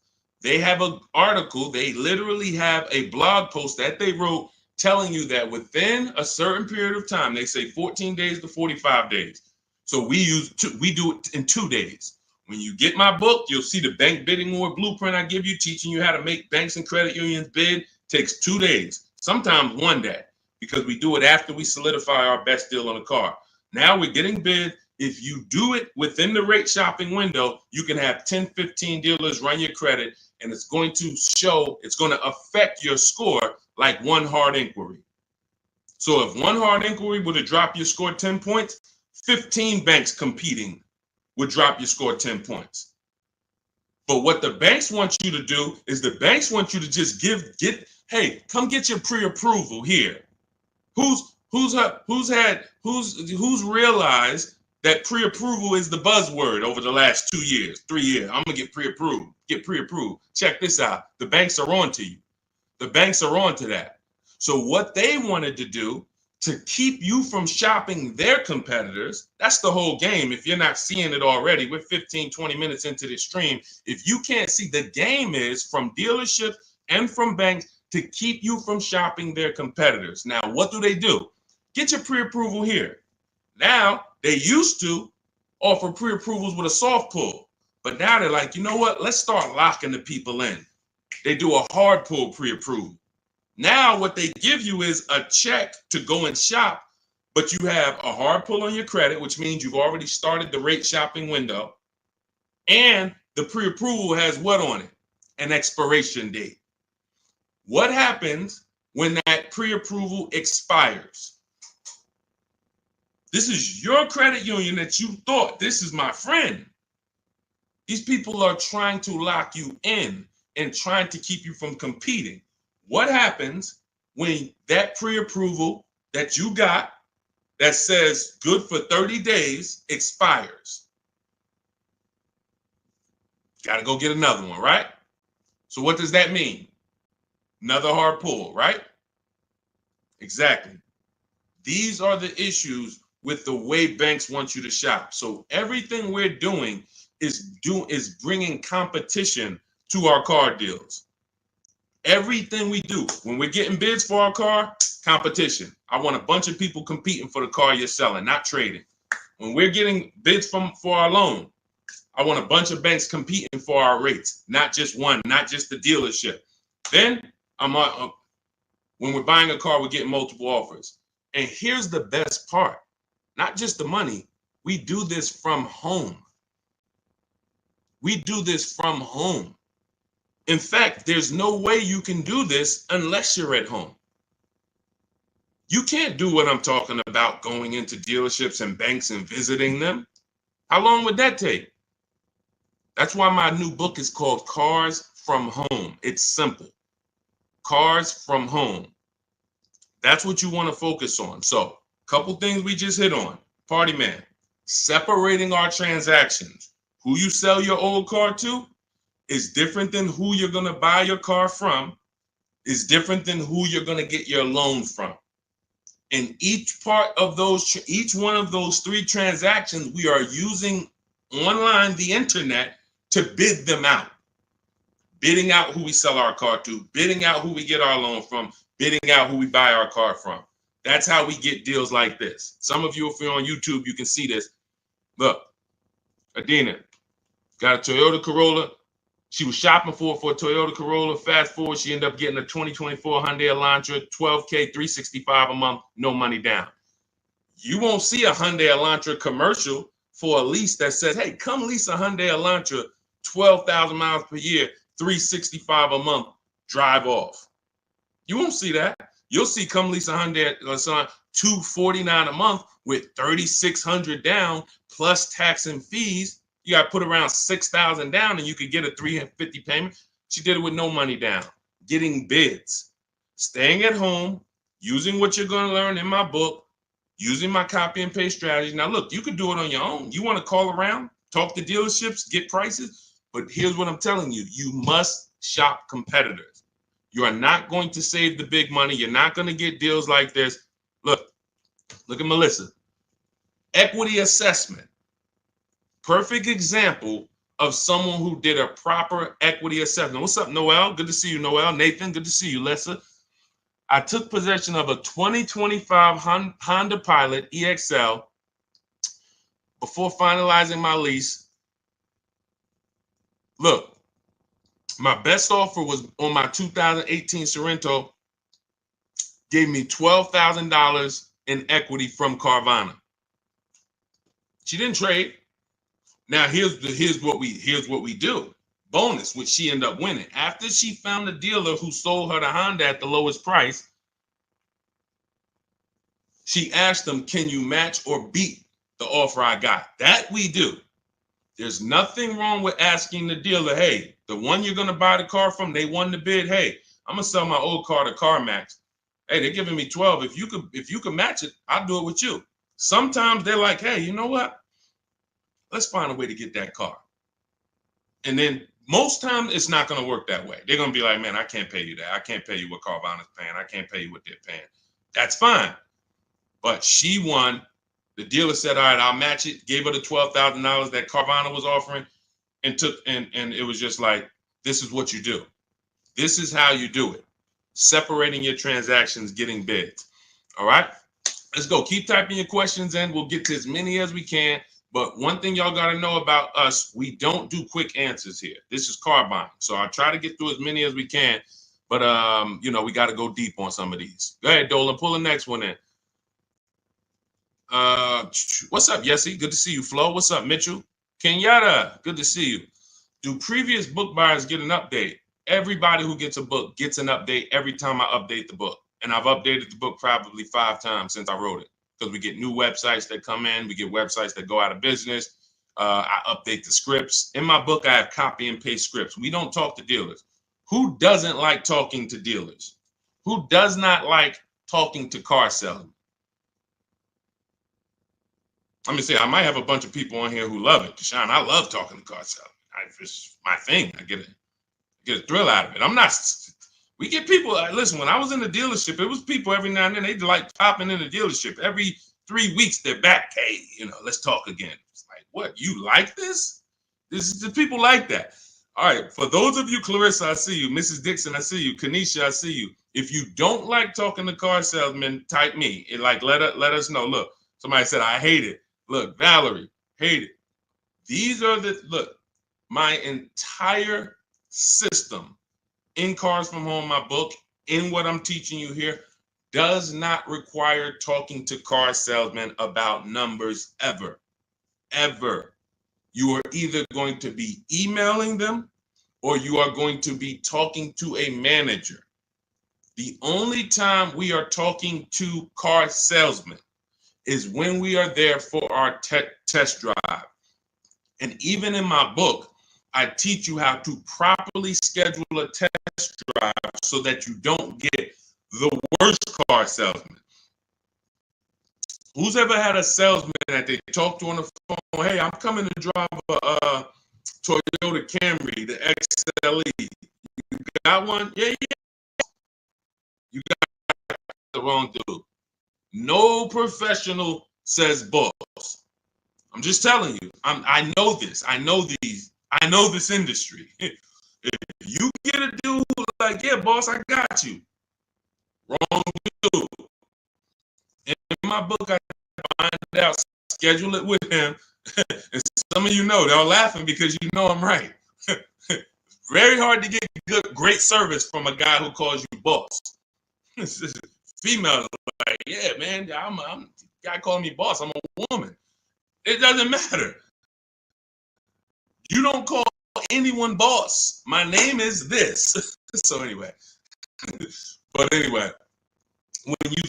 Speaker 1: They have an article, they literally have a blog post that they wrote telling you that within a certain period of time, they say 14 days to 45 days. So we do it in 2 days. When you get my book, you'll see the bank bidding war blueprint I give you, teaching you how to make banks and credit unions bid. Takes 2 days, sometimes 1 day, because we do it after we solidify our best deal on a car. Now we're getting bid. If you do it within the rate shopping window, you can have 10, 15 dealers run your credit, and it's going to affect your score like one hard inquiry. So if one hard inquiry would have dropped your score 10 points, 15 banks competing would drop your score 10 points. But what the banks want you to do is the banks want you to just hey, come get your pre-approval here. Who's realized that pre-approval is the buzzword over the last 2 years, 3 years? I'm gonna get pre-approved. Check this out. The banks are on to you. The banks are on to that. So what they wanted to do to keep you from shopping their competitors, that's the whole game. If you're not seeing it already, we're 15, 20 minutes into this stream. If you can't see, the game is from dealerships and from banks to keep you from shopping their competitors. Now, what do? Get your pre-approval here. Now, they used to offer pre-approvals with a soft pull, but now they're like, you know what? Let's start locking the people in. They do a hard pull pre-approval. Now what they give you is a check to go and shop, but you have a hard pull on your credit, which means you've already started the rate shopping window, and the pre-approval has what on it? An expiration date. What happens when that pre-approval expires? This is your credit union that you thought, this is my friend. These people are trying to lock you in and trying to keep you from competing. What happens when that pre-approval that you got that says good for 30 days expires? Got to go get another one, right? So what does that mean? Another hard pull, right? Exactly. These are the issues with the way banks want you to shop. So everything we're doing is bringing competition to our car deals. Everything we do, when we're getting bids for our car, competition. I want a bunch of people competing for the car you're selling, not trading. When we're getting bids for our loan, I want a bunch of banks competing for our rates, not just one, not just the dealership. Then when we're buying a car, we're getting multiple offers. And here's the best part, not just the money. We do this from home. We do this from home. In fact, there's no way you can do this unless you're at home. You can't do what I'm talking about, going into dealerships and banks and visiting them. How long would that take? That's why my new book is called Cars from Home. It's simple. Cars from Home. That's what you want to focus on. So, a couple things we just hit on. Party man, separating our transactions. Who you sell your old car to is different than who you're going to buy your car from, is different than who you're going to get your loan from. In each one of those three transactions, we are using online, the internet, to bid them out. Bidding out who we sell our car to, bidding out who we get our loan from, bidding out who we buy our car from. That's how we get deals like this. Some of you, if you're on YouTube, you can see this. Look, Adina got a Toyota Corolla. She was shopping for a Toyota Corolla. Fast forward, she ended up getting a 2024 Hyundai Elantra, $12K, $365 a month, no money down. You won't see a Hyundai Elantra commercial for a lease that says, hey, come lease a Hyundai Elantra, 12,000 miles per year, $365 a month, drive off. You won't see that. You'll see come lease a Hyundai Elantra, $249 a month with $3,600 down plus tax and fees. You got to put around $6,000 down and you could get a $350 payment. She did it with no money down, getting bids, staying at home, using what you're going to learn in my book, using my copy and paste strategy. Now, look, you could do it on your own. You want to call around, talk to dealerships, get prices. But here's what I'm telling you. You must shop competitors. You are not going to save the big money. You're not going to get deals like this. Look at Melissa. Equity assessment. Perfect example of someone who did a proper equity assessment. What's up, Noel? Good to see you, Noel. Nathan, good to see you, Lessa. I took possession of a 2025 Honda Pilot EXL before finalizing my lease. Look, my best offer was on my 2018 Sorento, gave me $12,000 in equity from Carvana. She didn't trade. Now here's what we do. Bonus, which she ended up winning. After she found the dealer who sold her the Honda at the lowest price, she asked them, "Can you match or beat the offer I got?" That we do. There's nothing wrong with asking the dealer, "Hey, the one you're gonna buy the car from, they won the bid. Hey, I'm gonna sell my old car to CarMax. Hey, they're giving me 12. If you could match it, I'll do it with you." Sometimes they're like, "Hey, you know what? Let's find a way to get that car." And then most times it's not going to work that way. They're going to be like, "Man, I can't pay you that. I can't pay you what Carvana's paying. I can't pay you what they're paying." That's fine. But she won. The dealer said, "All right, I'll match it." Gave her the $12,000 that Carvana was offering, and it was just like, this is what you do. This is how you do it. Separating your transactions, getting bids. All right, let's go. Keep typing your questions in. We'll get to as many as we can. But one thing y'all got to know about us, we don't do quick answers here. This is car buying. So I'll try to get through as many as we can. But, we got to go deep on some of these. Go ahead, Dolan. Pull the next one in. What's up, Yessie? Good to see you, Flo. What's up, Mitchell? Kenyatta, good to see you. Do previous book buyers get an update? Everybody who gets a book gets an update every time I update the book. And I've updated the book probably 5 times since I wrote it. Because we get new websites that come in. We get websites that go out of business. I update the scripts. In my book, I have copy and paste scripts. We don't talk to dealers. Who doesn't like talking to dealers? Who does not like talking to car salesmen? Let me say, I might have a bunch of people on here who love it. Deshaun, I love talking to car salesmen. It's my thing. I get a thrill out of it. I'm not. We get people. Listen, when I was in the dealership, it was people every now and then. They'd like popping in the dealership every 3 weeks. They're back. Hey, let's talk again. It's like, what? You like this? This is the people like that. All right. For those of you, Clarissa, I see you. Mrs. Dixon, I see you. Kanisha, I see you. If you don't like talking to car salesmen, type me. Let us know. Look, somebody said I hate it. Look, Valerie, hate it. These are my entire system in Cars from Home, my book, in what I'm teaching you here, does not require talking to car salesmen about numbers ever. Ever. You are either going to be emailing them or you are going to be talking to a manager. The only time we are talking to car salesmen is when we are there for our test drive. And even in my book, I teach you how to properly schedule a test drive so that you don't get the worst car salesman. Who's ever had a salesman that they talk to on the phone? "Hey, I'm coming to drive a Toyota Camry, the XLE. You got one?" "Yeah. You got the wrong dude." No professional says boss. I'm just telling you. I know this. I know this industry. If you get a dude who's like, "Yeah, boss, I got you," wrong dude. In my book, I find out, schedule it with him. And some of you know, they're laughing because you know I'm right. Very hard to get great service from a guy who calls you boss. Females like, "Yeah, man, I'm guy calling me boss. I'm a woman." It doesn't matter. You don't call anyone boss. My name is this. So anyway, when you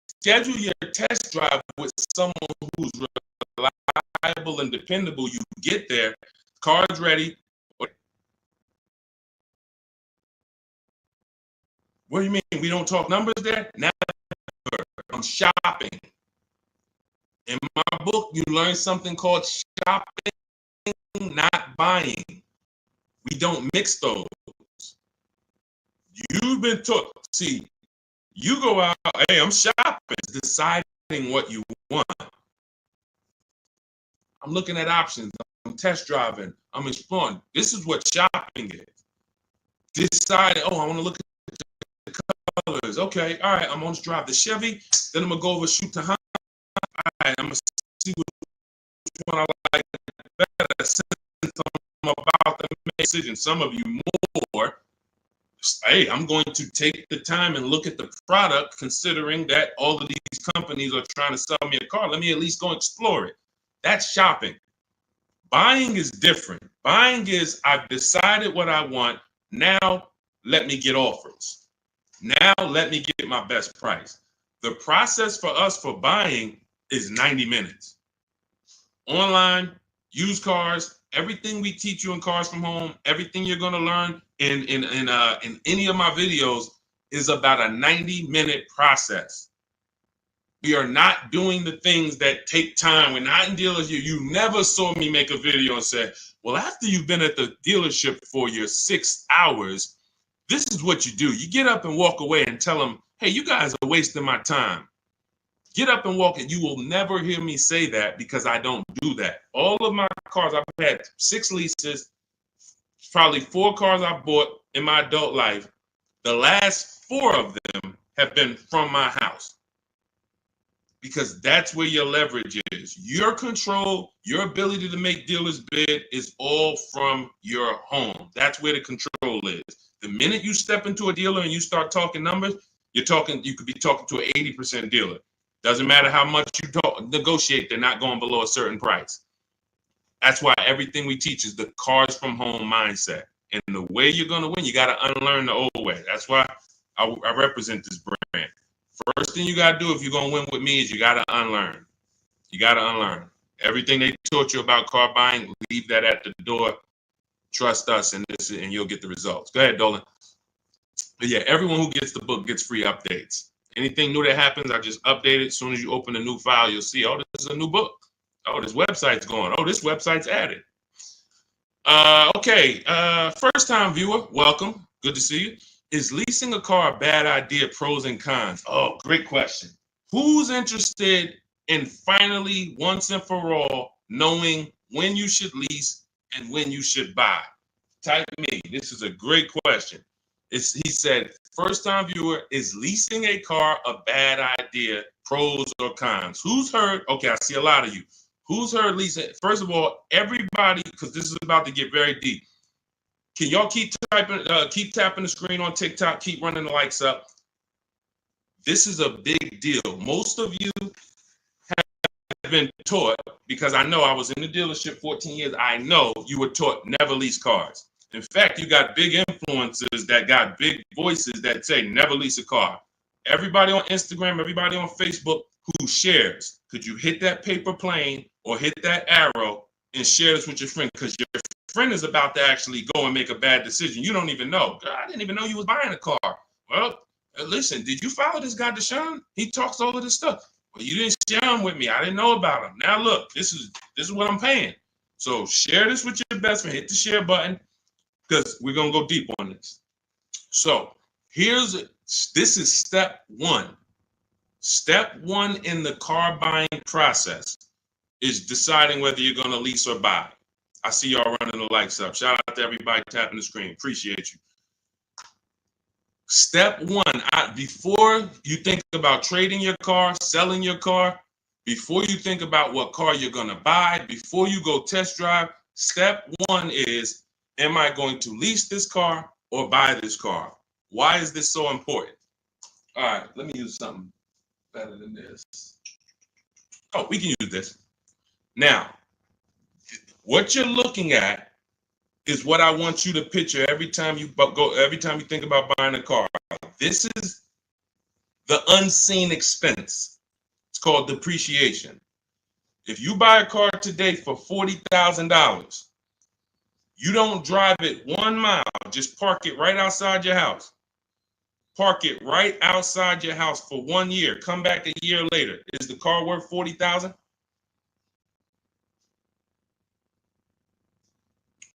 Speaker 1: schedule your test drive with someone who's reliable and dependable, you get there, car's ready. What do you mean? We don't talk numbers there? Never. I'm shopping. In my book, you learn something called shopping, not buying. We don't mix those. You've been taught. See, you go out, "Hey, I'm shopping," deciding what you want. I'm looking at options. I'm test driving. I'm exploring. This is what shopping is. Decide, I want to look at the colors. Okay, all right, I'm going to drive the Chevy. Then I'm going to go over shoot to Honda. All right, I'm going to see which one I like better. Since I'm about to make a decision, some of you more. Hey, I'm going to take the time and look at the product, considering that all of these companies are trying to sell me a car. Let me at least go explore it. That's shopping. Buying is different. Buying is I've decided what I want. Now let me get offers. Now let me get my best price. The process for us for buying is 90 minutes. Online, used cars, everything we teach you in Cars from Home, everything you're going to learn in any of my videos is about a 90-minute process. We are not doing the things that take time. We're not in dealers. You never saw me make a video and say, well, after you've been at the dealership for your 6 hours, this is what you do. You get up and walk away and tell them, hey, you guys are wasting my time. Get up and walk. And you will never hear me say that because I don't do that. All of my cars, I've had 6 leases, probably 4 cars I bought in my adult life. The last 4 of them have been from my house. Because that's where your leverage is. Your control, your ability to make dealers bid is all from your home. That's where the control is. The minute you step into a dealer and you start talking numbers, you could be talking to an 80% dealer. Doesn't matter how much you negotiate, they're not going below a certain price. That's why everything we teach is the Cars from Home mindset. And the way you're going to win, you got to unlearn the old way. That's why I represent this brand. First thing you got to do if you're going to win with me is you got to unlearn. You got to unlearn. Everything they taught you about car buying, leave that at the door. Trust us, and you'll get the results. Go ahead, Dolan. But yeah, everyone who gets the book gets free updates. Anything new that happens, I just update it. As soon as you open a new file, you'll see, oh, this is a new book. Oh, this website's going. Oh, this website's added. Okay, first-time viewer, welcome. Good to see you. Is leasing a car a bad idea? Pros and cons. Oh, great question. Who's interested in finally, once and for all, knowing when you should lease and when you should buy? Type me. This is a great question. He said, first-time viewer, is leasing a car a bad idea? Pros or cons? Who's heard? Okay, I see a lot of you. Who's heard leasing? First of all, everybody, because this is about to get very deep. Can y'all keep tapping the screen on TikTok? Keep running the likes up. This is a big deal. Most of you have been taught, because I know I was in the dealership 14 years. I know you were taught never lease cars. In fact, you got big influencers that got big voices that say never lease a car. Everybody on Instagram, everybody on Facebook who shares, could you hit that paper plane or hit that arrow and share this with your friend? Because your friend is about to actually go and make a bad decision. You don't even know. God, I didn't even know you was buying a car. Well, listen, did you follow this guy, Deshone? He talks all of this stuff. Well, you didn't share him with me. I didn't know about him. Now look, this is what I'm paying. So share this with your best friend. Hit the share button because we're gonna go deep on this. So this is step 1. Step 1 in the car buying process is deciding whether you're gonna lease or buy. I see y'all running the likes up. Shout out to everybody tapping the screen. Appreciate you. Step 1, before you think about trading your car, selling your car, before you think about what car you're going to buy, before you go test drive, step 1 is, am I going to lease this car or buy this car? Why is this so important? All right, let me use something better than this. Oh, we can use this. Now, what you're looking at is what I want you to picture every time you think about buying a car. This is the unseen expense. It's called depreciation. If you buy a car today for $40,000, you don't drive it 1 mile, just park it right outside your house. Park it right outside your house for 1 year. Come back a year later. Is the car worth $40,000?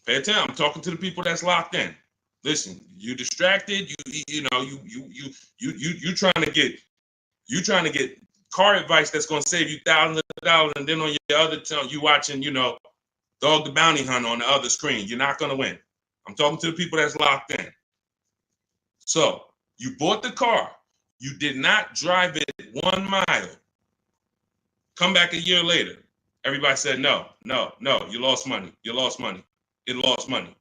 Speaker 1: Pay attention. I'm talking to the people that's locked in. Listen, you distracted. You trying to get car advice that's going to save you thousands of dollars, and then on your other tongue you watching, Dog the Bounty Hunter on the other screen. You're not going to win. I'm talking to the people that's locked in. So you bought the car. You did not drive it 1 mile. Come back a year later. Everybody said no. You lost money. It lost money.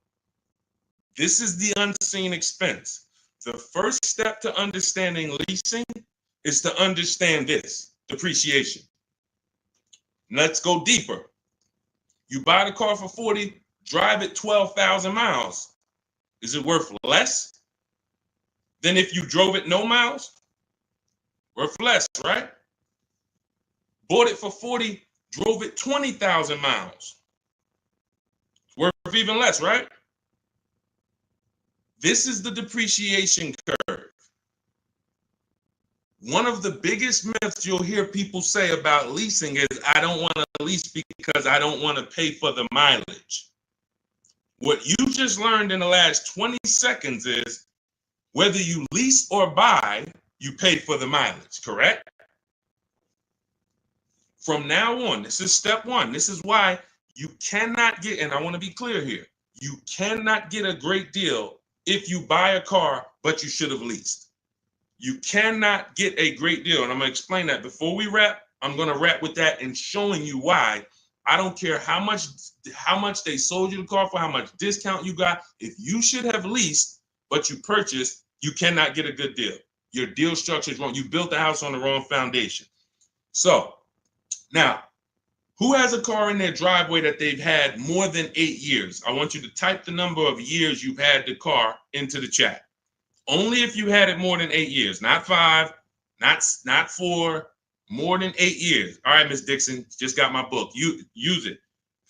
Speaker 1: This is the unseen expense. The first step to understanding leasing is to understand this, depreciation. Let's go deeper. You buy the car for 40, drive it 12,000 miles. Is it worth less than if you drove it no miles? Worth less, right? Bought it for 40, drove it 20,000 miles. Worth even less, right? This is the depreciation curve. One of the biggest myths you'll hear people say about leasing is, I don't want to lease because I don't want to pay for the mileage. What you just learned in the last 20 seconds is, whether you lease or buy, you pay for the mileage, correct? From now on, this is step one. This is why you cannot get, and I want to be clear here, you cannot get a great deal if you buy a car, but you should have leased. You cannot get a great deal. And I'm going to explain that. Before we wrap, I'm going to wrap with that and showing you why. I don't care how much they sold you the car for, how much discount you got. If you should have leased, but you purchased, you cannot get a good deal. Your deal structure is wrong. You built the house on the wrong foundation. So now, who has a car in their driveway that they've had more than 8 years? I want you to type the number of years you've had the car into the chat. Only if you had it more than 8 years, not 5, not 4, more than 8 years. All right, Miss Dixon, just got my book. You use it.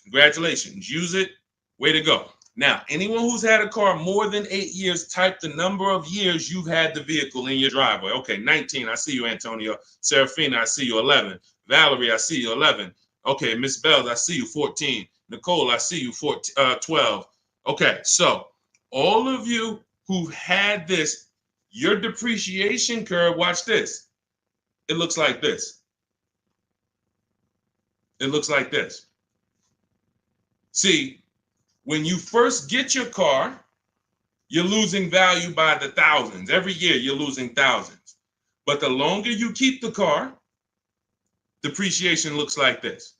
Speaker 1: Congratulations. Use it. Way to go. Now, anyone who's had a car more than 8 years, type the number of years you've had the vehicle in your driveway. Okay, 19. I see you, Antonio. Serafina, I see you. 11. Valerie, I see you. 11. Okay, Miss Bells, I see you. 14. Nicole, I see you. 12. Okay, so all of you who had this, your depreciation curve, watch this. It looks like this. It looks like this. See, when you first get your car, you're losing value by the thousands. Every year you're losing thousands. But the longer you keep the car, depreciation looks like this.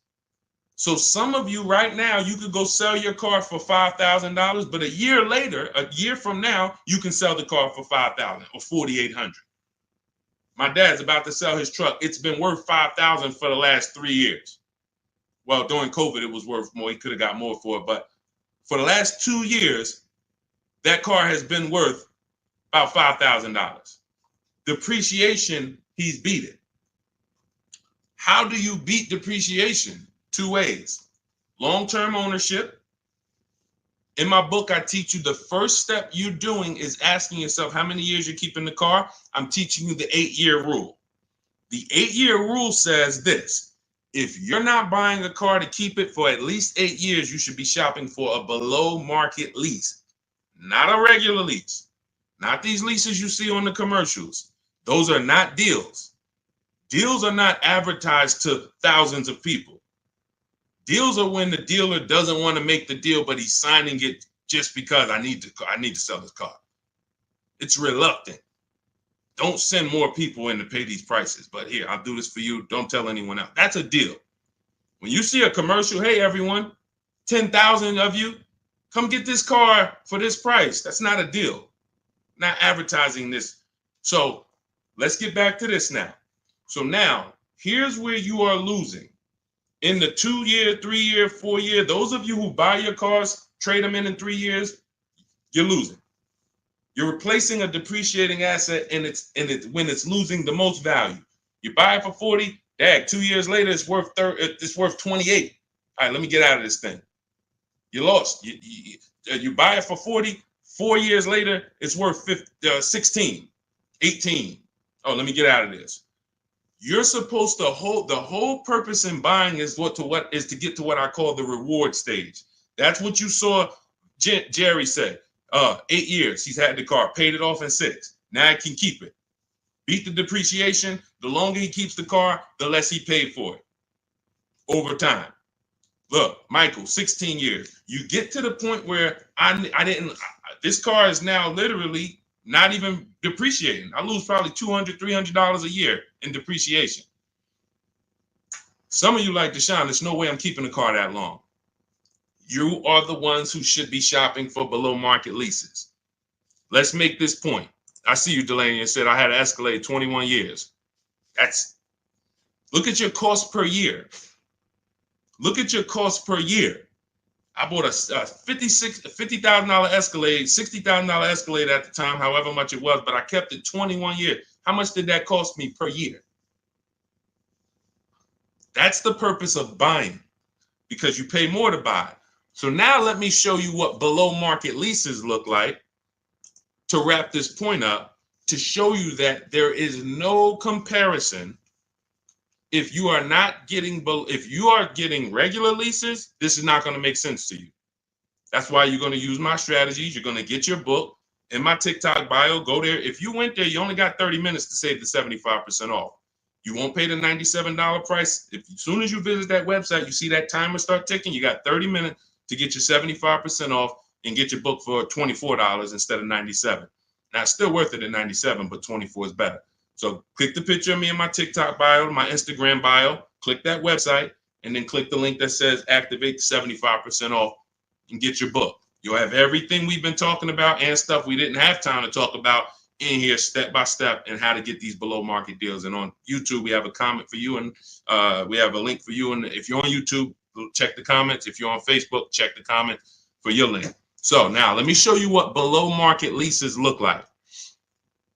Speaker 1: So some of you right now, you could go sell your car for $5,000, but a year later, a year from now, you can sell the car for $5,000 or $4,800. My dad's about to sell his truck. It's been worth $5,000 for the last 3 years. Well, during COVID, it was worth more. He could have got more for it, but for the last 2 years, that car has been worth about $5,000. Depreciation, he's beat it. How do you beat depreciation? 2 ways. Long-term ownership. In my book, I teach you the first step you're doing is asking yourself how many years you're keeping the car. I'm teaching you the 8-year rule. The 8-year rule says this: if you're not buying a car to keep it for at least 8 years, you should be shopping for a below market lease, not a regular lease, not these leases you see on the commercials. Those are not deals. Deals are not advertised to thousands of people. Deals are when the dealer doesn't want to make the deal, but he's signing it just because I need to sell this car. It's reluctant. Don't send more people in to pay these prices, but here, I'll do this for you. Don't tell anyone else. That's a deal. When you see a commercial, hey, everyone, 10,000 of you, come get this car for this price. That's not a deal. Not advertising this. So let's get back to this now. So now, here's where you are losing. In the 2-year, 3-year, 4-year, those of you who buy your cars, trade them in 3 years, you're losing. You're replacing a depreciating asset, and it's when it's losing the most value. You buy it for 40, dag, 2 years later, it's worth 28. All right, let me get out of this thing. You lost. You buy it for 40, 4 years later, it's worth 16, 18. Oh, let me get out of this. You're supposed to hold, the whole purpose in buying is to get to what I call the reward stage. That's what you saw Jerry say. 8 years, he's had the car, paid it off in 6. Now he can keep it. Beat the depreciation. The longer he keeps the car, the less he paid for it over time. Look, Michael, 16 years. You get to the point where this car is now literally not even depreciating. I lose probably $200, $300 a year in depreciation. Some of you like Deshone, there's no way I'm keeping the car that long. You are the ones who should be shopping for below market leases. Let's make this point. I see you, Delaney, and said I had an Escalade 21 years. Look at your cost per year. Look at your cost per year. I bought a $50,000 Escalade, $60,000 Escalade at the time, however much it was, but I kept it 21 years. How much did that cost me per year? That's the purpose of buying, because you pay more to buy. So now let me show you what below market leases look like to wrap this point up, to show you that there is no comparison. If you are getting regular leases, this is not going to make sense to you. That's why you're going to use my strategies. You're going to get your book in my TikTok bio. Go there. If you went there, you only got 30 minutes to save the 75% off. You won't pay the $97 price. As soon as you visit that website, you see that timer start ticking. You got 30 minutes to get your 75% off and get your book for $24 instead of $97. Now, it's still worth it at $97, but $24 is better. So click the picture of me in my TikTok bio, my Instagram bio, click that website, and then click the link that says activate the 75% off and get your book. You'll have everything we've been talking about and stuff we didn't have time to talk about in here step by step, and how to get these below market deals. And on YouTube, we have a comment for you, and we have a link for you. And if you're on YouTube, check the comments. If you're on Facebook, check the comment for your link. So now let me show you what below market leases look like.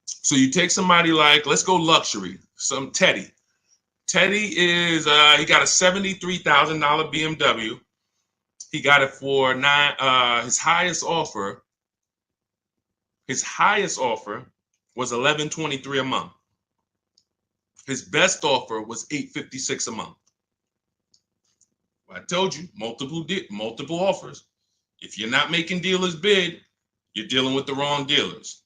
Speaker 1: So you take somebody like, let's go luxury, some Teddy. Teddy is, he got a $73,000 BMW. He got it for his highest offer was $1,123 a month. His best offer was $856 a month. I told you, multiple offers. If you're not making dealers bid, you're dealing with the wrong dealers.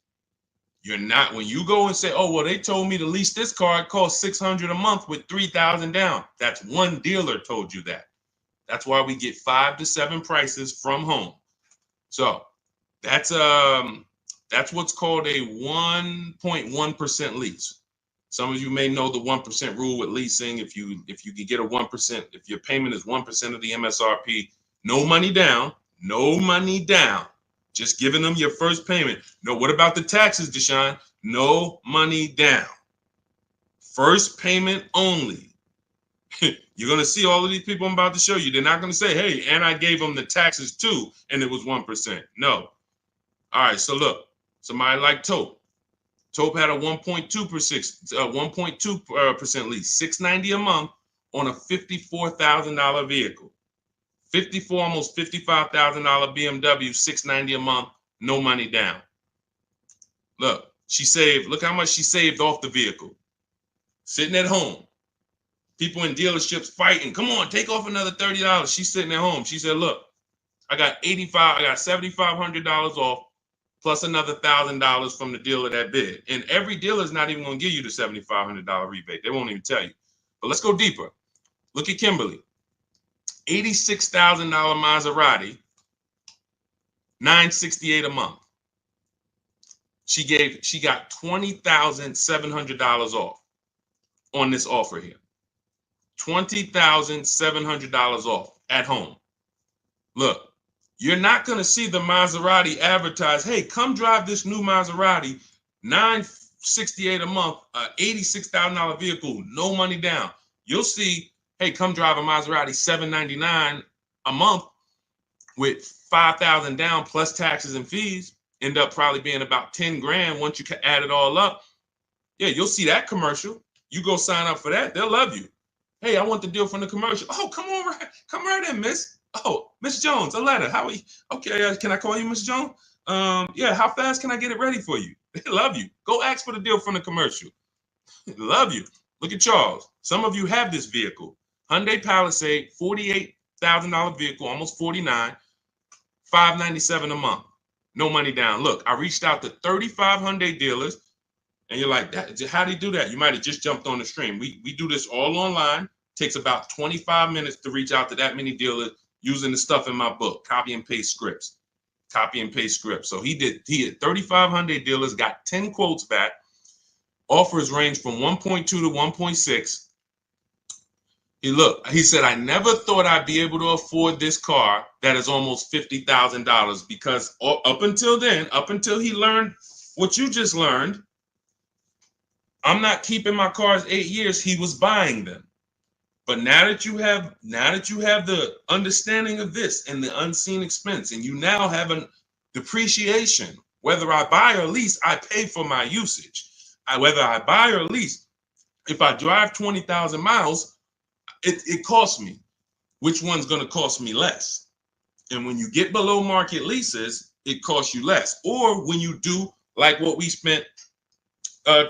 Speaker 1: You're not, when you go and say, oh, well, they told me to lease this car, it costs $600 a month with $3,000 down. That's one dealer told you that. That's why we get 5 to 7 prices from home. So that's what's called a 1.1% lease. Some of you may know the 1% rule with leasing. If you can get a 1%, if your payment is 1% of the MSRP, no money down, just giving them your first payment. No, what about the taxes, Deshone? No money down. First payment only. You're going to see all of these people I'm about to show you. They're not going to say, hey, and I gave them the taxes too, and it was 1%. No. All right, so look, somebody like Tope. Tope had a 1.2% lease, $690 a month on a $54,000 vehicle. Almost $55,000 BMW, $690 a month, no money down. Look, look how much she saved off the vehicle. Sitting at home. People in dealerships fighting. Come on, take off another $30. She's sitting at home. She said, look, I got $7,500 off plus another $1,000 from the dealer that bid. And every dealer is not even going to give you the $7,500 rebate. They won't even tell you. But let's go deeper. Look at Kimberly. $86,000 Maserati, $968 a month. She got $20,700 off on this offer here. $20,700 off at home. Look, you're not going to see the Maserati advertise, hey, come drive this new Maserati, $968 a month, $86,000 vehicle, no money down. You'll see, hey, come drive a Maserati, $799 a month with $5,000 down plus taxes and fees. End up probably being about 10 grand once you add it all up. Yeah, you'll see that commercial. You go sign up for that, they'll love you. Hey, I want the deal from the commercial. Oh, come right in, miss. Oh, Miss Jones, a letter. How are you? Okay, can I call you Miss Jones? Yeah, how fast can I get it ready for you? They love you. Go ask for the deal from the commercial. They love you. Look at Charles. Some of you have this vehicle. Hyundai Palisade, $48,000 vehicle, almost $49,000, $597 a month. No money down. Look, I reached out to 35 Hyundai dealers, and you're like, how do you do that? You might have just jumped on the stream. We do this all online. Takes about 25 minutes to reach out to that many dealers using the stuff in my book, copy and paste scripts. So he had 35 Hyundai dealers, got 10 quotes back. Offers range from 1.2 to 1.6. He said, I never thought I'd be able to afford this car that is almost $50,000 because up until he learned what you just learned, I'm not keeping my cars 8 years. He was buying them. But now that you have the understanding of this and the unseen expense, and you now have a depreciation, whether I buy or lease, I pay for my usage. Whether I buy or lease, if I drive 20,000 miles, it costs me. Which one's going to cost me less? And when you get below market leases, it costs you less. Or when you do like what we spent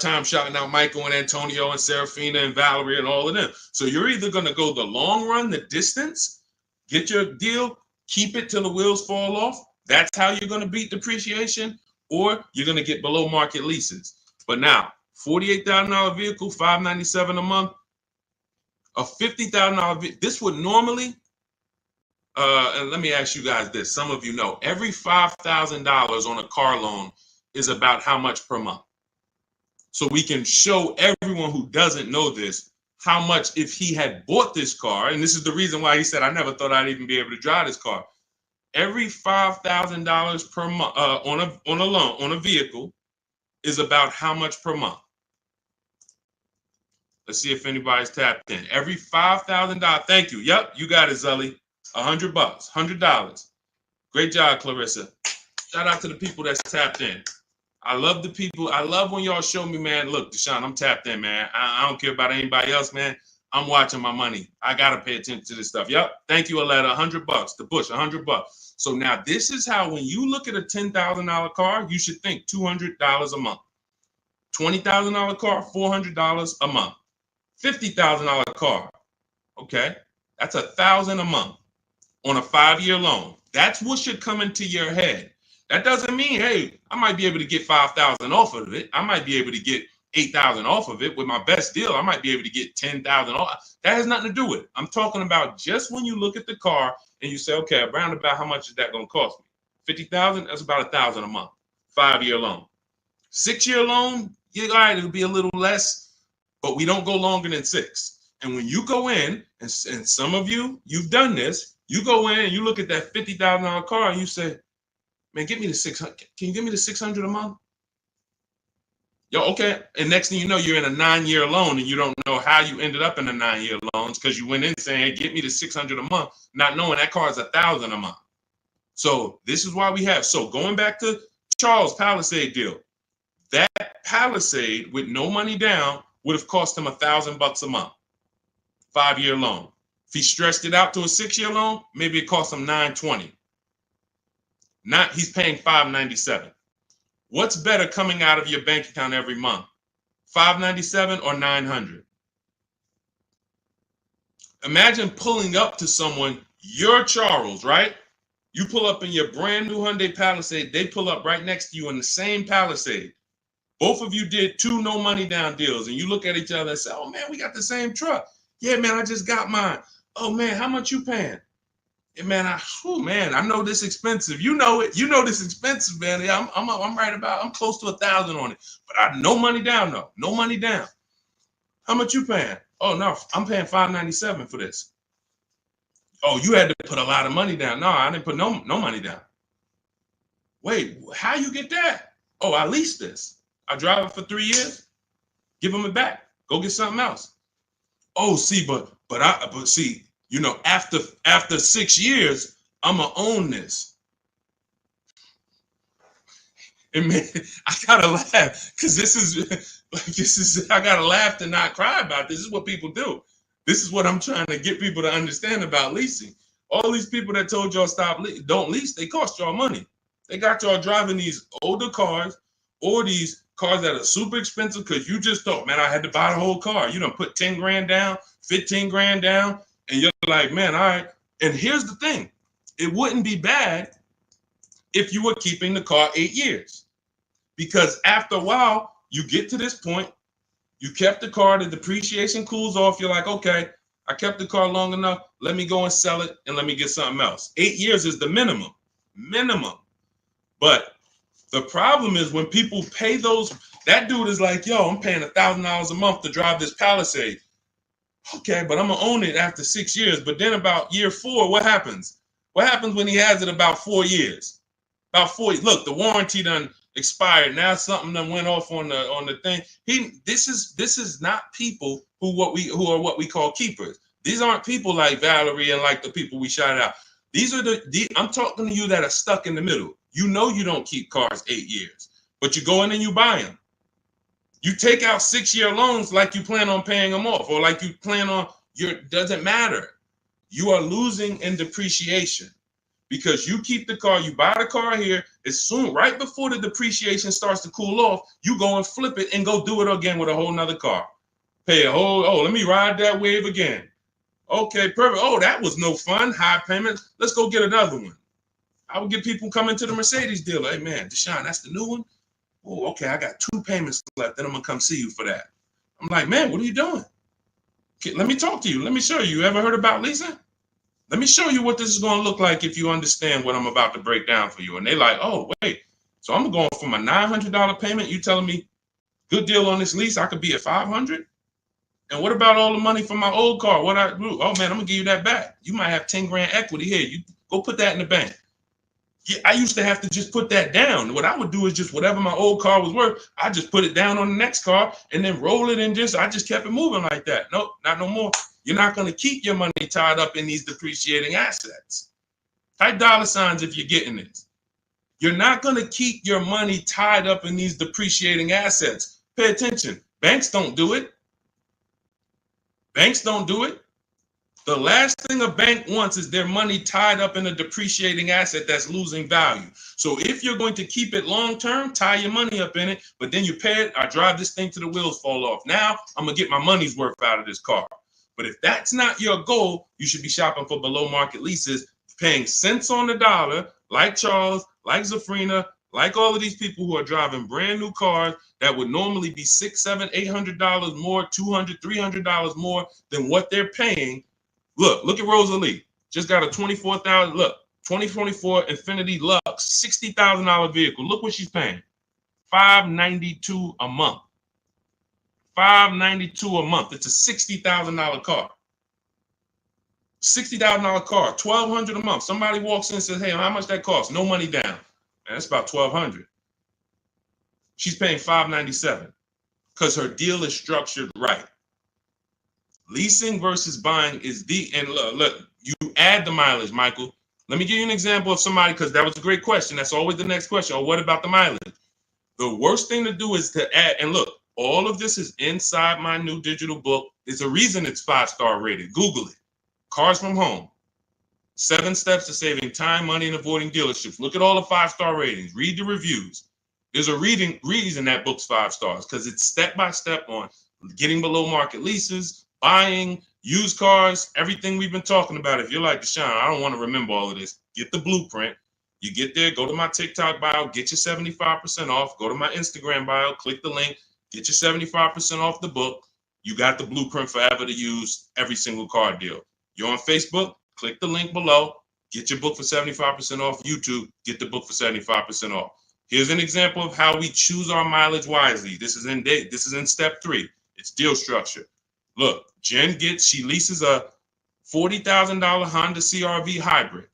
Speaker 1: time shouting out Michael and Antonio and Serafina and Valerie and all of them. So you're either going to go the long run, the distance, get your deal, keep it till the wheels fall off. That's how you're going to beat depreciation, or you're going to get below market leases. But now, $48,000 vehicle, $597 a month, a $50,000 vehicle. This would normally, and let me ask you guys this. Some of you know, every $5,000 on a car loan is about how much per month? So we can show everyone who doesn't know this how much if he had bought this car, and this is the reason why he said, I never thought I'd even be able to drive this car. Every $5,000 per month on a loan, on a vehicle, is about how much per month? Let's see if anybody's tapped in. Every $5,000. Thank you. Yep, you got it, Zully. $100, $100. Great job, Clarissa. Shout out to the people that's tapped in. I love the people. I love when y'all show me, man. Look, Deshone, I'm tapped in, man. I don't care about anybody else, man. I'm watching my money. I gotta pay attention to this stuff. Yep. Thank you, Aletta. $100. The Bush, $100. So now this is how, when you look at a $10,000 car, you should think $200 a month. $20,000 car, $400 a month. $50,000 car, okay, that's $1,000 a month on a 5-year loan. That's what should come into your head. That doesn't mean, hey, I might be able to get 5,000 off of it. I might be able to get 8,000 off of it with my best deal. I might be able to get 10,000 off. That has nothing to do with it. I'm talking about just when you look at the car and you say, okay, around about how much is that going to cost me? 50,000. That's about $1,000 a month. 5-year loan. 6-year loan, yeah, all right, it'll be a little less, but we don't go longer than 6. And when you go in, and some of you, you've done this, you go in and you look at that $50,000 car and you say, man, give me the 600. Can you give me the 600 a month? Yo, okay. And next thing you know, you're in a 9-year loan and you don't know how you ended up in a 9-year loans because you went in saying, hey, get me the 600 a month, not knowing that car is $1,000 a month. So this is why we have. So going back to Charles' Palisade deal, that Palisade with no money down would have cost him $1,000 a month, 5-year loan. If he stretched it out to a 6-year loan, maybe it cost him $920. He's paying $597. What's better coming out of your bank account every month, $597 or $900? Imagine pulling up to someone, you're Charles, right? You pull up in your brand new Hyundai Palisade. They pull up right next to you in the same Palisade. Both of you did 2 no money down deals, and you look at each other and say, oh, man, we got the same truck. Yeah, man, I just got mine. Oh, man, how much you paying? Yeah, man, I know this expensive. You know it. You know this expensive, man. Yeah, I'm right about, I'm close to $1,000 on it. But I no money down, though. No money down. How much you paying? Oh, no, I'm paying $597 for this. Oh, you had to put a lot of money down. No, I didn't put no money down. Wait, how you get that? Oh, I leased this. I drive it for 3 years. Give them it back. Go get something else. Oh, see, but see, you know, after 6 years, I'm gonna own this. And man, I gotta laugh because this is I gotta laugh to not cry about this. This is what people do. This is what I'm trying to get people to understand about leasing. All these people that told y'all don't lease, they cost y'all money. They got y'all driving these older cars or these cars that are super expensive because you just thought, man, I had to buy the whole car. You done put 10 grand down, 15 grand down, and you're like, man, all right. And here's the thing. It wouldn't be bad if you were keeping the car 8 years. Because after a while, you get to this point, you kept the car, the depreciation cools off. You're like, okay, I kept the car long enough. Let me go and sell it and let me get something else. 8 years is the minimum. But the problem is when people pay those, that dude is like, yo, I'm paying $1,000 a month to drive this Palisade. Okay, but I'm gonna own it after 6 years. But then about year 4, what happens? What happens when he has it about 4 years? About 4 years. Look, the warranty done expired. Now something done went off on the thing. This is not people who are what we call keepers. These aren't people like Valerie and like the people we shouted out. These are I'm talking to you that are stuck in the middle. You know you don't keep cars 8 years, but you go in and you buy them. You take out 6-year loans like you plan on paying them off, or like you plan on doesn't matter. You are losing in depreciation because you keep the car, you buy the car here, as soon, right before the depreciation starts to cool off, you go and flip it and go do it again with a whole nother car. Pay a whole, oh, let me ride that wave again. Okay, perfect. Oh, that was no fun. High payment. Let's go get another one. I would get people coming to the Mercedes dealer. Hey, man, Deshone, that's the new one? Oh, okay, I got 2 payments left. Then I'm going to come see you for that. I'm like, man, what are you doing? Okay, let me talk to you. Let me show you. You ever heard about leasing? Let me show you what this is going to look like if you understand what I'm about to break down for you. And they like, oh, wait. So I'm going from a $900 payment. You telling me good deal on this lease, I could be at $500? And what about all the money from my old car? What I do? Oh man, I'm gonna give you that back. You might have 10 grand equity here. You go put that in the bank. Yeah, I used to have to just put that down. What I would do is just whatever my old car was worth, I just put it down on the next car and then roll it and I just kept it moving like that. Nope, not no more. You're not gonna keep your money tied up in these depreciating assets. Type dollar signs if you're getting this. You're not gonna keep your money tied up in these depreciating assets. Pay attention. Banks don't do it. Banks don't do it. The last thing a bank wants is their money tied up in a depreciating asset that's losing value. So if you're going to keep it long term, tie your money up in it, but then you pay it, I drive this thing till the wheels fall off. Now I'm going to get my money's worth out of this car. But if that's not your goal, you should be shopping for below market leases, paying cents on the dollar, like Charles, like Zafrina, like all of these people who are driving brand new cars that would normally be $600, $700, $800 more, $200, $300 more than what they're paying. Look at Rosalie. Just got a 2024 Infiniti Lux, $60,000 vehicle. Look what she's paying. $592 a month. $592 a month. It's a $60,000 car. $60,000 car, $1,200 a month. Somebody walks in and says, hey, how much that costs? No money down. And that's about $1,200. She's paying $597 because her deal is structured right. Leasing versus buying is and look, you add the mileage, Michael. Let me give you an example of somebody, because that was a great question. That's always the next question. Oh, what about the mileage? The worst thing to do is to add, and look, all of this is inside my new digital book. There's a reason it's 5-star rated. Google it. Cars from Home. 7 steps to saving time, money, and avoiding dealerships. Look at all the 5-star ratings. Read the reviews. There's a reason that book's 5 stars, because it's step-by-step on getting below market leases, buying, used cars, everything we've been talking about. If you're like, Deshone, I don't want to remember all of this, get the blueprint. You get there, go to my TikTok bio, get your 75% off. Go to my Instagram bio, click the link, get your 75% off the book. You got the blueprint forever to use every single car deal. You're on Facebook, click the link below, get your book for 75% off. YouTube, get the book for 75% off. Here's an example of how we choose our mileage wisely. This is in step 3. It's deal structure. Look, Jen she leases a $40,000 Honda CR-V hybrid.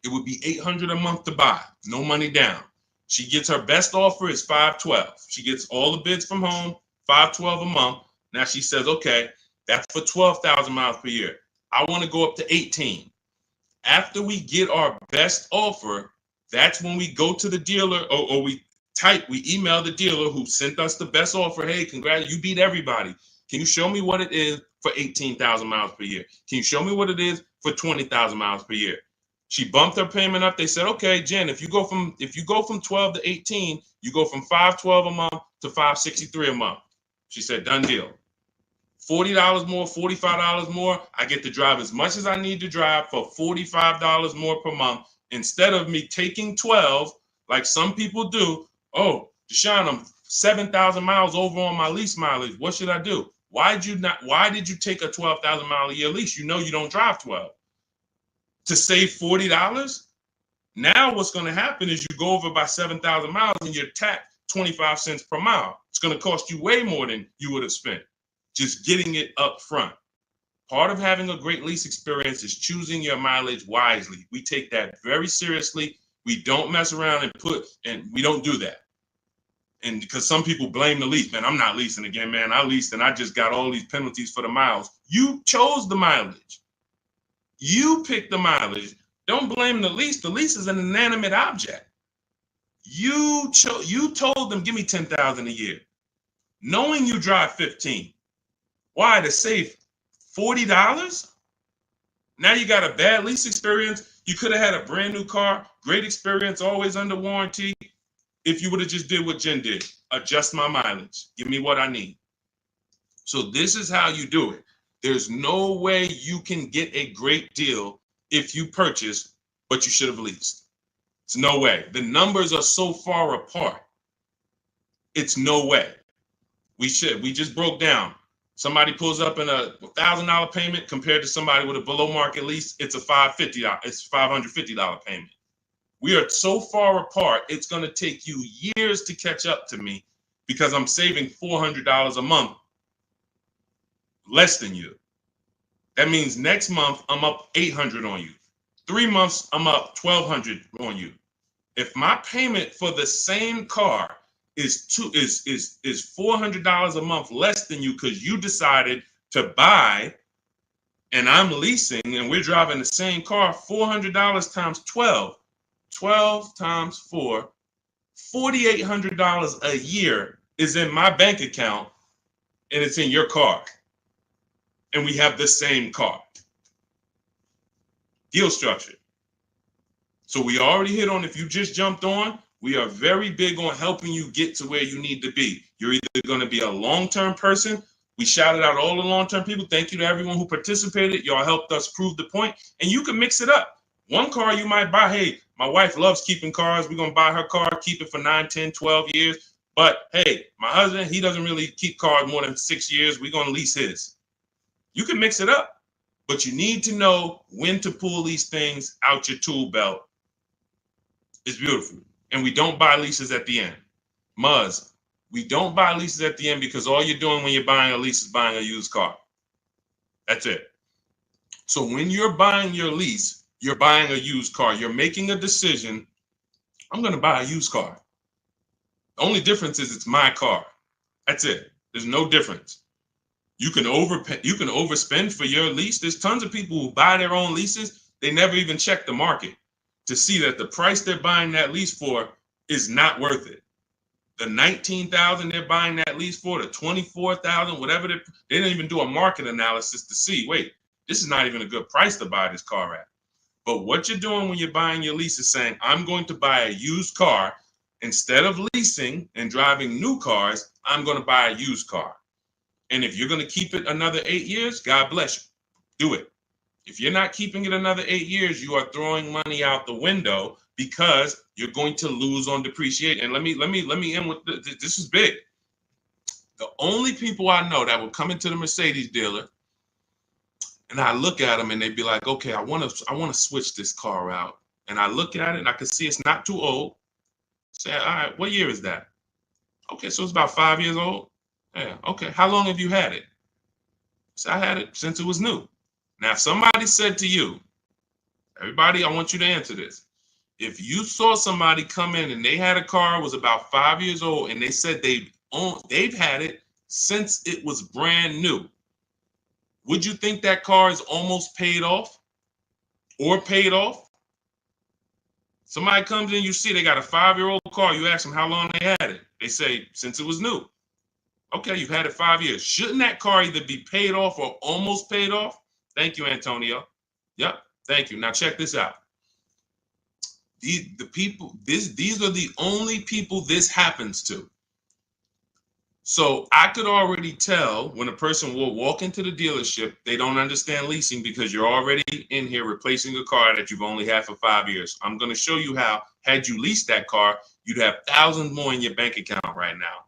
Speaker 1: It would be $800 a month to buy, no money down. She gets her best offer is $512. She gets all the bids from home, $512 a month. Now she says, okay, that's for 12,000 miles per year. I want to go up to 18. After we get our best offer, that's when we go to the dealer, or we email the dealer who sent us the best offer. Hey, congrats, you beat everybody. Can you show me what it is for 18,000 miles per year? Can you show me what it is for 20,000 miles per year? She bumped her payment up. They said, okay, Jen, if you go from 12 to 18, you go from $512 a month to $563 a month. She said, done deal. $40 more, $45 more. I get to drive as much as I need to drive for $45 more per month, instead of me taking 12 like some people do. Oh, Deshone, I'm 7,000 miles over on my lease mileage. What should I do? Why did you take a 12,000 mile a year lease? You know you don't drive 12. To save $40? Now what's going to happen is you go over by 7,000 miles and you're taxed 25 cents per mile. It's going to cost you way more than you would have spent just getting it up front. Part of having a great lease experience is choosing your mileage wisely. We take that very seriously. We don't mess around and we don't do that. And because some people blame the lease, man, I'm not leasing again, man. I leased and I just got all these penalties for the miles. You chose the mileage. You picked the mileage. Don't blame the lease. The lease is an inanimate object. You told them, give me 10,000 a year, knowing you drive 15. Why? To save $40? Now you got a bad lease experience. You could have had a brand new car, great experience, always under warranty. If you would have just did what Jen did, adjust my mileage, give me what I need. So this is how you do it. There's no way you can get a great deal if you purchase, but you should have leased. It's no way. The numbers are so far apart. It's no way. We just broke down. Somebody pulls up in a $1,000 payment compared to somebody with a below market lease. It's a $550 payment. We are so far apart. It's going to take you years to catch up to me because I'm saving $400 a month less than you. That means next month I'm up $800 on you. 3 months I'm up $1,200 on you. If my payment for the same car is $400 a month less than you because you decided to buy and I'm leasing and we're driving the same car, $400 times 12 times 4, $4,800 a year is in my bank account and it's in your car. And we have the same car. Deal structure. So we already hit on, if you just jumped on, we are very big on helping you get to where you need to be. You're either going to be a long-term person. We shouted out all the long-term people. Thank you to everyone who participated. Y'all helped us prove the point. And you can mix it up. One car you might buy, hey, my wife loves keeping cars. We're going to buy her car, keep it for 9, 10, 12 years. But hey, my husband, he doesn't really keep cars more than 6 years. We're going to lease his. You can mix it up. But you need to know when to pull these things out your tool belt. It's beautiful. And we don't buy leases at the end. Muzz, we don't buy leases at the end because all you're doing when you're buying a lease is buying a used car. That's it. So when you're buying your lease, you're buying a used car. You're making a decision. I'm going to buy a used car. The only difference is it's my car. That's it. There's no difference. You can overspend for your lease. There's tons of people who buy their own leases. They never even check the market to see that the price they're buying that lease for is not worth it. The $19,000 they're buying that lease for, the $24,000, whatever, they didn't even do a market analysis to see, wait, this is not even a good price to buy this car at. But what you're doing when you're buying your lease is saying, I'm going to buy a used car. Instead of leasing and driving new cars, I'm going to buy a used car. And if you're going to keep it another 8 years, God bless you. Do it. If you're not keeping it another 8 years, you are throwing money out the window because you're going to lose on depreciation. And let me end with this is big. The only people I know that will come into the Mercedes dealer and I look at them and they'd be like, okay, I want to switch this car out. And I look at it and I can see it's not too old. Say, all right, what year is that? Okay, so it's about 5 years old. Yeah, okay. How long have you had it? So I had it since it was new. Now, if somebody said to you, everybody, I want you to answer this. If you saw somebody come in and they had a car, was about 5 years old, and they said they've had it since it was brand new, would you think that car is almost paid off or paid off? Somebody comes in, you see they got a 5-year-old car. You ask them how long they had it. They say, since it was new. Okay, you've had it 5 years. Shouldn't that car either be paid off or almost paid off? Thank you, Antonio. Yep, thank you. Now check this out. These are the only people this happens to. So I could already tell when a person will walk into the dealership, they don't understand leasing because you're already in here replacing a car that you've only had for 5 years. I'm going to show you how, had you leased that car, you'd have thousands more in your bank account right now.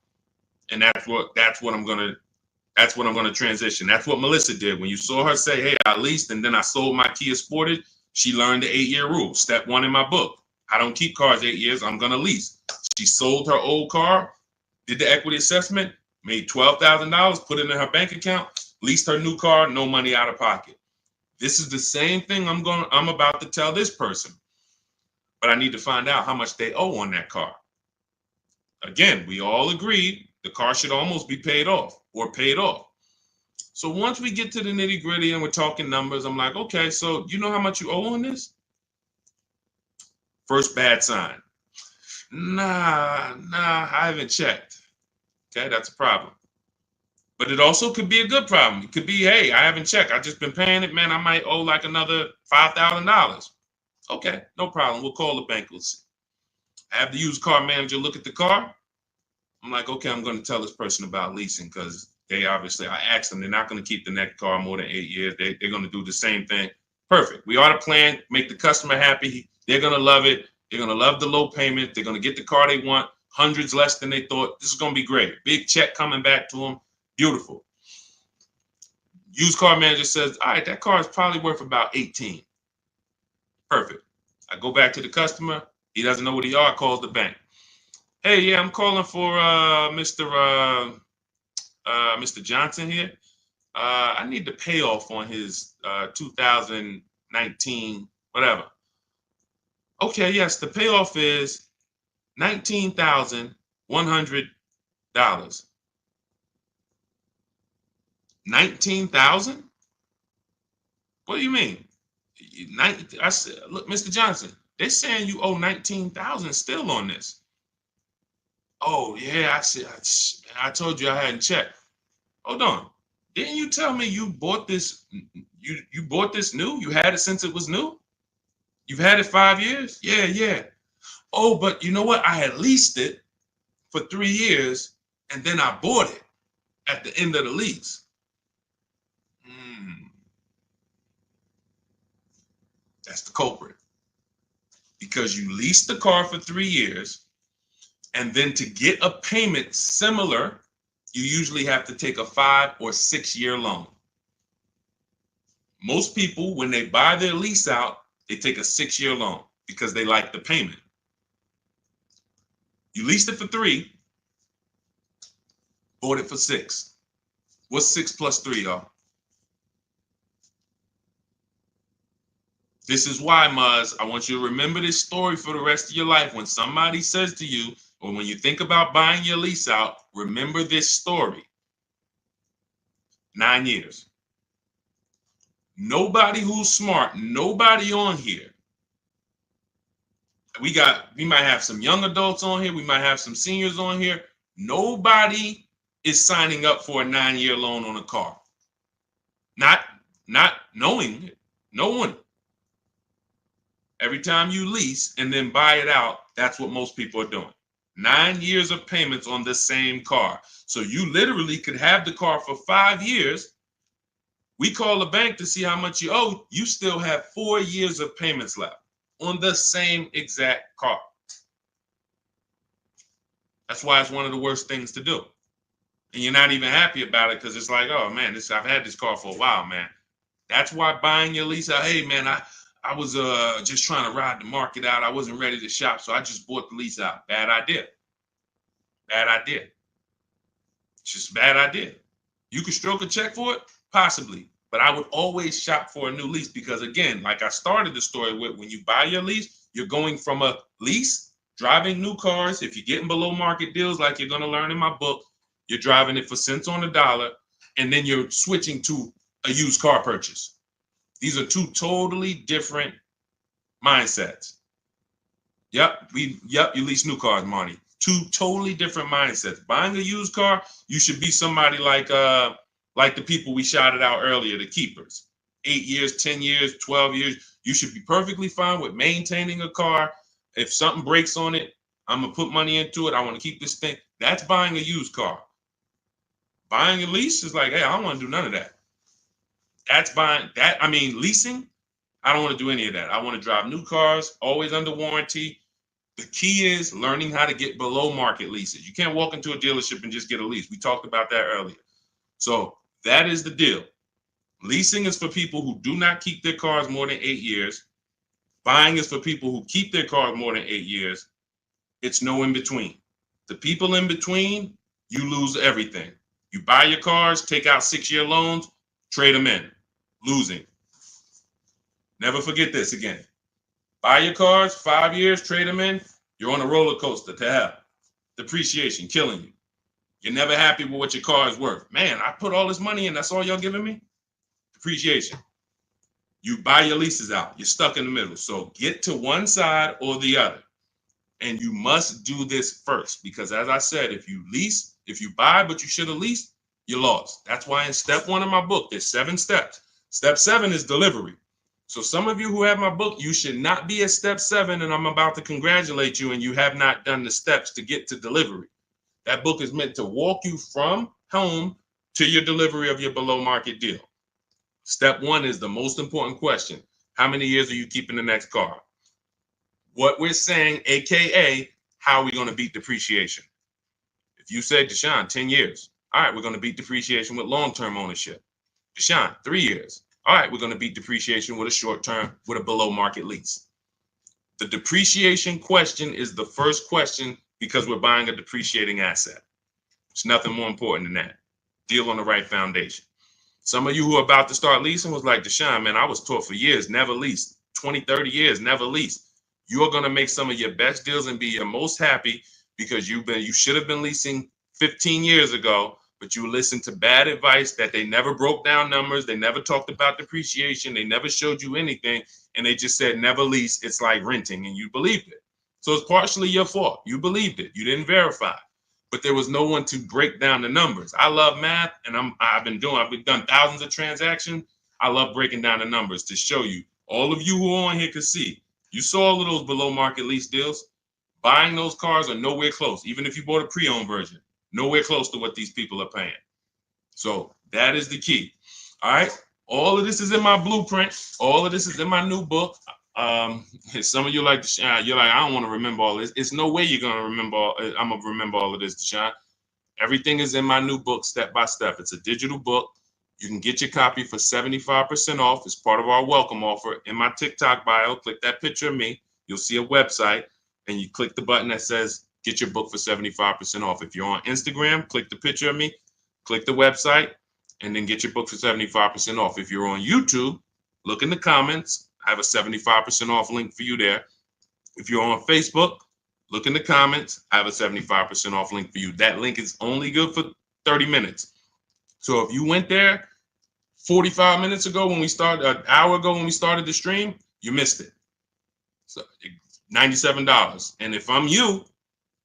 Speaker 1: And that's what I'm going to transition. That's what Melissa did. When you saw her say, hey, I leased and then I sold my Kia Sportage, she learned the 8-year rule. Step 1 in my book. I don't keep cars 8 years. I'm going to lease. She sold her old car, did the equity assessment, made $12,000, put it in her bank account, leased her new car, no money out of pocket. This is the same thing I'm about to tell this person. But I need to find out how much they owe on that car. Again, we all agreed the car should almost be paid off or paid off. So once we get to the nitty gritty and we're talking numbers, I'm like, okay, so you know how much you owe on this? First bad sign. Nah, I haven't checked. Okay, that's a problem. But it also could be a good problem. It could be, hey, I haven't checked. I've just been paying it, man. I might owe like another $5,000. Okay, no problem. We'll call the bank. We'll see. I have the used car manager look at the car. I'm like, okay, I'm going to tell this person about leasing because they obviously, I asked them, they're not going to keep the next car more than 8 years. They're going to do the same thing. Perfect. We ought to plan, make the customer happy. They're going to love it. They're going to love the low payment. They're going to get the car they want, hundreds less than they thought. This is going to be great. Big check coming back to them. Beautiful. Used car manager says, all right, that car is probably worth about 18. Perfect. I go back to the customer. He doesn't know what he are. Calls the bank. Hey, yeah, I'm calling for Mr. Johnson here. I need the payoff on his 2019 whatever. Okay, yes, the payoff is $19,100. $19,000? What do you mean? I said, look, Mr. Johnson, they're saying you owe $19,000 still on this. Oh yeah, I said, I told you I hadn't checked. Hold on. Didn't you tell me you bought this? You bought this new? You had it since it was new? You've had it 5 years? Yeah. Oh, but you know what? I had leased it for 3 years and then I bought it at the end of the lease. That's the culprit. Because you leased the car for 3 years and then to get a payment similar, you usually have to take a 5 or 6 year loan. Most people, when they buy their lease out, they take a 6 year loan because they like the payment. You leased it for 3, bought it for 6. What's 6 plus 3, y'all? This is why, Muzz, I want you to remember this story for the rest of your life. When somebody says to you, or when you think about buying your lease out, remember this story. 9 years. Nobody who's smart, nobody on here. We might have some young adults on here. We might have some seniors on here. Nobody is signing up for a 9-year loan on a car. Not knowing it. No one. Every time you lease and then buy it out, that's what most people are doing. 9 years of payments on the same car. So you literally could have the car for 5 years. We call the bank to see how much you owe. You still have 4 years of payments left on the same exact car. That's why it's one of the worst things to do. And you're not even happy about it because it's like, oh man, I've had this car for a while, man. That's why buying your lease out, hey man, I was just trying to ride the market out. I wasn't ready to shop, so I just bought the lease out. Bad idea. Bad idea. It's just a bad idea. You could stroke a check for it? Possibly. But I would always shop for a new lease because, again, like I started the story with, when you buy your lease, you're going from a lease, driving new cars. If you're getting below market deals like you're going to learn in my book, you're driving it for cents on the dollar, and then you're switching to a used car purchase. These are two totally different mindsets. Yep, you lease new cars, Marty. Two totally different mindsets. Buying a used car, you should be somebody like the people we shouted out earlier, the keepers. 8 years, 10 years, 12 years. You should be perfectly fine with maintaining a car. If something breaks on it, I'm going to put money into it. I want to keep this thing. That's buying a used car. Buying a lease is like, hey, I don't want to do none of that. That's buying that. I mean, leasing, I don't want to do any of that. I want to drive new cars, always under warranty. The key is learning how to get below market leases. You can't walk into a dealership and just get a lease. We talked about that earlier. So that is the deal. Leasing is for people who do not keep their cars more than 8 years. Buying is for people who keep their cars more than 8 years. It's no in between. The people in between, you lose everything. You buy your cars, take out 6-year loans, trade them in, losing. Never forget this again. Buy your cars, 5 years, trade them in, you're on a roller coaster to hell. Depreciation, killing you. You're never happy with what your car is worth. Man, I put all this money in, that's all y'all giving me? Depreciation. You buy your leases out. You're stuck in the middle. So get to one side or the other. And you must do this first, because as I said, if you buy but you should have leased, you lost. That's why in step 1 of my book, there's 7 steps. Step 7 is delivery. So some of you who have my book, you should not be at step 7, and I'm about to congratulate you, and you have not done the steps to get to delivery. That book is meant to walk you from home to your delivery of your below market deal. Step 1 is the most important question. How many years are you keeping the next car? What we're saying, AKA, how are we going to beat depreciation? If you said, Deshone, 10 years. All right, we're going to beat depreciation with long-term ownership. Deshone, 3 years. All right, we're going to beat depreciation with a short-term, with a below market lease. The depreciation question is the first question because we're buying a depreciating asset. There's nothing more important than that. Deal on the right foundation. Some of you who are about to start leasing was like, Deshone, man, I was taught for years, never leased. 20, 30 years, never leased. You're going to make some of your best deals and be your most happy because you should have been leasing 15 years ago, but you listened to bad advice that they never broke down numbers. They never talked about depreciation. They never showed you anything. And they just said, never lease. It's like renting. And you believed it. So it's partially your fault. You believed it. You didn't verify. But there was no one to break down the numbers. I love math, and I've done thousands of transactions. I love breaking down the numbers to show you. All of you who are on here can see. You saw all of those below market lease deals. Buying those cars are nowhere close. Even if you bought a pre-owned version, nowhere close to what these people are paying. So that is the key. All right. All of this is in my blueprint. All of this is in my new book. Some of you like, you're like, I don't want to remember all this. It's no way you're going to remember. I'm going to remember all of this, Deshone. Everything is in my new book, step by step. It's a digital book. You can get your copy for 75% off. It's part of our welcome offer. In my TikTok bio, click that picture of me. You'll see a website, and you click the button that says get your book for 75% off. If you're on Instagram, click the picture of me, click the website, and then get your book for 75% off. If you're on YouTube, look in the comments. I have a 75% off link for you there. If you're on Facebook, look in the comments. I have a 75% off link for you. That link is only good for 30 minutes. So if you went there 45 minutes ago when we started, an hour ago when we started the stream, you missed it. So $97. And if I'm you,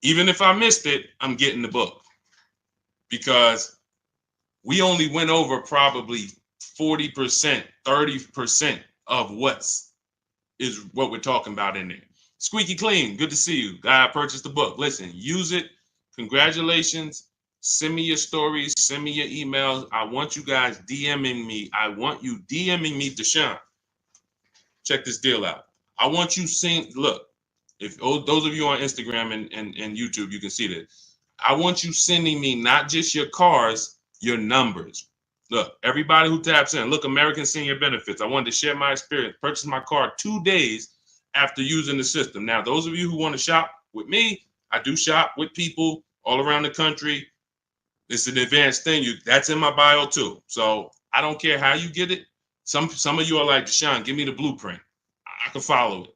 Speaker 1: even if I missed it, I'm getting the book, because we only went over probably 40%, 30% of what we're talking about in there. Squeaky Clean, good to see you. I purchased the book. Listen, use it. Congratulations. Send me your stories. Send me your emails. I want you guys DMing me. I want you DMing me, Deshone. Check this deal out. I want you seeing, look, if those of you on Instagram and YouTube, you can see this. I want you sending me not just your cars, your numbers. Look, everybody who taps in, look, American Senior Benefits. I wanted to share my experience. Purchased my car 2 days after using the system. Now, those of you who want to shop with me, I do shop with people all around the country. It's an advanced thing. That's in my bio too. So I don't care how you get it. Some of you are like, Deshone, give me the blueprint. I can follow it.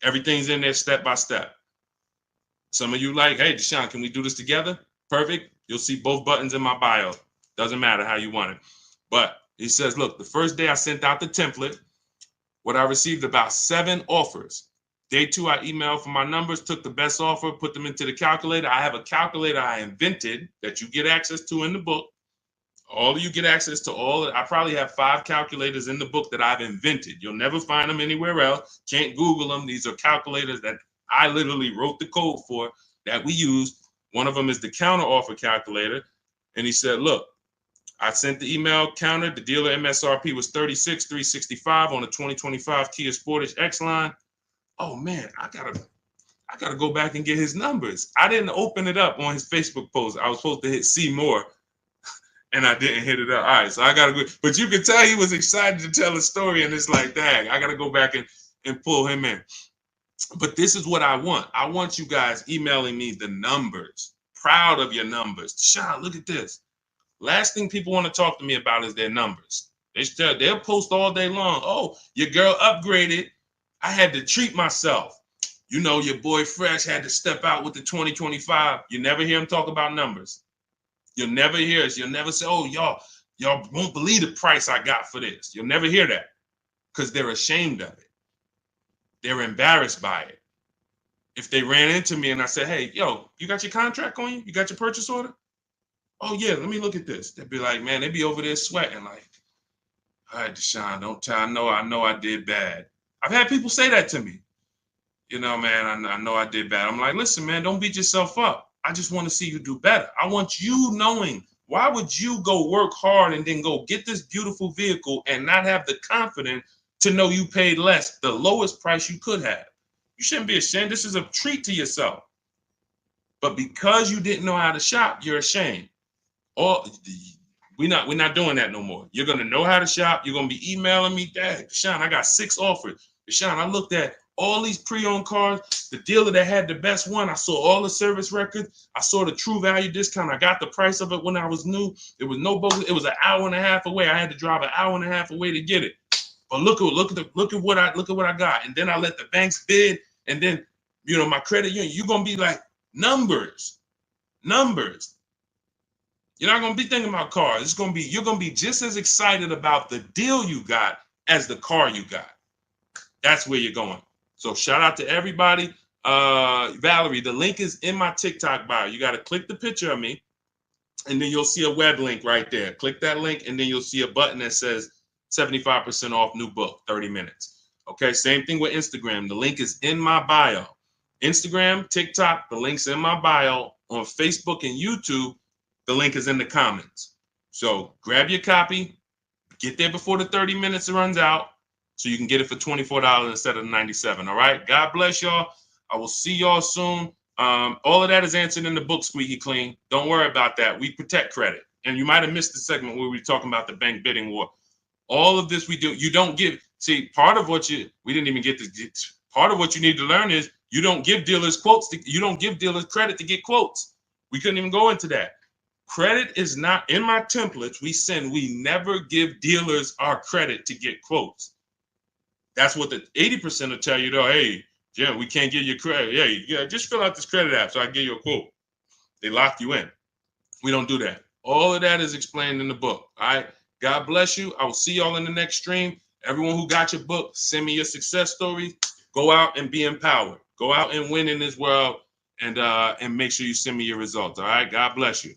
Speaker 1: Everything's in there step by step. Some of you like, hey, Deshone, can we do this together? Perfect. You'll see both buttons in my bio. Doesn't matter how you want it. But he says, look, the first day I sent out the template, what I received about 7 offers. Day 2, I emailed for my numbers, took the best offer, put them into the calculator. I have a calculator I invented that you get access to in the book. All of you get access to all. I probably have 5 calculators in the book that I've invented. You'll never find them anywhere else. Can't Google them. These are calculators that I literally wrote the code for that we use. One of them is the counter offer calculator. And he said, look, I sent the email counter. The dealer MSRP was $36,365 on a 2025 Kia Sportage X line. Oh man, I gotta go back and get his numbers. I didn't open it up on his Facebook post. I was supposed to hit see more, and I didn't hit it up. All right, so I gotta go. But you can tell he was excited to tell a story, and it's like, dang, I gotta go back and pull him in. But this is what I want. I want you guys emailing me the numbers. Proud of your numbers. Deshone, look at this. Last thing people want to talk to me about is their numbers. They'll post all day long. Oh, your girl upgraded. I had to treat myself. You know, your boy Fresh had to step out with the 2025. You never hear him talk about numbers. You'll never hear us. You'll never say, oh, y'all won't believe the price I got for this. You'll never hear that because they're ashamed of it. They're embarrassed by it. If they ran into me and I said, hey, yo, you got your contract on you? You got your purchase order? Oh, yeah, let me look at this. They'd be like, man, they'd be over there sweating like, all right, Deshone, don't tell. I know I did bad. I've had people say that to me. You know, man, I know I did bad. I'm like, listen, man, don't beat yourself up. I just want to see you do better. I want you knowing, why would you go work hard and then go get this beautiful vehicle and not have the confidence to know you paid less, the lowest price you could have? You shouldn't be ashamed. This is a treat to yourself. But because you didn't know how to shop, you're ashamed. Or we're not doing that no more. You're gonna know how to shop. You're gonna be emailing me, Dad, Deshone, I got 6 offers. Deshone, I looked at all these pre-owned cars. The dealer that had the best one, I saw all the service records. I saw the true value discount. I got the price of it when I was new. It was no bogus. It was an hour and a half away. I had to drive an hour and a half away to get it. But look at what I got. And then I let the banks bid. And then, you know, my credit union, you're gonna be like, numbers. You're not gonna be thinking about cars. You're gonna be just as excited about the deal you got as the car you got. That's where you're going. So shout out to everybody. Valerie, the link is in my TikTok bio. You got to click the picture of me, and then you'll see a web link right there. Click that link, and then you'll see a button that says 75% off new book, 30 minutes. Okay, same thing with Instagram. The link is in my bio. Instagram, TikTok, the link's in my bio. On Facebook and YouTube, the link is in the comments. So grab your copy, get there before the 30 minutes runs out, so you can get it for $24 instead of $97. All right. God bless y'all. I will see y'all soon. All of that is answered in the book, Squeaky Clean. Don't worry about that. We protect credit. And you might have missed the segment where we were talking about the bank bidding war. All of this we do. You don't give. See, part of what we didn't even get to. Part of what you need to learn is you don't give dealers quotes. You don't give dealers credit to get quotes. We couldn't even go into that. Credit is not in my templates. We never give dealers our credit to get quotes. That's what the 80% will tell you, though. Hey, Jim, we can't give you credit. Hey, yeah, just fill out this credit app so I can give you a quote. They lock you in. We don't do that. All of that is explained in the book. All right. God bless you. I will see y'all in the next stream. Everyone who got your book, send me your success stories. Go out and be empowered. Go out and win in this world, and make sure you send me your results. All right. God bless you.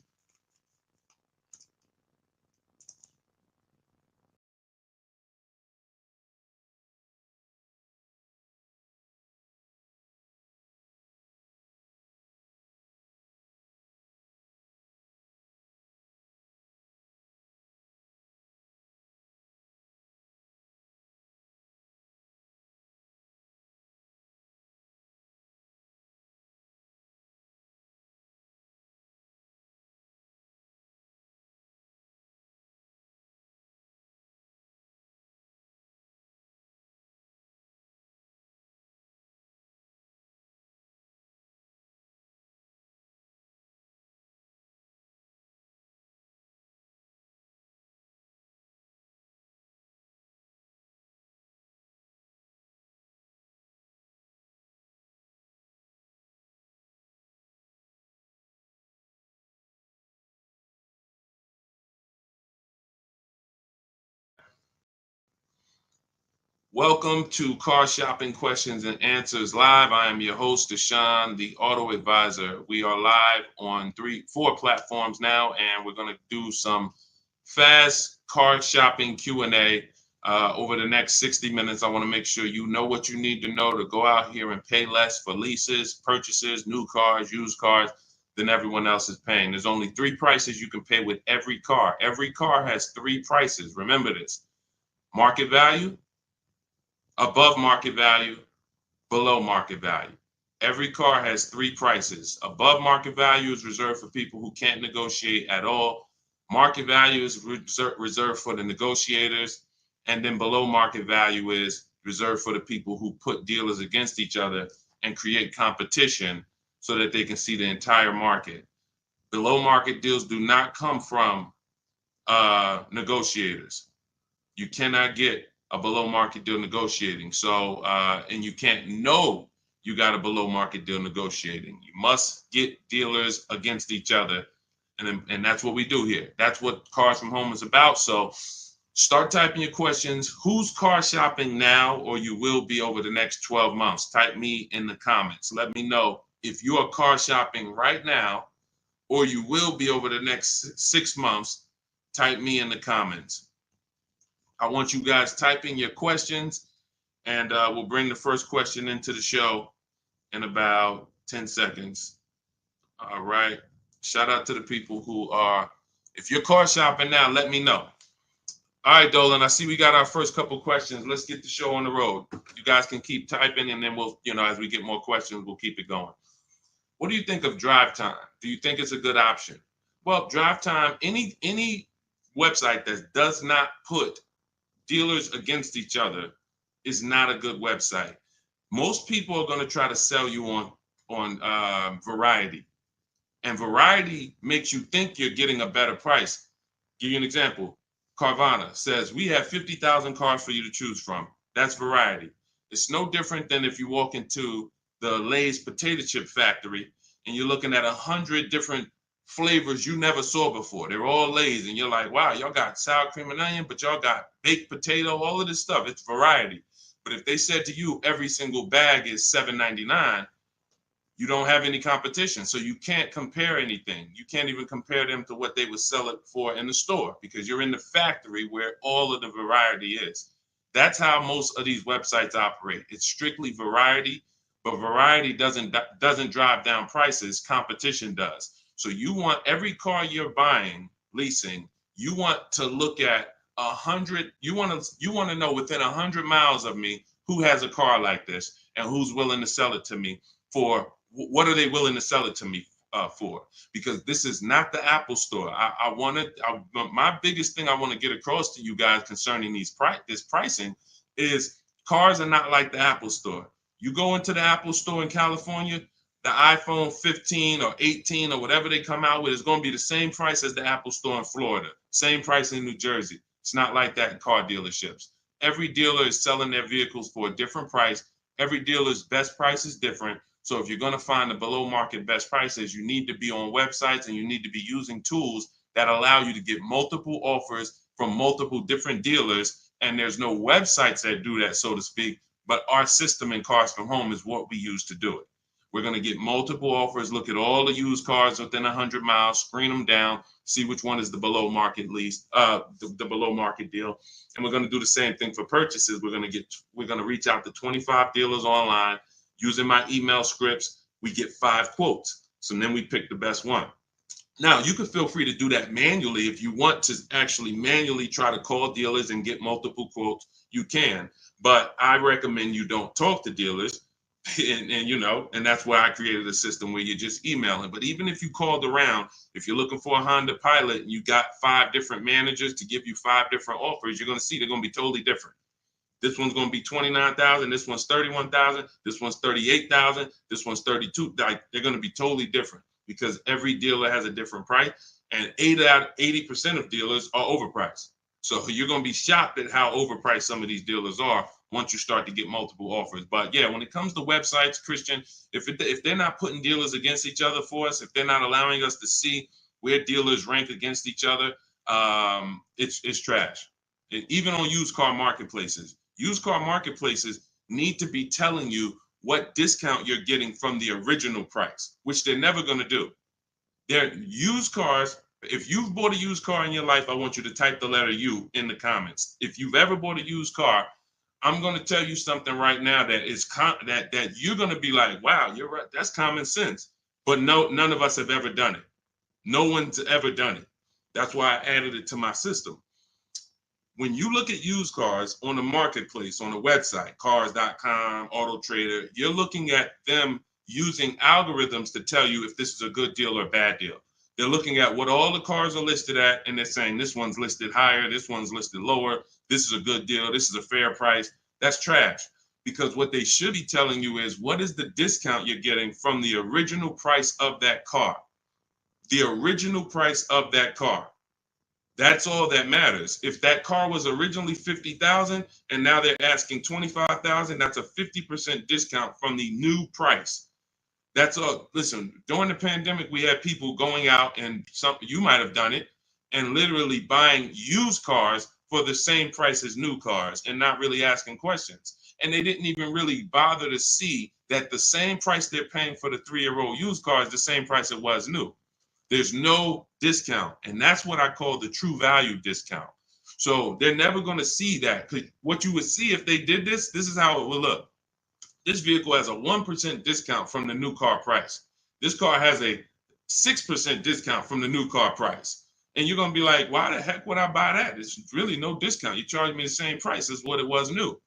Speaker 1: Welcome to Car Shopping Questions and Answers Live. I am your host, Deshone, the Auto Advisor. We are live on 4 platforms now, and we're going to do some fast car shopping Q&A over the next 60 minutes. I want to make sure you know what you need to know to go out here and pay less for leases, purchases, new cars, used cars than everyone else is paying. There's only 3 prices you can pay with every car. Every car has 3 prices. Remember this: market value, above market value, below market value. Every car has 3 prices. Above market value is reserved for people who can't negotiate at all. Market value is reserved for the negotiators. And then below market value is reserved for the people who put dealers against each other and create competition so that they can see the entire market. Below market deals do not come from negotiators. You cannot get a below market deal negotiating. So, and you can't know you got a below market deal negotiating. You must get dealers against each other. And that's what we do here. That's what Cars from Home is about. So start typing your questions. Who's car shopping now, or you will be over the next 12 months? Type me in the comments. Let me know if you are car shopping right now, or you will be over the next 6 months. Type me in the comments. I want you guys typing your questions, and we'll bring the first question into the show in about 10 seconds. All right. Shout out to the people who are, if you're car shopping now, let me know. All right, Dolan, I see we got our first couple questions. Let's get the show on the road. You guys can keep typing, and then we'll, as we get more questions, we'll keep it going. What do you think of drive time? Do you think it's a good option? Well, drive time, any website that does not put dealers against each other is not a good website. Most people are going to try to sell you on variety, and variety makes you think you're getting a better price. Give you an example. Carvana says we have 50,000 cars for you to choose from. That's variety. It's no different than if you walk into the Lay's potato chip factory and you're looking at 100 different flavors you never saw before. They're all Lay's, and you're like, wow, y'all got sour cream and onion, but y'all got baked potato, all of this stuff. It's variety. But if they said to you every single bag is $7.99, you don't have any competition. So you can't compare anything. You can't even compare them to what they would sell it for in the store, because you're in the factory where all of the variety is. That's how most of these websites operate. It's strictly variety, but variety doesn't drive down prices. Competition does. So you want every car you're buying, leasing, you want to look at 100. You want to know within 100 miles of me who has a car like this and who's willing to sell it to me for. What are they willing to sell it to me for? Because this is not the Apple store. My biggest thing I want to get across to you guys concerning this pricing is cars are not like the Apple store. You go into the Apple store in California, the iPhone 15 or 18 or whatever they come out with is going to be the same price as the Apple store in Florida, same price in New Jersey. It's not like that in car dealerships. Every dealer is selling their vehicles for a different price. Every dealer's best price is different. So if you're going to find the below market best prices, you need to be on websites and you need to be using tools that allow you to get multiple offers from multiple different dealers. And there's no websites that do that, so to speak, but our system in Cars from Home is what we use to do it. We're going to get multiple offers, look at all the used cars within 100 miles, screen them down, see which one is the below market lease, the below market deal. And we're going to do the same thing for purchases. We're going to reach out to 25 dealers online. Using my email scripts, we get 5 quotes. So then we pick the best one. Now, you can feel free to do that manually. If you want to actually manually try to call dealers and get multiple quotes, you can. But I recommend you don't talk to dealers. And that's why I created a system where you're just emailing. But even if you called around, if you're looking for a Honda Pilot and you got 5 different managers to give you 5 different offers, you're going to see they're going to be totally different. This one's going to be $29,000. This one's $31,000. This one's $38,000. This one's $32,000. They're going to be totally different because every dealer has a different price, and 80% of dealers are overpriced. So you're going to be shocked at how overpriced some of these dealers are once you start to get multiple offers. But yeah, when it comes to websites, Christian, if they're not putting dealers against each other for us, if they're not allowing us to see where dealers rank against each other, it's trash. Even on used car marketplaces. Used car marketplaces need to be telling you what discount you're getting from the original price, which they're never going to do. They're used cars. If you've bought a used car in your life, I want you to type the letter U in the comments. If you've ever bought a used car, I'm going to tell you something right now that is that you're going to be like, wow, you're right. That's common sense. But no, none of us have ever done it. No one's ever done it. That's why I added it to my system. When you look at used cars on the marketplace, on the website, cars.com, Auto Trader, you're looking at them using algorithms to tell you if this is a good deal or a bad deal. They're looking at what all the cars are listed at, and they're saying this one's listed higher, this one's listed lower, this is a good deal, this is a fair price. That's trash, because what they should be telling you is what is the discount you're getting from the original price of that car. The original price of that car. That's all that matters. If that car was originally 50,000 and now they're asking 25,000, that's a 50% discount from the new price. That's all. Listen, during the pandemic, we had people going out, and some, you might have done it, and literally buying used cars for the same price as new cars and not really asking questions. And they didn't even really bother to see that the same price they're paying for the 3-year-old used car is the same price it was new. There's no discount. And that's what I call the true value discount. So they're never going to see that. What you would see if they did this, this is how it would look. This vehicle has a 1% discount from the new car price. This car has a 6% discount from the new car price. And you're going to be like, why the heck would I buy that? It's really no discount. You charge me the same price as what it was new.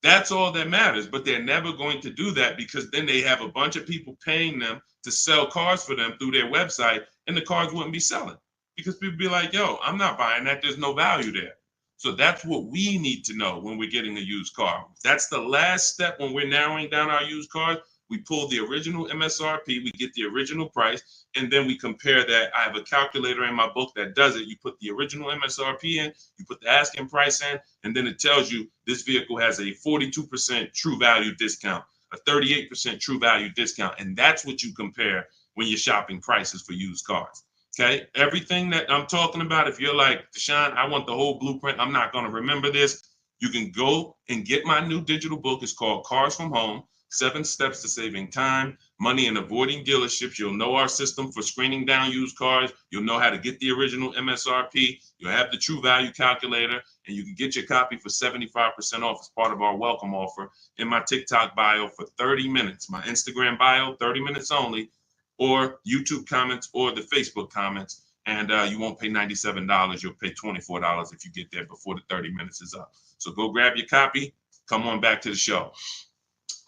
Speaker 1: That's all that matters. But they're never going to do that, because then they have a bunch of people paying them to sell cars for them through their website, and the cars wouldn't be selling because people be like, yo, I'm not buying that. There's no value there. So that's what we need to know when we're getting a used car. That's the last step when we're narrowing down our used cars. We pull the original MSRP, we get the original price, and then we compare that. I have a calculator in my book that does it. You put the original MSRP in, you put the asking price in, and then it tells you this vehicle has a 42% true value discount, a 38% true value discount. And that's what you compare when you're shopping prices for used cars. Okay, everything that I'm talking about, if you're like, Deshone, I want the whole blueprint, I'm not going to remember this, you can go and get my new digital book. It's called Cars from Home, 7 Steps to Saving Time, Money, and Avoiding Dealerships. You'll know our system for screening down used cars. You'll know how to get the original MSRP. You'll have the true value calculator, and you can get your copy for 75% off as part of our welcome offer in my TikTok bio for 30 minutes, my Instagram bio, 30 minutes only, or YouTube comments or the Facebook comments. And you won't pay $97. You'll pay $24 if you get there before the 30 minutes is up. So go grab your copy. Come on back to the show.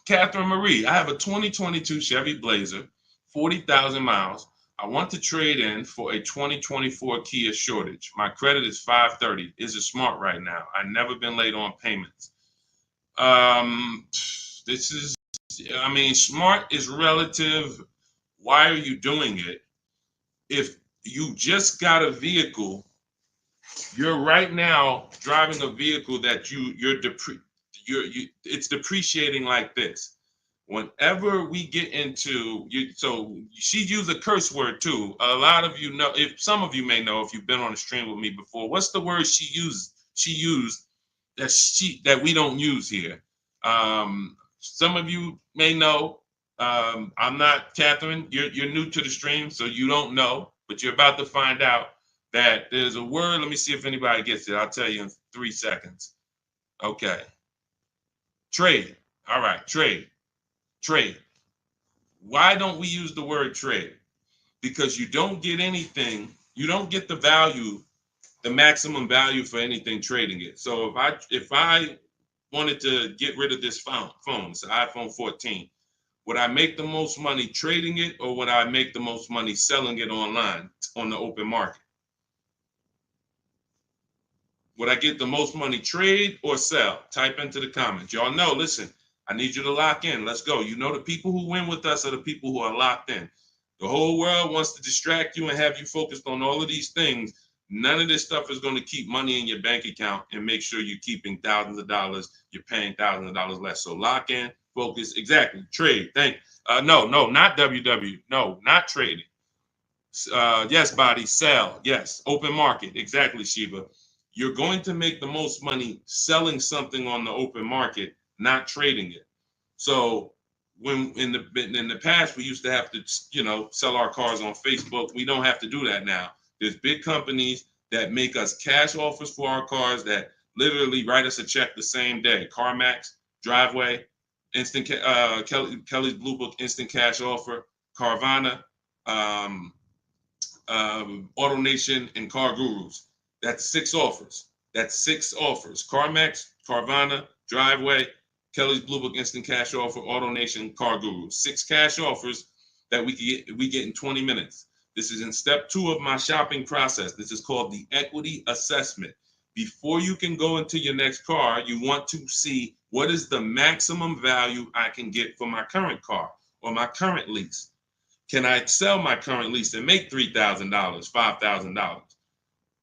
Speaker 1: Catherine Marie, I have a 2022 Chevy Blazer, 40,000 miles. I want to trade in for a 2024 Kia Sportage. My credit is 530. Is it smart right now? I've never been late on payments. This is, I mean, smart is relative. Why are you doing it? If you just got a vehicle, you're right now driving a vehicle that it's depreciating like this. Whenever we get into so she used a curse word too. A lot of you know, if some of you may know, if you've been on a stream with me before, what's the word she used that we don't use here? Some of you may know. I'm not, Catherine, you're new to the stream, so you don't know, but you're about to find out that there's a word. Let me see if anybody gets it. I'll tell you in 3 seconds. Okay. Trade. All right, trade. Trade. Why don't we use the word trade? Because you don't get anything, you don't get the value, the maximum value for anything trading it. So if I wanted to get rid of this phone, it's an iPhone 14, would I make the most money trading it, or would I make the most money selling it online on the open market? Would I get the most money trade or sell? Type into the comments. Y'all know, listen, I need you to lock in. Let's go. You know, the people who win with us are the people who are locked in. The whole world wants to distract you and have you focused on all of these things. None of this stuff is going to keep money in your bank account and make sure you're keeping thousands of dollars. You're paying thousands of dollars less. So lock in, focus. Exactly. Trade. No, not WW. No, not trading. Yes, body. Sell. Yes. Open market. Exactly, Shiva. You're going to make the most money selling something on the open market, not trading it. So when in the past we used to have to, sell our cars on Facebook. We don't have to do that now. There's big companies that make us cash offers for our cars that literally write us a check the same day. CarMax, Driveway, Instant Kelly's Blue Book Instant Cash Offer, Carvana, AutoNation, and Car Gurus. That's 6 offers. CarMax, Carvana, Driveway, Kelly's Blue Book Instant Cash Offer, AutoNation, Car Guru. 6 cash offers that we get in 20 minutes. This is in step 2 of my shopping process. This is called the equity assessment. Before you can go into your next car, you want to see what is the maximum value I can get for my current car or my current lease. Can I sell my current lease and make $3,000, $5,000?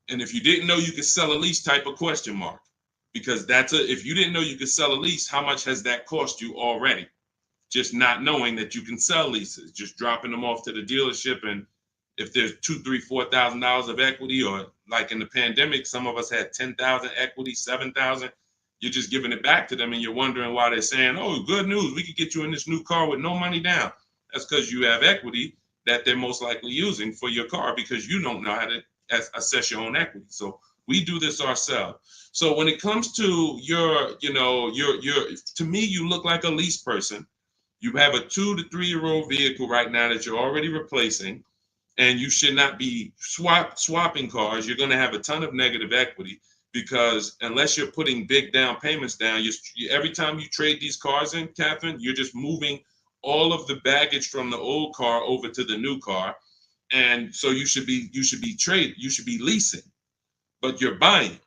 Speaker 1: And if you didn't know you could sell a lease, type a question mark, because if you didn't know you could sell a lease, how much has that cost you already? Just not knowing that you can sell leases, just dropping them off to the dealership. And if there's $2,000, $3,000, $4,000 of equity, or like in the pandemic, some of us had 10,000 equity, 7,000, you're just giving it back to them, and you're wondering why they're saying, "Oh, good news, we could get you in this new car with no money down." That's because you have equity that they're most likely using for your car, because you don't know how to assess your own equity. So we do this ourselves. So when it comes to to me, you look like a lease person. You have a 2 to 3 year old vehicle right now that you're already replacing, and you should not be swapping cars. You're going to have a ton of negative equity, because unless you're putting big down payments down, every time you trade these cars in, Catherine, you're just moving all of the baggage from the old car over to the new car. And so you should be leasing, but you're buying.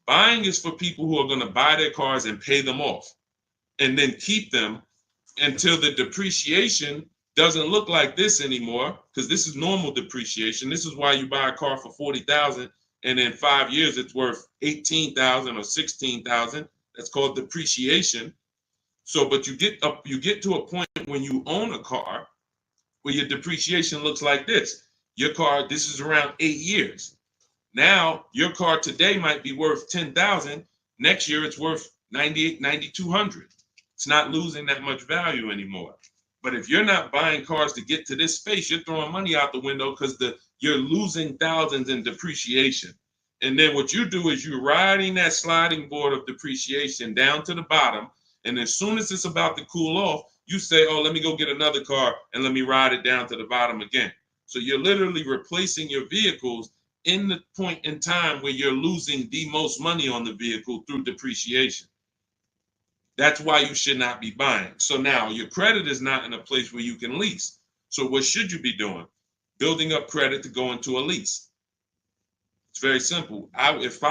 Speaker 1: Buying is for people who are going to buy their cars and pay them off and then keep them until the depreciation doesn't look like this anymore, because this is normal depreciation. This is why you buy a car for $40,000 and in 5 years it's worth $18,000 or $16,000. That's called depreciation. So, but you get to a point when you own a car where your depreciation looks like this. Your car, this is around 8 years. Now, your car today might be worth $10,000. Next year, it's worth $9,800, $9,200. It's not losing that much value anymore. But if you're not buying cars to get to this space, you're throwing money out the window, because you're losing thousands in depreciation. And then what you do is you're riding that sliding board of depreciation down to the bottom. And as soon as it's about to cool off, you say, "Oh, let me go get another car and let me ride it down to the bottom again." So you're literally replacing your vehicles in the point in time where you're losing the most money on the vehicle through depreciation. That's why you should not be buying. So now your credit is not in a place where you can lease. So what should you be doing? Building up credit to go into a lease. It's very simple. If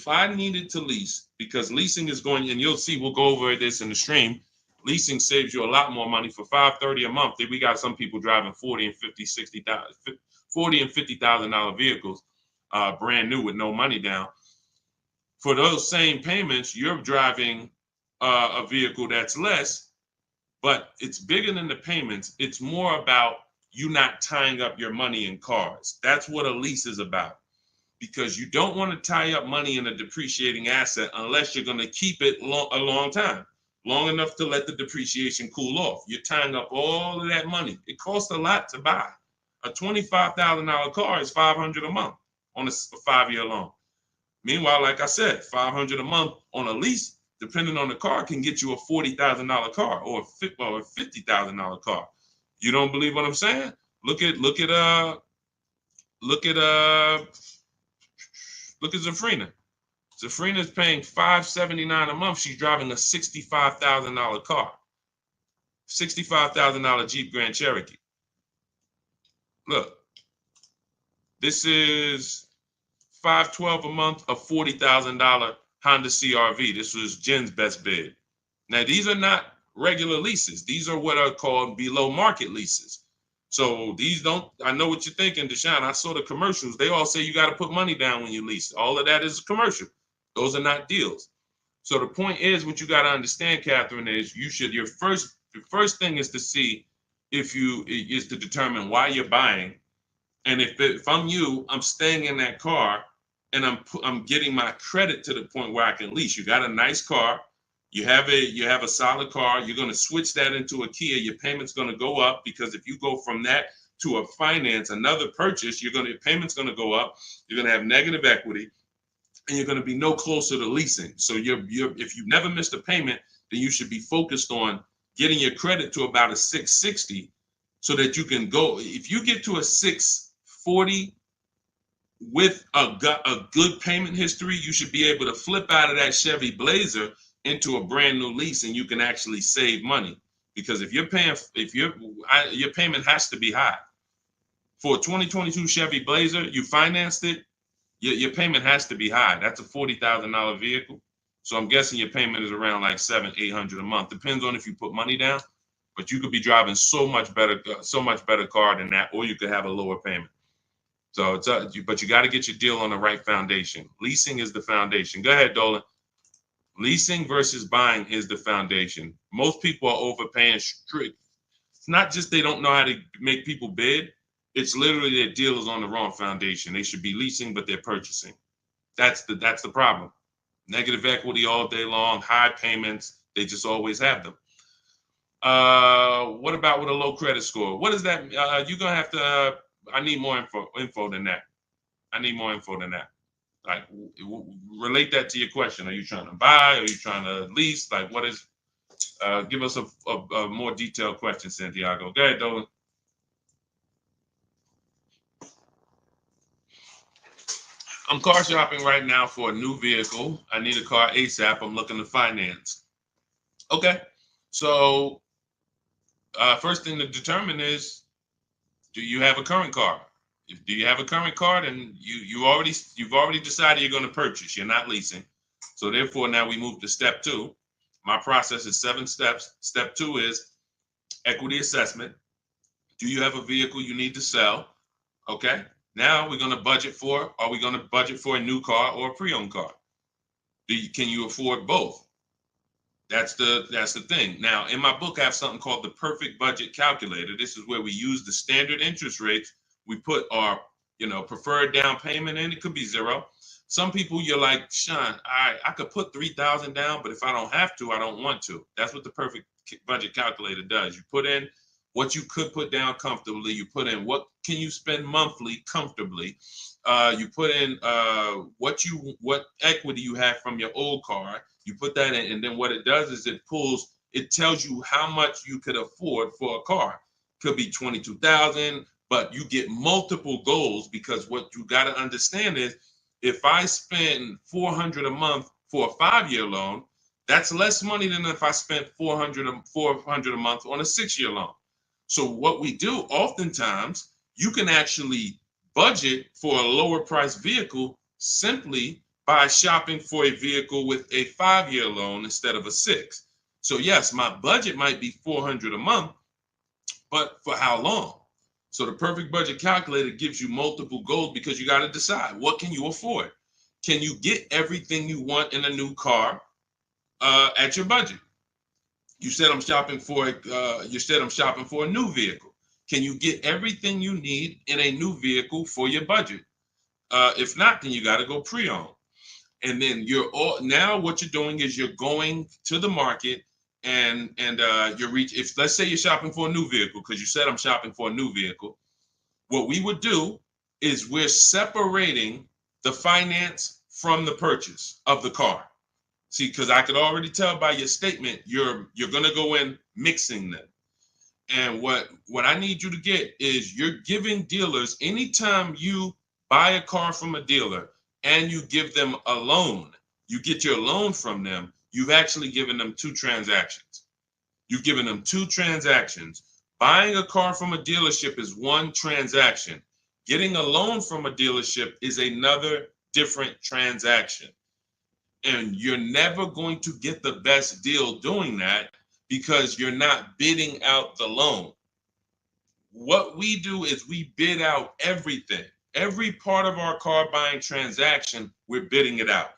Speaker 1: I needed to lease, because leasing is going, and you'll see, we'll go over this in the stream. Leasing saves you a lot more money. For $530 a month, we got some people driving $40 and $50,000 vehicles, brand new with no money down. For those same payments, you're driving a vehicle that's less, but it's bigger than the payments. It's more about you not tying up your money in cars. That's what a lease is about, because you don't want to tie up money in a depreciating asset unless you're going to keep it a long time, long enough to let the depreciation cool off. You're tying up all of that money. It costs a lot to buy. A $25,000 car is $500 a month on a 5-year loan. Meanwhile, like I said, $500 a month on a lease, depending on the car, can get you a $40,000 car or a $50,000 car. You don't believe what I'm saying? Look at Zafrina. Zafrina's paying $579 a month. She's driving a $65,000 car, $65,000 Jeep Grand Cherokee. Look, this is $512 a month, a $40,000 Honda CRV. This was Jen's best bid. Now, these are not regular leases. These are what are called below market leases. So these don't, I know what you're thinking, Deshone. I saw the commercials. They all say you got to put money down when you lease. All of that is a commercial. Those are not deals. So the point is, what you got to understand, Catherine, is your first thing is to see is to determine why you're buying. And if I'm you, I'm staying in that car and I'm getting my credit to the point where I can lease. You got a nice car. You have a solid car. You're going to switch that into a Kia. Your payment's going to go up, because if you go from that to a finance, another purchase, your payment's going to go up. You're going to have negative equity, and you're going to be no closer to leasing. So if you've never missed a payment, then you should be focused on getting your credit to about a 660, so that you can go. If you get to a 640 with a good payment history, you should be able to flip out of that Chevy Blazer into a brand new lease, and you can actually save money. Because if your payment has to be high. For a 2022 Chevy Blazer, you financed it, your payment has to be high. That's a $40,000 vehicle. So I'm guessing your payment is around like $700-800 a month. Depends on if you put money down, but you could be driving so much better car than that, or you could have a lower payment. So it's but you got to get your deal on the right foundation. Leasing is the foundation. Go ahead, Dolan. Leasing versus buying is the foundation. Most people are overpaying strict. It's not just they don't know how to make people bid. It's literally their deal is on the wrong foundation. They should be leasing, but they're purchasing. That's the problem. Negative equity all day long, high payments. They just always have them. What about with a low credit score? What is that? You're gonna have to. I need more info than that. I need more info than that. Like, relate that to your question. Are you trying to buy? Are you trying to lease? Like, what is? Give us a more detailed question, Santiago. Go ahead, Dolan. I'm car shopping right now for a new vehicle. I need a car ASAP. I'm looking to finance. Okay, so first thing to determine is, do you have a current car? Do you have a current car, then you've already decided you're going to purchase. You're not leasing. So therefore, now we move to step 2. My process is 7 steps. Step 2 is equity assessment. Do you have a vehicle you need to sell? Okay. Now we're going to budget for. Are we going to budget for a new car or a pre-owned car? Can you afford both? That's the thing. Now, in my book, I have something called the perfect budget calculator. This is where we use the standard interest rates. We put our, preferred down payment in. It could be 0. Some people, you're like, Sean, I could put 3,000 down, but if I don't have to, I don't want to. That's what the perfect budget calculator does. You put in what you could put down comfortably. You put in what can you spend monthly comfortably. You put in what equity you have from your old car. You put that in, and then what it does is it tells you how much you could afford for a car. Could be 22,000, but you get multiple goals, because what you got to understand is, if I spend $400 a month for a 5-year loan, that's less money than if I spent $400 a month on a 6-year loan. So what we do, oftentimes, you can actually budget for a lower price vehicle simply by shopping for a vehicle with a 5-year loan instead of a 6. So yes, my budget might be $400 a month, but for how long? So the perfect budget calculator gives you multiple goals, because you got to decide, what can you afford? Can you get everything you want in a new car at your budget? You said I'm shopping for a new vehicle. Can you get everything you need in a new vehicle for your budget? If not, then you got to go pre-owned. And then now what you're doing is you're going to the market, and if let's say you're shopping for a new vehicle, because you said I'm shopping for a new vehicle, what we would do is we're separating the finance from the purchase of the car. See, because I could already tell by your statement, you're gonna go in mixing them. And what I need you to get is, you're giving dealers, anytime you buy a car from a dealer and you give them a loan, you get your loan from them, you've actually given them 2 transactions. You've given them 2 transactions. Buying a car from a dealership is one transaction. Getting a loan from a dealership is another different transaction. And you're never going to get the best deal doing that, because you're not bidding out the loan. What we do is we bid out everything. Every part of our car buying transaction, we're bidding it out.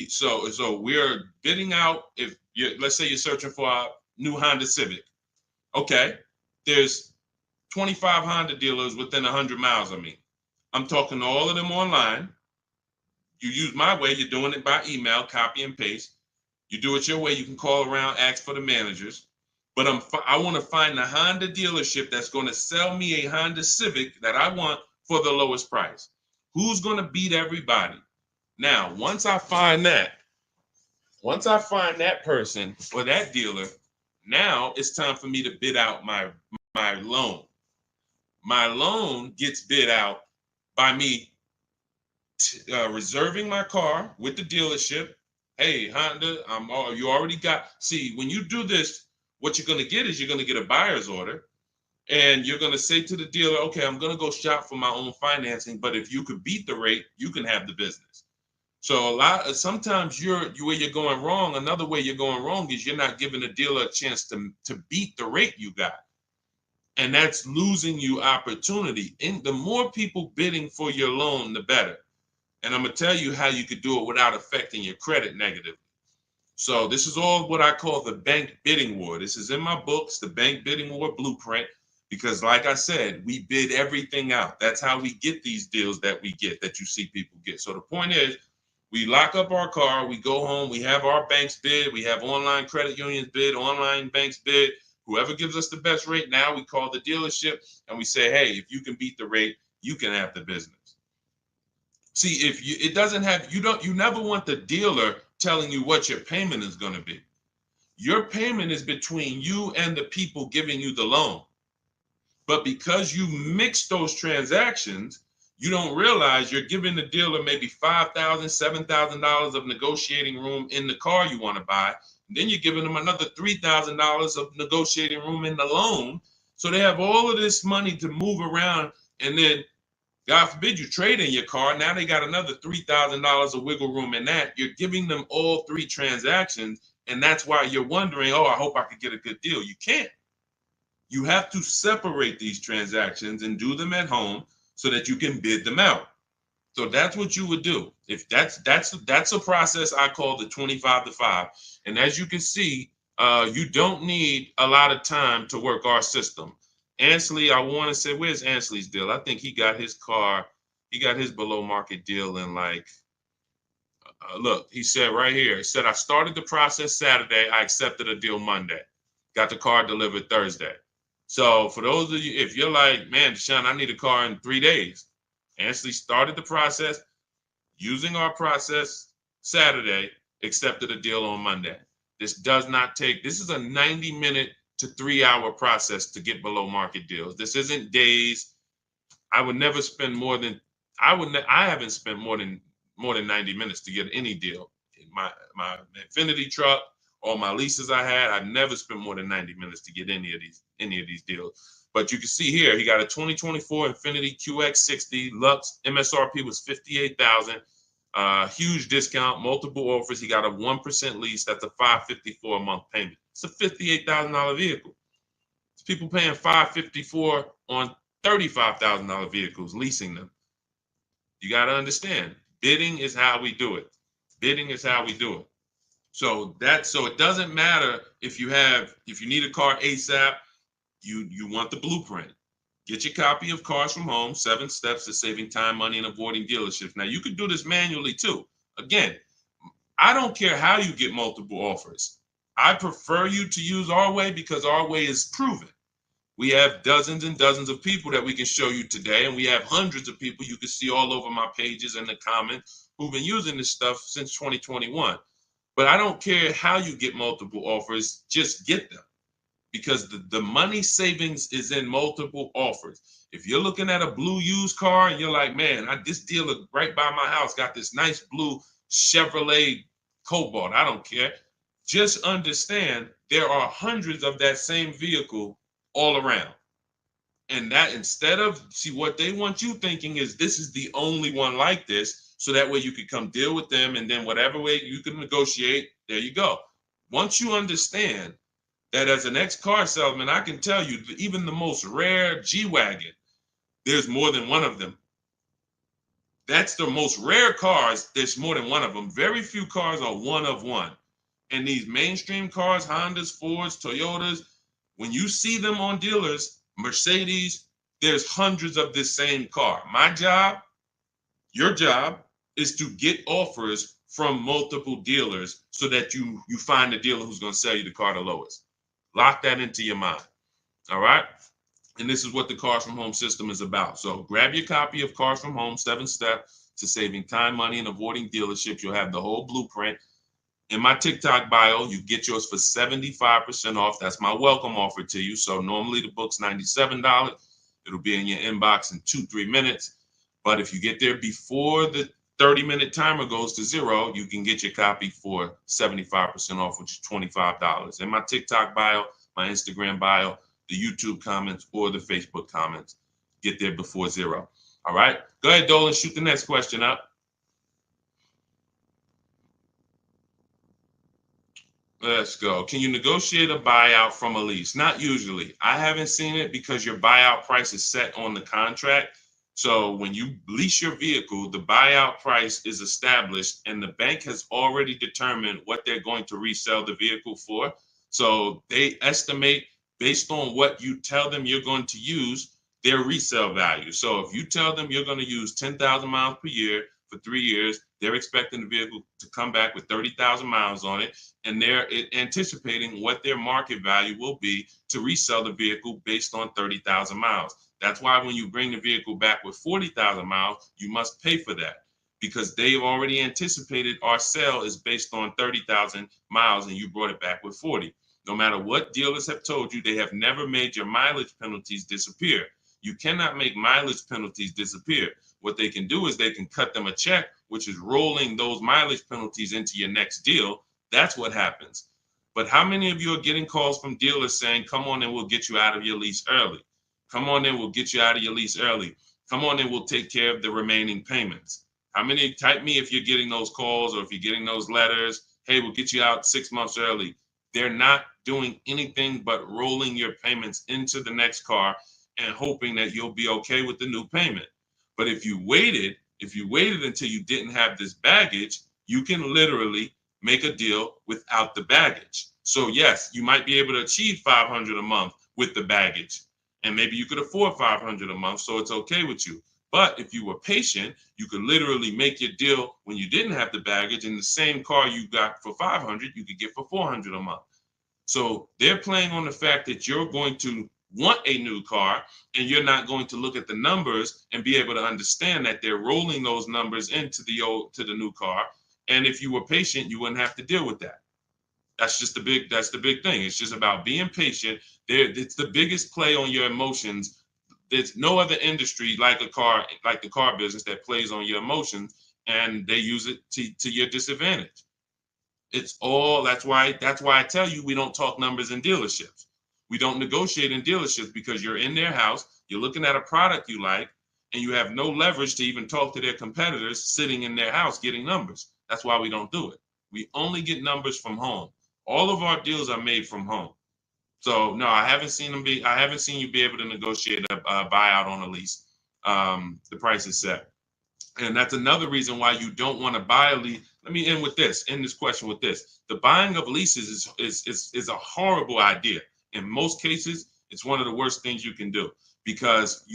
Speaker 1: So we're bidding out, let's say you're searching for a new Honda Civic. Okay, there's 25 Honda dealers within 100 miles of me. I'm talking to all of them online. You use my way, you're doing it by email, copy and paste. You do it your way, you can call around, ask for the managers. But I want to find the Honda dealership that's going to sell me a Honda Civic that I want for the lowest price. Who's going to beat everybody? Now, once I find that person or that dealer, now it's time for me to bid out my loan. My loan gets bid out by me reserving my car with the dealership. Hey, Honda, you already got. See, when you do this, what you're going to get is you're going to get a buyer's order, and you're going to say to the dealer, okay, I'm going to go shop for my own financing, but if you could beat the rate, you can have the business. So sometimes where you're going wrong. Another way you're going wrong is you're not giving the dealer a chance to beat the rate you got. And that's losing you opportunity. And the more people bidding for your loan, the better. And I'm going to tell you how you could do it without affecting your credit negatively. So this is all what I call the bank bidding war. This is in my books, the bank bidding war blueprint, because like I said, we bid everything out. That's how we get these deals that we get, that you see people get. So the point is, we lock up our car, we go home, we have our banks bid, we have online credit unions bid, online banks bid. Whoever gives us the best rate, now we call the dealership and we say, hey, if you can beat the rate, you can have the business. See, if you, it doesn't have, you never want the dealer telling you what your payment is going to be. Your payment is between you and the people giving you the loan. But because you mix those transactions, you don't realize you're giving the dealer maybe $5,000, $7,000 of negotiating room in the car you want to buy. And then you're giving them another $3,000 of negotiating room in the loan. So they have all of this money to move around. And then, God forbid, you trade in your car. Now they got another $3,000 of wiggle room in that. You're giving them all three transactions. And that's why you're wondering, oh, I hope I could get a good deal. You can't. You have to separate these transactions and do them at home so that you can bid them out. So that's what you would do. If that's a process I call the 25 to 5. And as you can see, you don't need a lot of time to work our system. Ansley, I want to say, where's Ansley's deal? I think he got his car, he got his below market deal in like, look, he said right here, he said, I started the process Saturday. I accepted a deal Monday. Got the car delivered Thursday. So for those of you, if you're like, man, Deshone, I need a car in 3 days. Ansley started the process using our process Saturday, accepted a deal on Monday. This does not take, this is a 90-minute to 3-hour process to get below market deals. This isn't days. I would never spend more than, I haven't spent more than 90 minutes to get any deal. My Infinity truck, all my leases I had, I never spent more than 90 minutes to get any of these deals. But you can see here, he got a 2024 Infinity QX60 Lux. MSRP was $58,000. Huge discount, multiple offers. He got a 1% lease. That's a $554 a month payment. It's a $58,000 vehicle. It's people paying $554 on $35,000 vehicles, leasing them. You got to understand, bidding is how we do it. Bidding is how we do it. So it doesn't matter if you need a car ASAP, you want the blueprint. Get your copy of Cars from Home, 7 Steps to Saving Time, Money, and Avoiding Dealerships. Now you could do this manually too. Again, I don't care how you get multiple offers. I prefer you to use our way because our way is proven. We have dozens and dozens of people that we can show you today, and we have hundreds of people you can see all over my pages and the comments who've been using this stuff since 2021. But I don't care how you get multiple offers, just get them. Because the money savings is in multiple offers. If you're looking at a blue used car and you're like, man, this dealer right by my house got this nice blue Chevrolet Cobalt, I don't care. Just understand there are hundreds of that same vehicle all around. And that instead of, see, what they want you thinking is this is the only one like this, so that way you could come deal with them, and then whatever way you can negotiate, there you go. Once you understand that as an ex-car salesman, I can tell you that even the most rare G-Wagon, there's more than one of them. That's the most rare cars, there's more than one of them. Very few cars are one of one. And these mainstream cars, Hondas, Fords, Toyotas, when you see them on dealers, Mercedes, there's hundreds of this same car. My job, your job, is to get offers from multiple dealers so that you find the dealer who's going to sell you the car the lowest. Lock that into your mind. All right. And this is what the Cars from Home system is about. So grab your copy of Cars from Home, 7 Steps to Saving Time, Money, and Avoiding Dealerships. You'll have the whole blueprint. In my TikTok bio, you get yours for 75% off. That's my welcome offer to you. So normally the book's $97. It'll be in your inbox in 2-3 minutes. But if you get there before the 30-minute timer goes to 0, you can get your copy for 75% off, which is $25. In my TikTok bio, my Instagram bio, the YouTube comments, or the Facebook comments. Get there before 0. All right? Go ahead, Dolan, shoot the next question up. Let's go. Can you negotiate a buyout from a lease? Not usually. I haven't seen it because your buyout price is set on the contract. So when you lease your vehicle, the buyout price is established and the bank has already determined what they're going to resell the vehicle for. So they estimate based on what you tell them you're going to use their resale value. So if you tell them you're going to use 10,000 miles per year for 3 years, they're expecting the vehicle to come back with 30,000 miles on it, and they're anticipating what their market value will be to resell the vehicle based on 30,000 miles. That's why when you bring the vehicle back with 40,000 miles, you must pay for that because they've already anticipated our sale is based on 30,000 miles and you brought it back with 40. No matter what dealers have told you, they have never made your mileage penalties disappear. You cannot make mileage penalties disappear. What they can do is they can cut them a check, which is rolling those mileage penalties into your next deal. That's what happens. But how many of you are getting calls from dealers saying, come on and we'll get you out of your lease early? Come on and we'll get you out of your lease early. Come on and we'll take care of the remaining payments. How many? Type me if you're getting those calls or if you're getting those letters. Hey, we'll get you out 6 months early. They're not doing anything but rolling your payments into the next car and hoping that you'll be okay with the new payment. But if you waited until you didn't have this baggage, you can literally make a deal without the baggage. So yes, you might be able to achieve 500 a month with the baggage, and maybe you could afford 500 a month, so it's okay with you. But if you were patient, you could literally make your deal when you didn't have the baggage, and the same car you got for 500, you could get for 400 a month. So they're playing on the fact that you're going to want a new car and you're not going to look at the numbers and be able to understand that they're rolling those numbers into the new car. And if you were patient, you wouldn't have to deal with that. That's the big thing. It's just about being patient. It's the biggest play on your emotions. There's no other industry like the car business that plays on your emotions, and they use it to your disadvantage. It's all that's why I tell you we don't talk numbers in dealerships. We don't negotiate in dealerships because you're in their house, you're looking at a product you like, and you have no leverage to even talk to their competitors sitting in their house getting numbers. That's why we don't do it. We only get numbers from home. All of our deals are made from home. So no, I haven't seen you be able to negotiate a buyout on a lease. The price is set. And that's another reason why you don't want to buy a lease. Let me end this question with this. The buying of leases is a horrible idea. In most cases, it's one of the worst things you can do because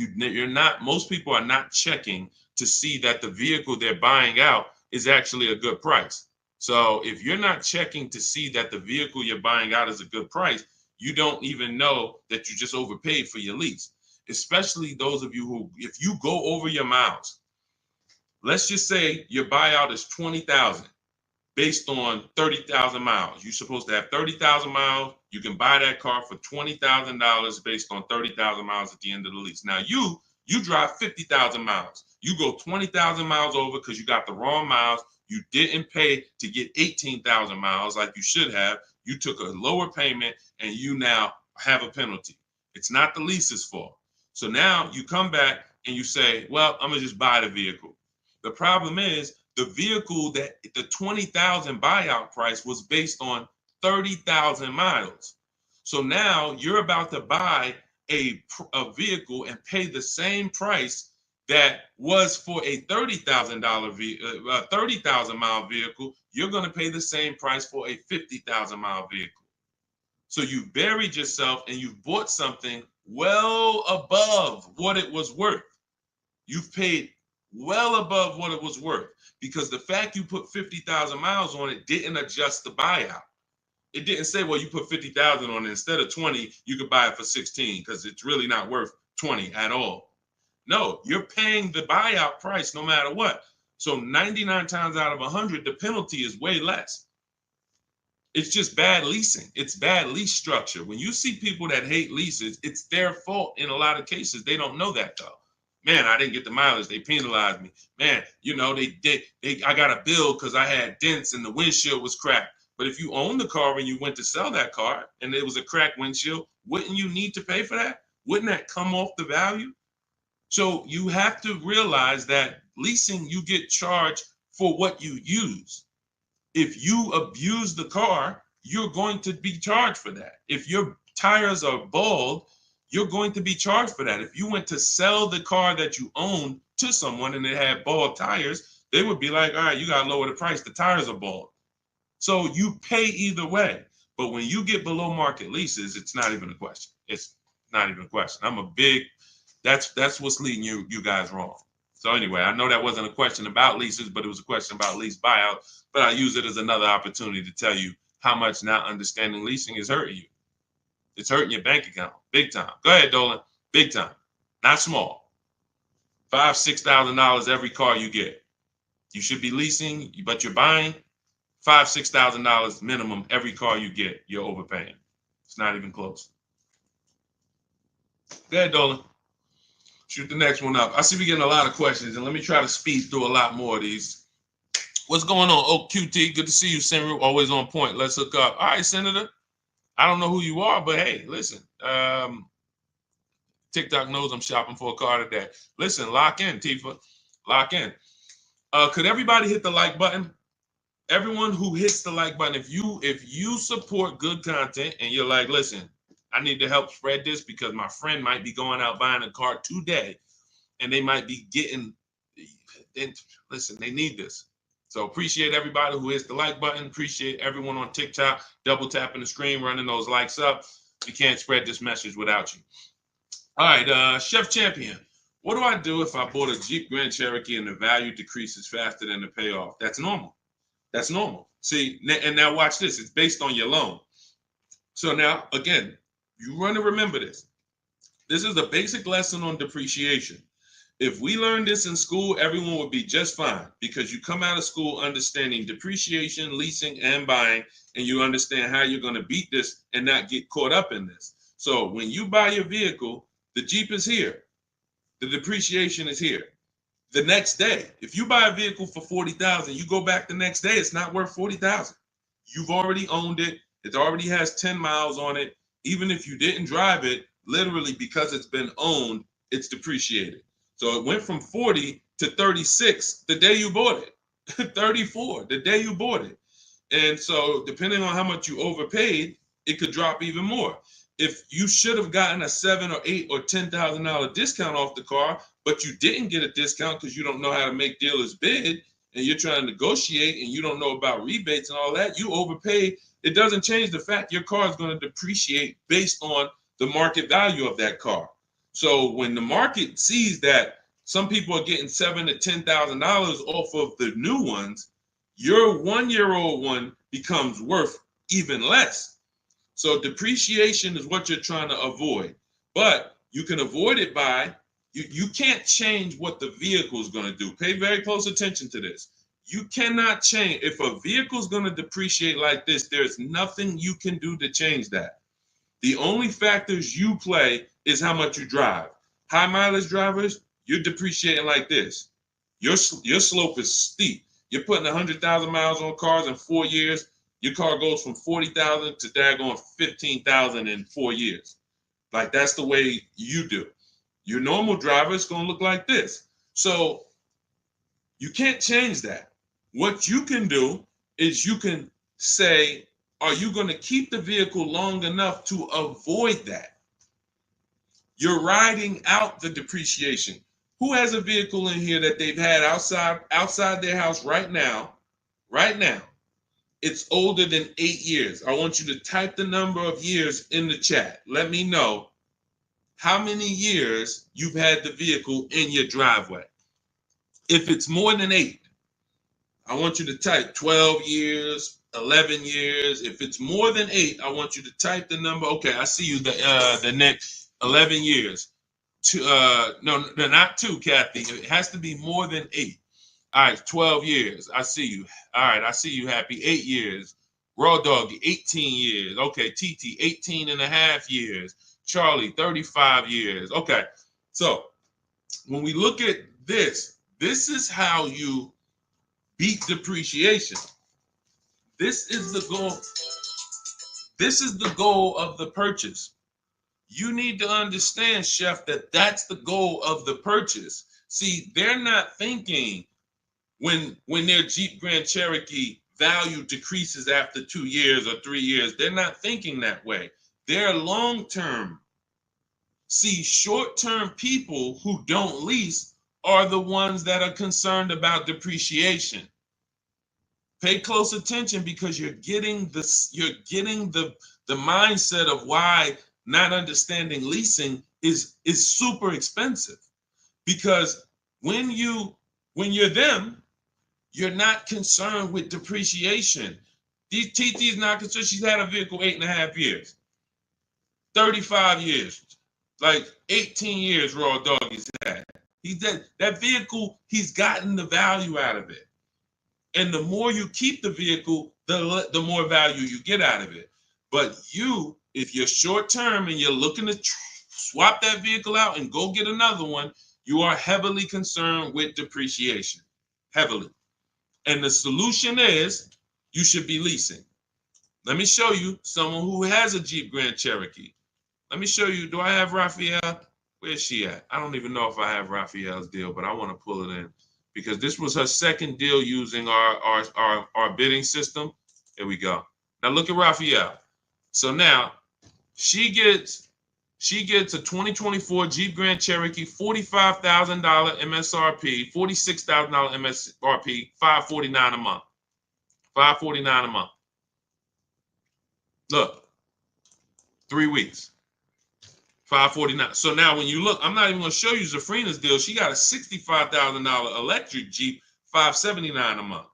Speaker 1: most people are not checking to see that the vehicle they're buying out is actually a good price. So if you're not checking to see that the vehicle you're buying out is a good price, you don't even know that you just overpaid for your lease. Especially those of you who, if you go over your miles, let's just say your buyout is 20,000 based on 30,000 miles. You're supposed to have 30,000 miles. You can buy that car for $20,000 based on 30,000 miles at the end of the lease. Now you drive 50,000 miles. You go 20,000 miles over because you got the wrong miles. You didn't pay to get 18,000 miles like you should have. You took a lower payment and you now have a penalty. It's not the lease's fault. So now you come back and you say, well, I'm going to just buy the vehicle. The problem is the vehicle that the 20,000 buyout price was based on 30,000 miles. So now you're about to buy a vehicle and pay the same price that was for a $30,000 30,000 mile vehicle. You're going to pay the same price for a 50,000 mile vehicle. So you buried yourself and you've bought something well above what it was worth. You've paid well above what it was worth because the fact you put 50,000 miles on it didn't adjust the buyout. It didn't say, well, you put 50,000 on it. Instead of 20, you could buy it for 16 because it's really not worth 20 at all. No, you're paying the buyout price no matter what. So 99 times out of 100, the penalty is way less. It's just bad leasing. It's bad lease structure. When you see people that hate leases, it's their fault in a lot of cases. They don't know that though. Man, I didn't get the mileage. They penalized me. Man, I got a bill because I had dents and the windshield was cracked. But if you own the car when you went to sell that car and it was a cracked windshield, wouldn't you need to pay for that? Wouldn't that come off the value? So you have to realize that leasing, you get charged for what you use. If you abuse the car, you're going to be charged for that. If your tires are bald, you're going to be charged for that. If you went to sell the car that you owned to someone and it had bald tires, they would be like, all right, you got to lower the price. The tires are bald. So you pay either way. But when you get below market leases, it's not even a question. It's not even a question. That's what's leading you guys wrong. So anyway, I know that wasn't a question about leases, but it was a question about lease buyout. But I use it as another opportunity to tell you how much not understanding leasing is hurting you. It's hurting your bank account big time. Go ahead, Dolan. Big time, not small. $5,000-$6,000 every car you get. You should be leasing, but you're buying. $5,000-$6,000 minimum every car you get. You're overpaying. It's not even close. Go ahead, Dolan. Shoot the next one up. I see we're getting a lot of questions, and let me try to speed through a lot more of these. What's going on? Oh, QT, good to see you, Senator. Always on point. Let's hook up. All right, Senator. I don't know who you are, but hey, listen. TikTok knows I'm shopping for a car today. Listen, lock in, Tifa. Lock in. Could everybody hit the like button? Everyone who hits the like button, if you support good content and you're like, listen, I need to help spread this because my friend might be going out buying a car today and they might be getting, listen, they need this. So appreciate everybody who hits the like button. Appreciate everyone on TikTok, double tapping the screen, running those likes up. We can't spread this message without you. All right, Chef Champion. What do I do if I bought a Jeep Grand Cherokee and the value decreases faster than the payoff? That's normal. That's normal. See, and now watch this. It's based on your loan. So now, again, you want to remember this. This is a basic lesson on depreciation. If we learned this in school, everyone would be just fine because you come out of school understanding depreciation, leasing, and buying, and you understand how you're going to beat this and not get caught up in this. So when you buy your vehicle, the Jeep is here. The depreciation is here. The next day, if you buy a vehicle for $40,000, you go back the next day, it's not worth $40,000. You've already owned it. It already has 10 miles on it. Even if you didn't drive it, literally because it's been owned, it's depreciated. So it went from 40 to 36 the day you bought it, 34 the day you bought it. And so depending on how much you overpaid, it could drop even more. If you should have gotten a $7,000 or $8,000 or $10,000 discount off the car, but you didn't get a discount because you don't know how to make dealers bid and you're trying to negotiate and you don't know about rebates and all that, you overpaid. It doesn't change the fact your car is going to depreciate based on the market value of that car. So when the market sees that some people are getting $7,000 to $10,000 off of the new ones, your 1-year-old one becomes worth even less. So depreciation is what you're trying to avoid, but you can avoid it by, you can't change what the vehicle is going to do. Pay very close attention to this. You cannot change. If a vehicle is going to depreciate like this, there's nothing you can do to change that. The only factors you play is how much you drive. High mileage drivers, you're depreciating like this. Your slope is steep. You're putting 100,000 miles on cars in 4 years. Your car goes from 40,000 to daggone 15,000 in 4 years. Like that's the way you do. Your normal driver is going to look like this. So you can't change that. What you can do is you can say, are you going to keep the vehicle long enough to avoid that? You're riding out the depreciation. Who has a vehicle in here that they've had outside their house right now? Right now. It's older than 8 years. I want you to type the number of years in the chat. Let me know how many years you've had the vehicle in your driveway. If it's more than 8, I want you to type 12 years, 11 years. If it's more than 8, I want you to type the number. Okay, I see you. The next 11 years. No, not 2, Kathy. It has to be more than 8. All right, 12 years. I see you. All right, I see you, Happy. 8 years. Raw Doggy, 18 years. Okay, TT, 18 and a half years. Charlie, 35 years. Okay, so when we look at this, this is how you beat depreciation. This is the goal. This is the goal of the purchase. You need to understand, Chef, that that's the goal of the purchase. See, they're not thinking when their Jeep Grand Cherokee value decreases after 2 years or 3 years. They're not thinking that way. They're long-term. See, short-term people who don't lease are the ones that are concerned about depreciation. Pay close attention, because you're getting this, the mindset of why not understanding leasing is super expensive. Because when you're them, you're not concerned with depreciation. TT's not concerned. She's had a vehicle 8.5 years, 35 years, like 18 years raw dog he's had. That vehicle, he's gotten the value out of it. And the more you keep the vehicle, the more value you get out of it. But if you're short term and you're looking to swap that vehicle out and go get another one, you are heavily concerned with depreciation, heavily. And the solution is you should be leasing. Let me show you someone who has a Jeep Grand Cherokee. Let me show you. Do I have Raphael? Where's she at? I don't even know if I have Raphael's deal, but I want to pull it in, because this was her second deal using our bidding system. Here we go. Now look at Raphael. So now she gets a 2024 Jeep Grand Cherokee, $45,000 MSRP, $46,000 MSRP, $549 a month. $549 a month. Look, 3 weeks. $549. So now when you look, I'm not even going to show you Zafrina's deal. She got a $65,000 electric Jeep, $579 a month.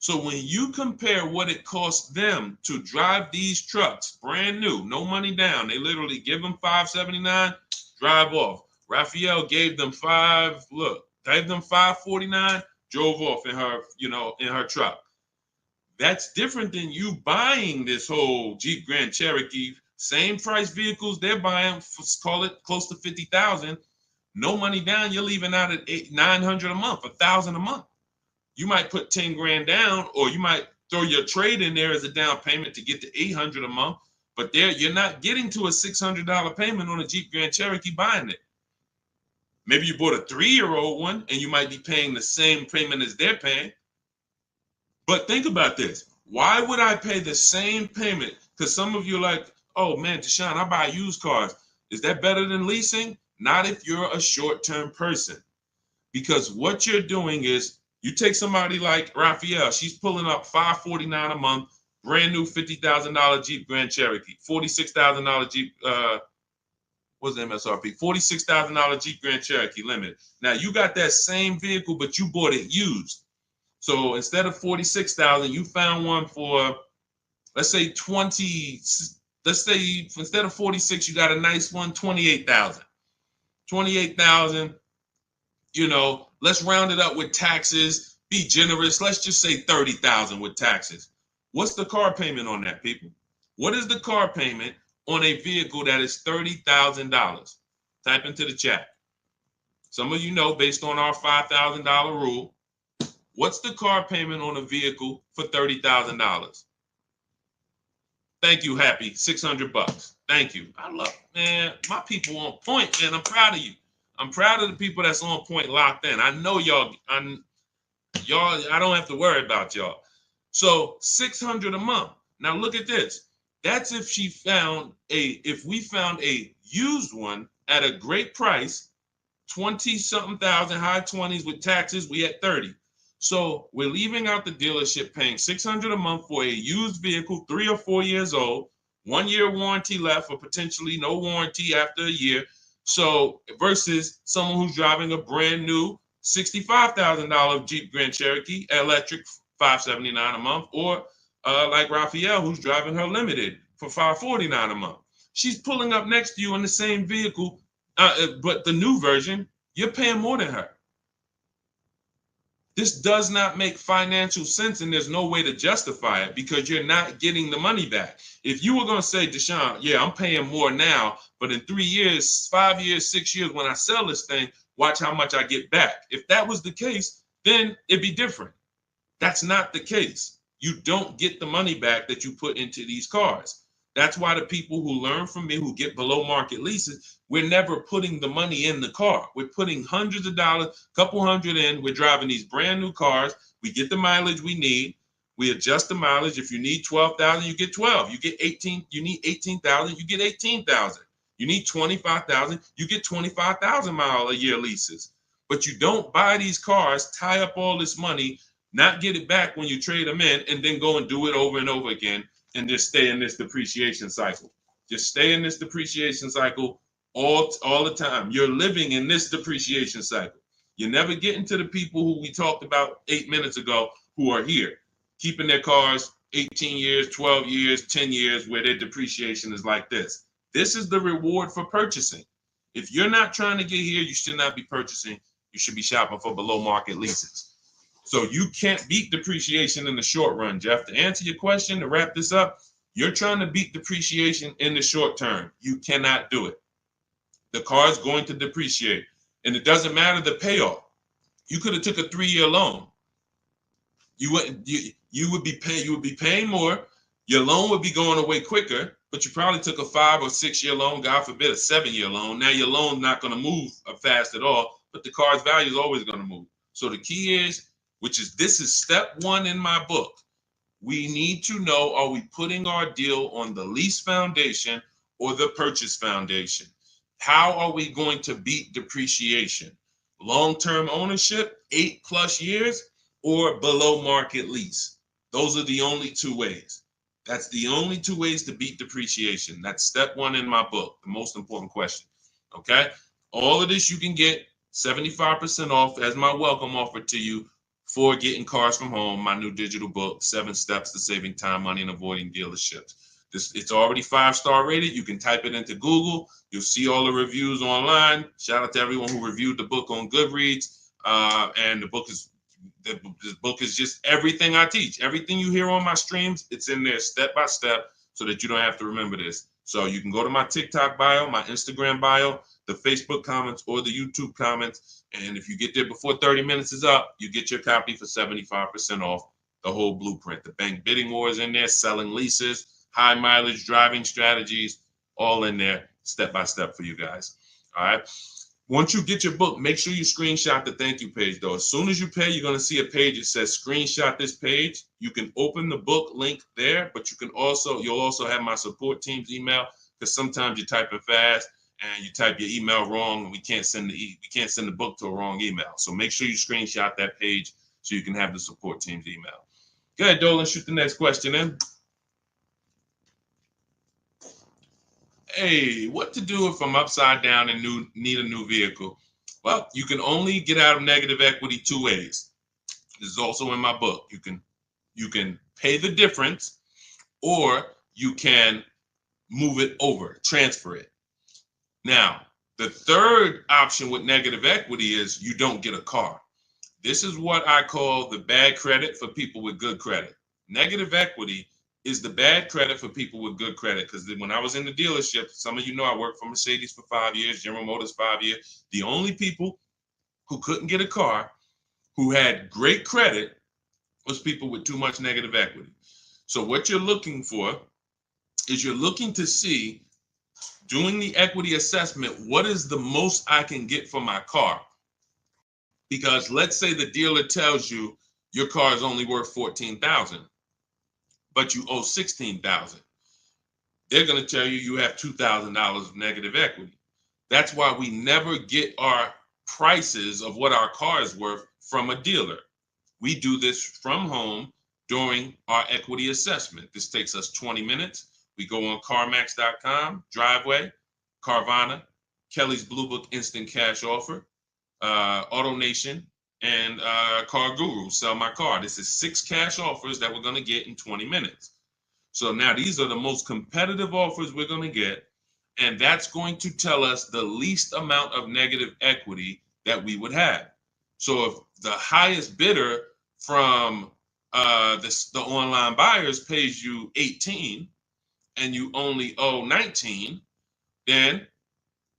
Speaker 1: So when you compare what it costs them to drive these trucks, brand new, no money down, they literally give them $579, drive off. Raphael gave them $549, drove off in her truck. That's different than you buying this whole Jeep Grand Cherokee. Same price vehicles they're buying, call it close to $50,000. No money down, you're leaving out at $900 a month, $1,000 a month. You might put 10 grand down, or you might throw your trade in there as a down payment to get to $800 a month. But you're not getting to a $600 payment on a Jeep Grand Cherokee buying it. Maybe you bought a 3-year-old one and you might be paying the same payment as they're paying. But think about this. Why would I pay the same payment? Because some of you are like, oh man, Deshone, I buy used cars. Is that better than leasing? Not if you're a short-term person. Because what you're doing is, you take somebody like Raphael, she's pulling up $549 a month, brand new $50,000 Jeep Grand Cherokee, $46,000 Jeep, what's the MSRP? $46,000 Jeep Grand Cherokee Limited. Now you got that same vehicle, but you bought it used. So instead of $46,000, you found one for, let's say 20. Let's say instead of 46, you got a nice one, 28,000. 28,000. Let's round it up with taxes. Be generous. Let's just say 30,000 with taxes. What's the car payment on that, people? What is the car payment on a vehicle that is $30,000? Type into the chat. Some of you know, based on our $5,000 rule, what's the car payment on a vehicle for $30,000? Thank you, Happy. $600. Thank you. I love, man, my people on point, man. I'm proud of you. I'm proud of the people that's on point, locked in. I know y'all. I don't have to worry about y'all. So $600 a month. Now look at this. That's if we found a used one at a great price, 20-something thousand, high 20s with taxes. We at 30. So we're leaving out the dealership paying $600 a month for a used vehicle, 3 or 4 years old, 1 year warranty left, or potentially no warranty after a year. So versus someone who's driving a brand new $65,000 Jeep Grand Cherokee electric, $579 a month, or like Raphael, who's driving her limited for $549 a month. She's pulling up next to you in the same vehicle, but the new version, you're paying more than her. This does not make financial sense, and there's no way to justify it because you're not getting the money back. If you were going to say, Deshone, yeah, I'm paying more now, but in 3 years, 5 years, 6 years, when I sell this thing, watch how much I get back. If that was the case, then it'd be different. That's not the case. You don't get the money back that you put into these cars. That's why the people who learn from me, who get below market leases, we're never putting the money in the car. We're putting hundreds of dollars, couple hundred in. We're driving these brand new cars. We get the mileage we need. We adjust the mileage. If you need 12,000, you get 12. You get 18. You need 18,000, you get 18,000. You need 25,000, you get 25,000 mile a year leases. But you don't buy these cars, tie up all this money, not get it back when you trade them in, and then go and do it over and over again and just stay in this depreciation cycle. Just stay in this depreciation cycle all the time. You're living in this depreciation cycle. You're never getting to the people who we talked about 8 minutes ago who are here, keeping their cars 18 years, 12 years, 10 years, where their depreciation is like this. This is the reward for purchasing. If you're not trying to get here, you should not be purchasing. You should be shopping for below market leases. So you can't beat depreciation in the short run, Jeff. To answer your question, to wrap this up, you're trying to beat depreciation in the short term. You cannot do it. The car is going to depreciate, and it doesn't matter the payoff. You could have took a 3-year loan. You would be paying more. Your loan would be going away quicker, but you probably took a 5 or 6 year loan, God forbid, a 7-year loan. Now your loan's not going to move fast at all, but the car's value is always going to move. So the key is, this is step 1 in my book. We need to know, are we putting our deal on the lease foundation or the purchase foundation? How are we going to beat depreciation? Long-term ownership, 8+ years, or below market lease? Those are the only 2 ways. That's the only 2 ways to beat depreciation. That's step 1 in my book, the most important question. Okay? All of this you can get 75% off as my welcome offer to you for getting cars from home, my new digital book, 7 Steps to Saving Time, Money, and Avoiding Dealerships. It's already 5-star rated. You can type it into Google. You'll see all the reviews online. Shout out to everyone who reviewed the book on Goodreads. And the book is just everything I teach. Everything you hear on my streams, it's in there step by step so that you don't have to remember this. So you can go to my TikTok bio, my Instagram bio, the Facebook comments, or the YouTube comments. And if you get there before 30 minutes is up, you get your copy for 75% off the whole blueprint. The bank bidding war is in there, selling leases, high mileage driving strategies, all in there step by step for you guys. All right. Once you get your book, make sure you screenshot the thank you page, though. As soon as you pay, you're going to see a page that says screenshot this page. You can open the book link there, but you'll also have my support team's email, because sometimes you're typing fast and you type your email wrong, and we can't send the book to a wrong email. So make sure you screenshot that page so you can have the support team's email. Go ahead, Dolan, shoot the next question in. Hey, what to do if I'm upside down and need a new vehicle? Well, you can only get out of negative equity 2 ways. This is also in my book. You can pay the difference, or you can move it over, transfer it. Now, the third option with negative equity is you don't get a car. This is what I call the bad credit for people with good credit. Negative equity is the bad credit for people with good credit, because when I was in the dealership, some of you know I worked for Mercedes for 5 years, General Motors 5 years. The only people who couldn't get a car who had great credit was people with too much negative equity. So what you're looking for is you're looking to see, doing the equity assessment, what is the most I can get for my car? Because let's say the dealer tells you your car is only worth $14,000, but you owe $16,000. They're going to tell you you have $2,000 of negative equity. That's why we never get our prices of what our car is worth from a dealer. We do this from home during our equity assessment. This takes us 20 minutes. We go on CarMax.com, Driveway, Carvana, Kelly's Blue Book Instant Cash Offer, AutoNation, and Car Guru, Sell My Car. This is 6 cash offers that we're going to get in 20 minutes. So now these are the most competitive offers we're going to get, and that's going to tell us the least amount of negative equity that we would have. So if the highest bidder from the online buyers pays you 18 and you only owe 19, then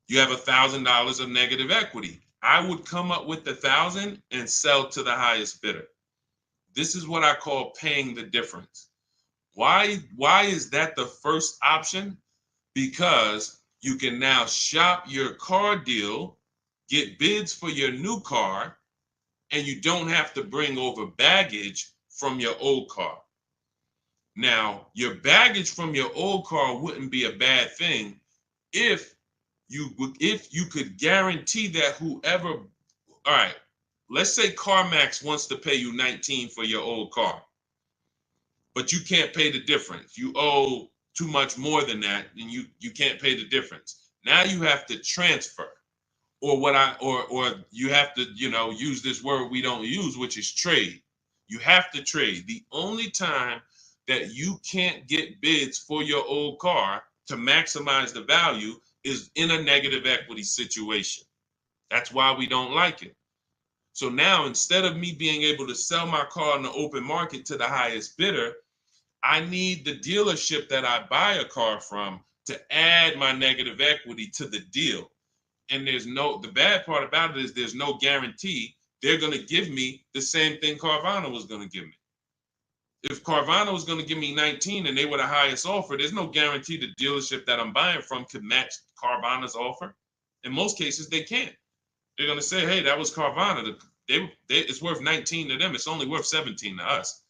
Speaker 1: you have $1,000 of negative equity. I would come up with 1,000 and sell to the highest bidder. This is what I call paying the difference. Why is that the first option? Because you can now shop your car deal, get bids for your new car, and you don't have to bring over baggage from your old car. Now, your baggage from your old car wouldn't be a bad thing if you could guarantee that whoever, all right, let's say CarMax wants to pay you 19 for your old car, but you can't pay the difference. You owe too much more than that, and you can't pay the difference. Now you have to transfer, or you have to, use this word we don't use, which is trade. You have to trade. The only time that you can't get bids for your old car to maximize the value is in a negative equity situation. That's why we don't like it. So now, instead of me being able to sell my car in the open market to the highest bidder, I need the dealership that I buy a car from to add my negative equity to the deal. And the bad part about it is there's no guarantee they're going to give me the same thing Carvana was going to give me. If Carvana was going to give me 19 and they were the highest offer, there's no guarantee the dealership that I'm buying from could match Carvana's offer. In most cases, they can't. They're going to say, hey, that was Carvana. It's worth 19 to them. It's only worth 17 to us.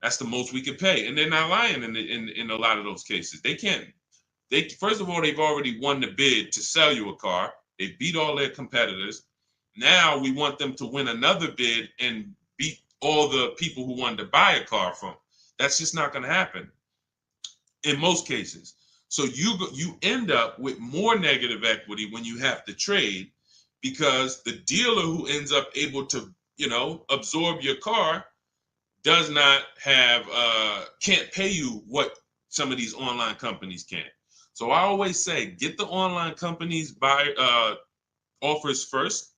Speaker 1: That's the most we could pay. And they're not lying in a lot of those cases. They can't. First of all, they've already won the bid to sell you a car. They beat all their competitors. Now we want them to win another bid and beat all the people who wanted to buy a car from. That's just not going to happen in most cases. So you end up with more negative equity when you have to trade, because the dealer who ends up able to, absorb your car does not have, can't pay you what some of these online companies can. So I always say, get the online companies offers first.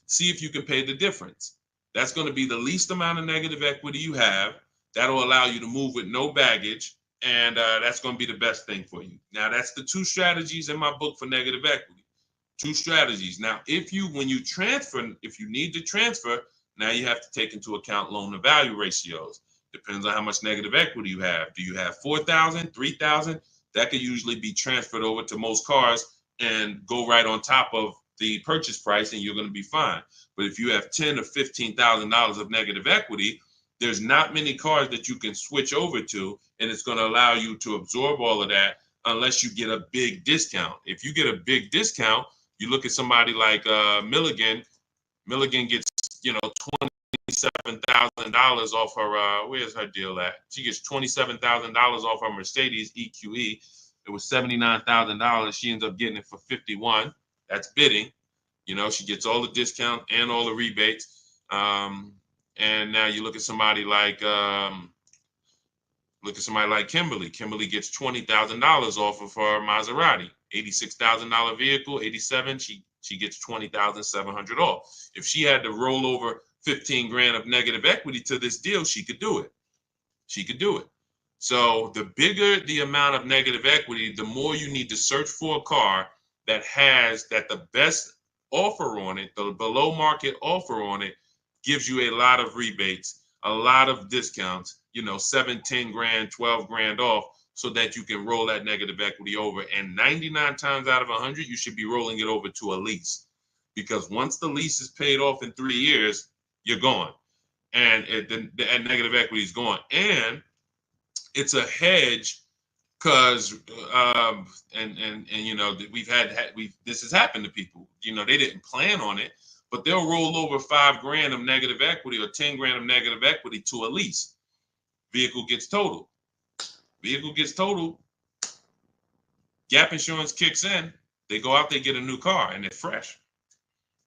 Speaker 1: See if you can pay the difference. That's going to be the least amount of negative equity you have. That'll allow you to move with no baggage, and that's going to be the best thing for you. Now, that's the 2 strategies in my book for negative equity. 2 strategies. Now, when you transfer, if you need to transfer, now you have to take into account loan to value ratios. Depends on how much negative equity you have. Do you have 4,000, 3,000? That could usually be transferred over to most cars and go right on top of the purchase price, and you're going to be fine. But if you have $10,000 or $15,000 of negative equity, there's not many cars that you can switch over to, and it's going to allow you to absorb all of that unless you get a big discount. If you get a big discount, you look at somebody like Milligan. Milligan gets, $27,000 off her, where's her deal at? She gets $27,000 off her Mercedes EQE. It was $79,000. She ends up getting it for 51. That's bidding. She gets all the discount and all the rebates. And now you look at somebody like Kimberly. Kimberly gets $20,000 off of her Maserati. $86,000 vehicle, 87. She gets $20,700 off. If she had to roll over 15 grand of negative equity to this deal, she could do it. She could do it. So the bigger the amount of negative equity, the more you need to search for a car that the best offer on it, the below market offer on it, gives you a lot of rebates, a lot of discounts, 7, 10 grand, 12 grand off, so that you can roll that negative equity over. And 99 times out of 100, you should be rolling it over to a lease, because once the lease is paid off in 3 years, you're gone, and the negative equity is gone. And it's a hedge, because this has happened to people. They didn't plan on it, but they'll roll over 5 grand of negative equity or 10 grand of negative equity to a lease. Vehicle gets totaled. Gap insurance kicks in. They go out, they get a new car, and they're fresh.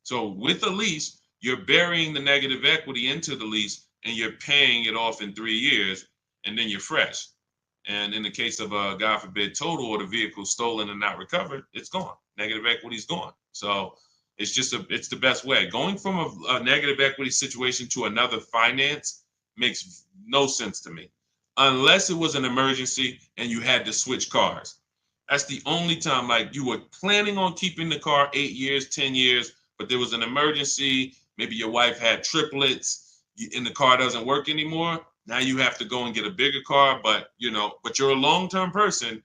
Speaker 1: So with a lease, you're burying the negative equity into the lease, and you're paying it off in 3 years, and then you're fresh. And in the case of a, God forbid, total, or the vehicle stolen and not recovered, it's gone. Negative equity is gone. So it's the best way. Going from a negative equity situation to another finance makes no sense to me, unless it was an emergency and you had to switch cars. That's the only time, like you were planning on keeping the car 8 years, 10 years, but there was an emergency. Maybe your wife had triplets and the car doesn't work anymore. Now you have to go and get a bigger car, but you're a long-term person.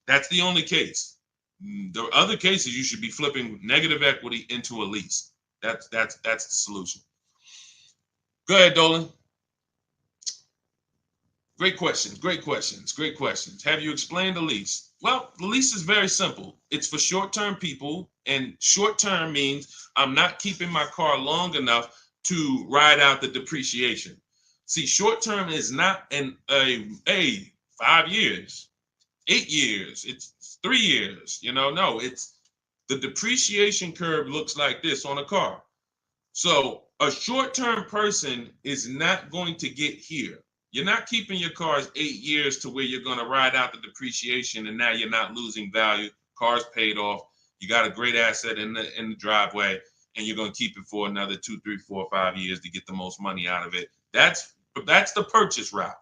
Speaker 1: That's the only case. The other cases, you should be flipping negative equity into a lease. That's the solution. Go ahead, Dolan. Great questions, great questions, great questions. Have you explained the lease? Well, the lease is very simple. It's for short-term people, and short-term means I'm not keeping my car long enough to ride out the depreciation. See, short-term is not a 5 years, 8 years, it's 3 years, no, it's the depreciation curve looks like this on a car. So a short-term person is not going to get here. You're not keeping your cars 8 years to where you're going to ride out the depreciation and now you're not losing value. Car's paid off. You got a great asset in the driveway, and you're going to keep it for another 2, 3, 4, 5 years to get the most money out of it. That's the purchase route.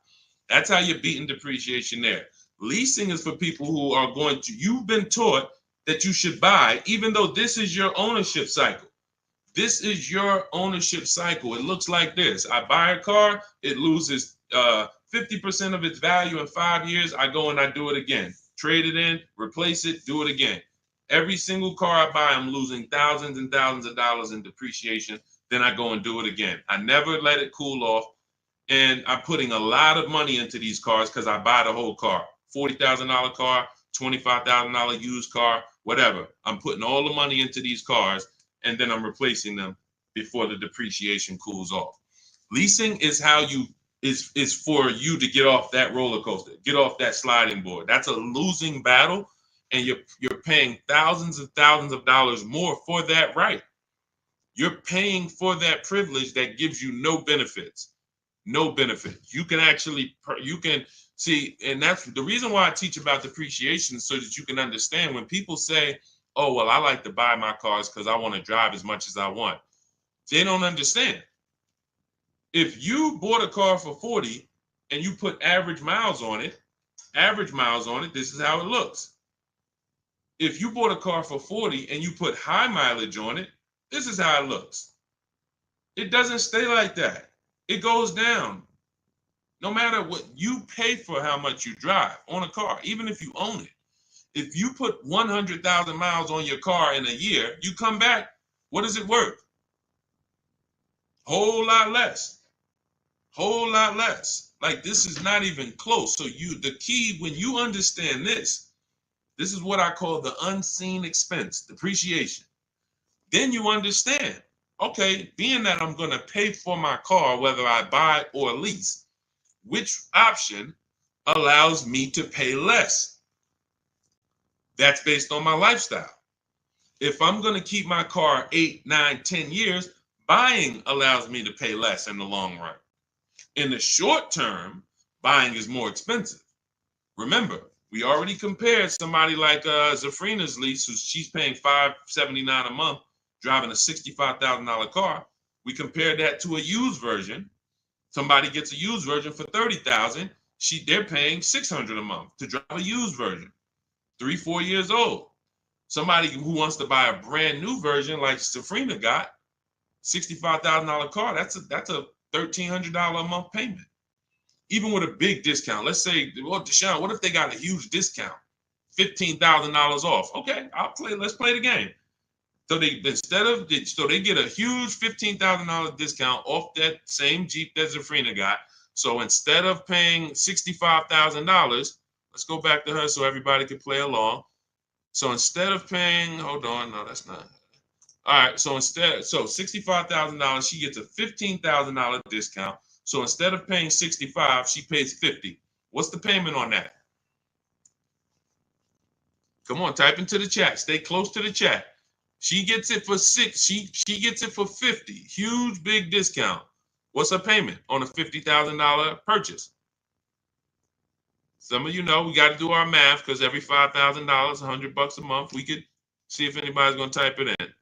Speaker 1: That's how you're beating depreciation there. Leasing is for people who are going to, you've been taught that you should buy, even though this is your ownership cycle. This is your ownership cycle. It looks like this. I buy a car, it loses 50% of its value in 5 years. I go and I do it again. Trade it in, replace it, do it again. Every single car I buy, I'm losing thousands and thousands of dollars in depreciation. Then I go and do it again. I never let it cool off. And I'm putting a lot of money into these cars because I buy the whole car. $40,000 car, $25,000 used car, whatever. I'm putting all the money into these cars, and then I'm replacing them before the depreciation cools off. Leasing is how you is for you to get off that roller coaster, get off that sliding board. That's a losing battle, and you're paying thousands and thousands of dollars more for that right. You're paying for that privilege that gives you no benefits. No benefit. You can see, and that's the reason why I teach about depreciation, so that you can understand when people say, oh, well, I like to buy my cars because I want to drive as much as I want. They don't understand. If you bought a car for 40 and you put average miles on it, this is how it looks. If you bought a car for 40 and you put high mileage on it, this is how it looks. It doesn't stay like that. It goes down. No matter what you pay for, how much you drive on a car, even if you own it. If you put 100,000 miles on your car in a year, you come back, what is it worth? Whole lot less. Whole lot less. Like, this is not even close. So the key, when you understand this is what I call the unseen expense, depreciation. Then you understand, okay, being that I'm going to pay for my car, whether I buy or lease, which option allows me to pay less? That's based on my lifestyle. If I'm going to keep my car 8, 9, 10 years, buying allows me to pay less in the long run. In the short term, buying is more expensive. Remember, we already compared somebody like Zafrina's lease, she's paying $579 a month, driving a $65,000 car. We compared that to a used version. Somebody gets a used version for $30,000. They're paying $600 a month to drive a used version, 3, 4 years old. Somebody who wants to buy a brand new version like Safrina got, $65,000 car, that's a $1,300 a month payment. Even with a big discount. Let's say, well, Deshone, what if they got a huge discount? $15,000 off. Okay, let's play the game. So they get a huge $15,000 discount off that same Jeep that Zafrina got. So instead of paying $65,000, let's go back to her so everybody can play along. So instead of paying, hold on, no, that's not. All right, so $65,000, she gets a $15,000 discount. So instead of paying 65, she pays 50. What's the payment on that? Come on, type into the chat. Stay close to the chat. She gets it for 6. She gets it for 50. Huge, big discount. What's her payment on a $50,000 purchase? Some of you know we got to do our math, because every $5,000, $100 a month, we could see if anybody's going to type it in.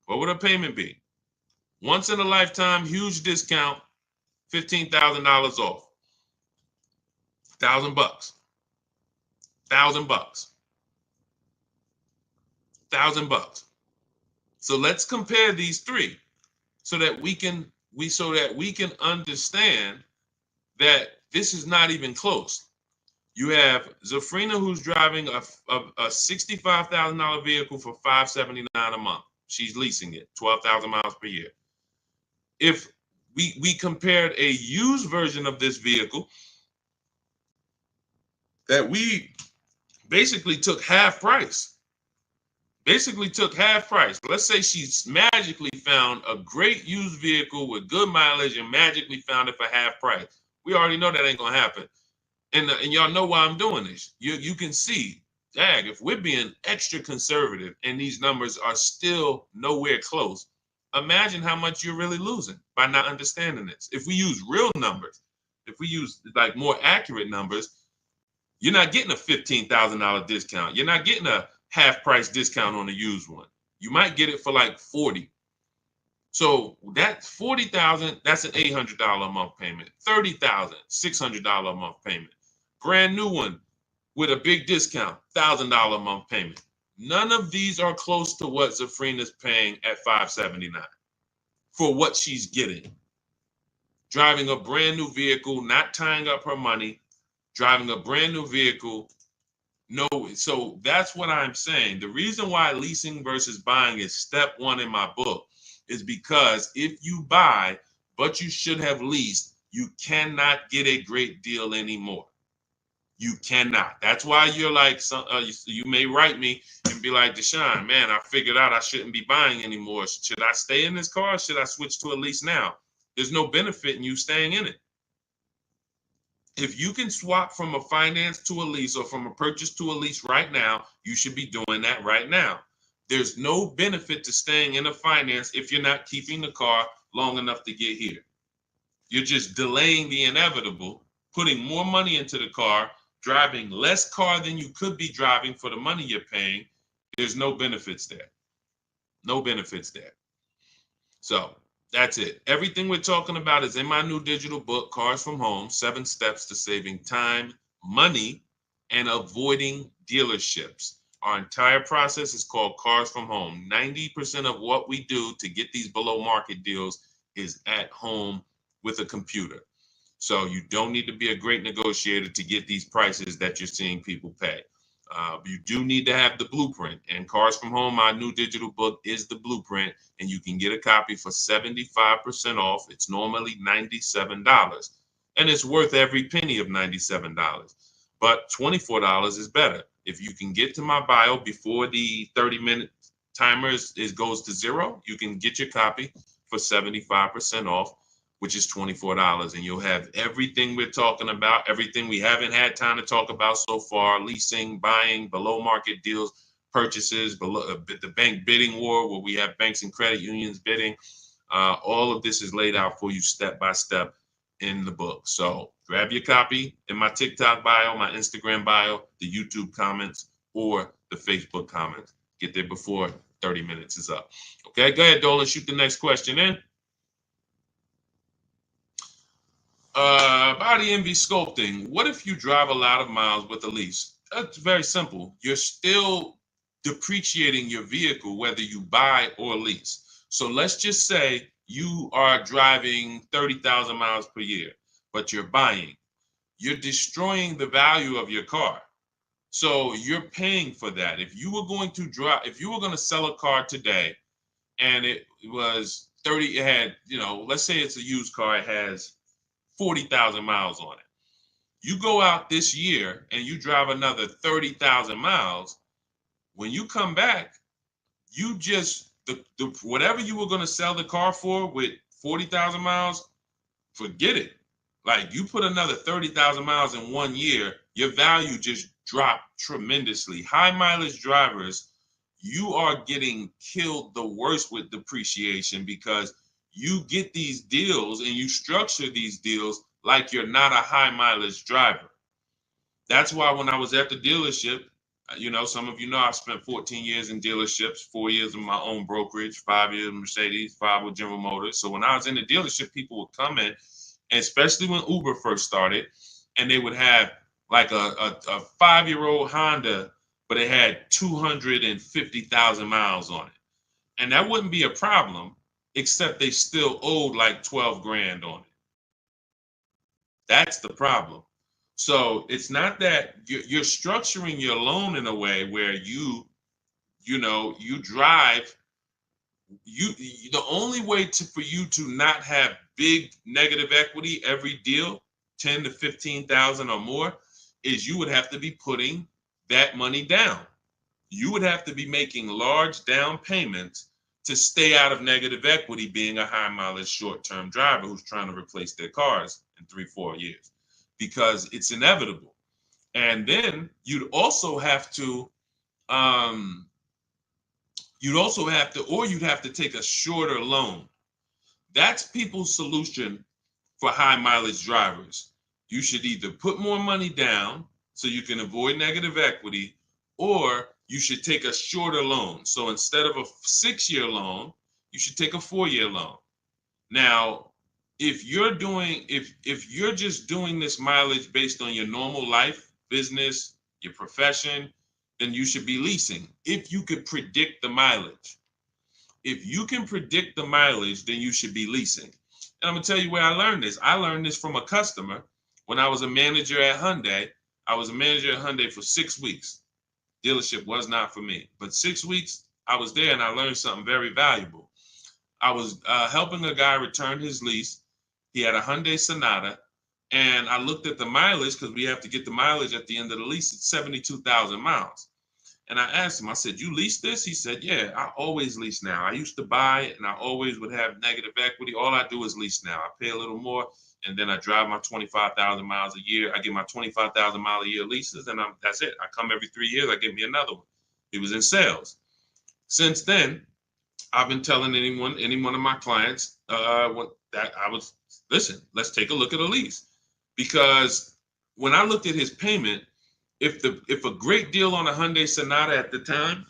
Speaker 1: What would her payment be? Once in a lifetime, huge discount, $15,000 off. $1,000. $1,000. $1,000. So let's compare these three so that we can understand that this is not even close. You have Zafrina, who's driving a $65,000 vehicle for $579 a month. She's leasing it, 12,000 miles per year. If we compared a used version of this vehicle that we basically took half price. Basically took half price. Let's say she's magically found a great used vehicle with good mileage and magically found it for half price. We already know that ain't gonna happen. And y'all know why I'm doing this. You can see, dag, if we're being extra conservative and these numbers are still nowhere close, imagine how much you're really losing by not understanding this. If we use real numbers, if we use like more accurate numbers, you're not getting a $15,000 discount. You're not getting a half price discount on a used one. You might get it for like 40. So that's 40,000, that's an $800 a month payment. 30,000, $600 a month payment. Brand new one with a big discount, $1,000 a month payment. None of these are close to what Zafrina's paying at $579 for what she's getting. Driving a brand new vehicle, not tying up her money, driving a brand new vehicle. No, so that's what I'm saying. The reason why leasing versus buying is step one in my book is because if you buy, but you should have leased, you cannot get a great deal anymore. You cannot. That's why you're like, you may write me and be like, Deshone, man, I figured out I shouldn't be buying anymore. Should I stay in this car? Or should I switch to a lease now? There's no benefit in you staying in it. If you can swap from a finance to a lease or from a purchase to a lease right now, you should be doing that right now. There's no benefit to staying in a finance if you're not keeping the car long enough to get here. You're just delaying the inevitable, putting more money into the car, driving less car than you could be driving for the money you're paying. There's no benefits there. No benefits there. So that's it. Everything we're talking about is in my new digital book, Cars from Home, 7 Steps to Saving Time, Money, and Avoiding Dealerships. Our entire process is called Cars from Home. 90% of what we do to get these below market deals is at home with a computer. So you don't need to be a great negotiator to get these prices that you're seeing people pay. You do need to have the blueprint, and Cars from Home, my new digital book, is the blueprint, and you can get a copy for 75% off. It's normally $97, and it's worth every penny of $97, but $24 is better. If you can get to my bio before the 30-minute timer goes to 0, you can get your copy for 75% off, which is $24, and you'll have everything we're talking about, everything we haven't had time to talk about so far: leasing, buying, below market deals, purchases, the bank bidding war, where we have banks and credit unions bidding. All of this is laid out for you step by step in the book. So grab your copy in my TikTok bio, my Instagram bio, the YouTube comments, or the Facebook comments. Get there before 30 minutes is up. Okay, go ahead, Dolan, shoot the next question in. Body envy sculpting. What if you drive a lot of miles with a lease? That's very simple. You're still depreciating your vehicle whether you buy or lease. So let's just say you are driving 30,000 miles per year, but you're buying. You're destroying the value of your car. So you're paying for that. If you were going to sell a car today and it was 30, it had, let's say it's a used car, it has 40,000 miles on it. You go out this year and you drive another 30,000 miles. When you come back, you just, whatever you were going to sell the car for with 40,000 miles, forget it. Like, you put another 30,000 miles in 1 year, your value just dropped tremendously. High mileage drivers, you are getting killed the worst with depreciation, because you get these deals and you structure these deals like you're not a high mileage driver. That's why when I was at the dealership, some of you know I've spent 14 years in dealerships, 4 years in my own brokerage, 5 years in Mercedes, 5 with General Motors. So when I was in the dealership, people would come in, and especially when Uber first started, and they would have like a 5-year-old Honda, but it had 250,000 miles on it. And that wouldn't be a problem, except they still owed like 12 grand on it. That's the problem. So it's not that you're structuring your loan in a way where you drive The only way for you to not have big negative equity every deal, 10 to 15,000 or more, is you would have to be putting that money down. You would have to be making large down payments to stay out of negative equity, being a high mileage short-term driver who's trying to replace their cars in 3-4 years, because it's inevitable. And then um, you'd have to take a shorter loan. That's people's solution for high mileage drivers. You should either put more money down so you can avoid negative equity, or you should take a shorter loan. So instead of a 6-year loan, you should take a 4-year loan. Now, if you're just doing this mileage based on your normal life, business, your profession, then you should be leasing. If you could predict the mileage, if you can predict the mileage, then you should be leasing. And I'm gonna tell you where I learned this. I learned this from a customer when I was a manager at Hyundai. I was a manager at Hyundai for 6 weeks. Dealership was not for me, but 6 weeks I was there and I learned something very valuable. I was helping a guy return his lease. He had a Hyundai Sonata, and I looked at the mileage because we have to get the mileage at the end of the lease. It's 72,000 miles. And I asked him, I said, "You lease this?" He said, "Yeah, I always lease now. I used to buy it and I always would have negative equity. All I do is lease now. I pay a little more and then I drive my 25,000 miles a year. I get my 25,000 mile a year leases and that's it. I come every 3 years, I get me another one." He was in sales. Since then, I've been telling any one of my clients, listen, let's take a look at a lease. Because when I looked at his payment, if a great deal on a Hyundai Sonata at the time,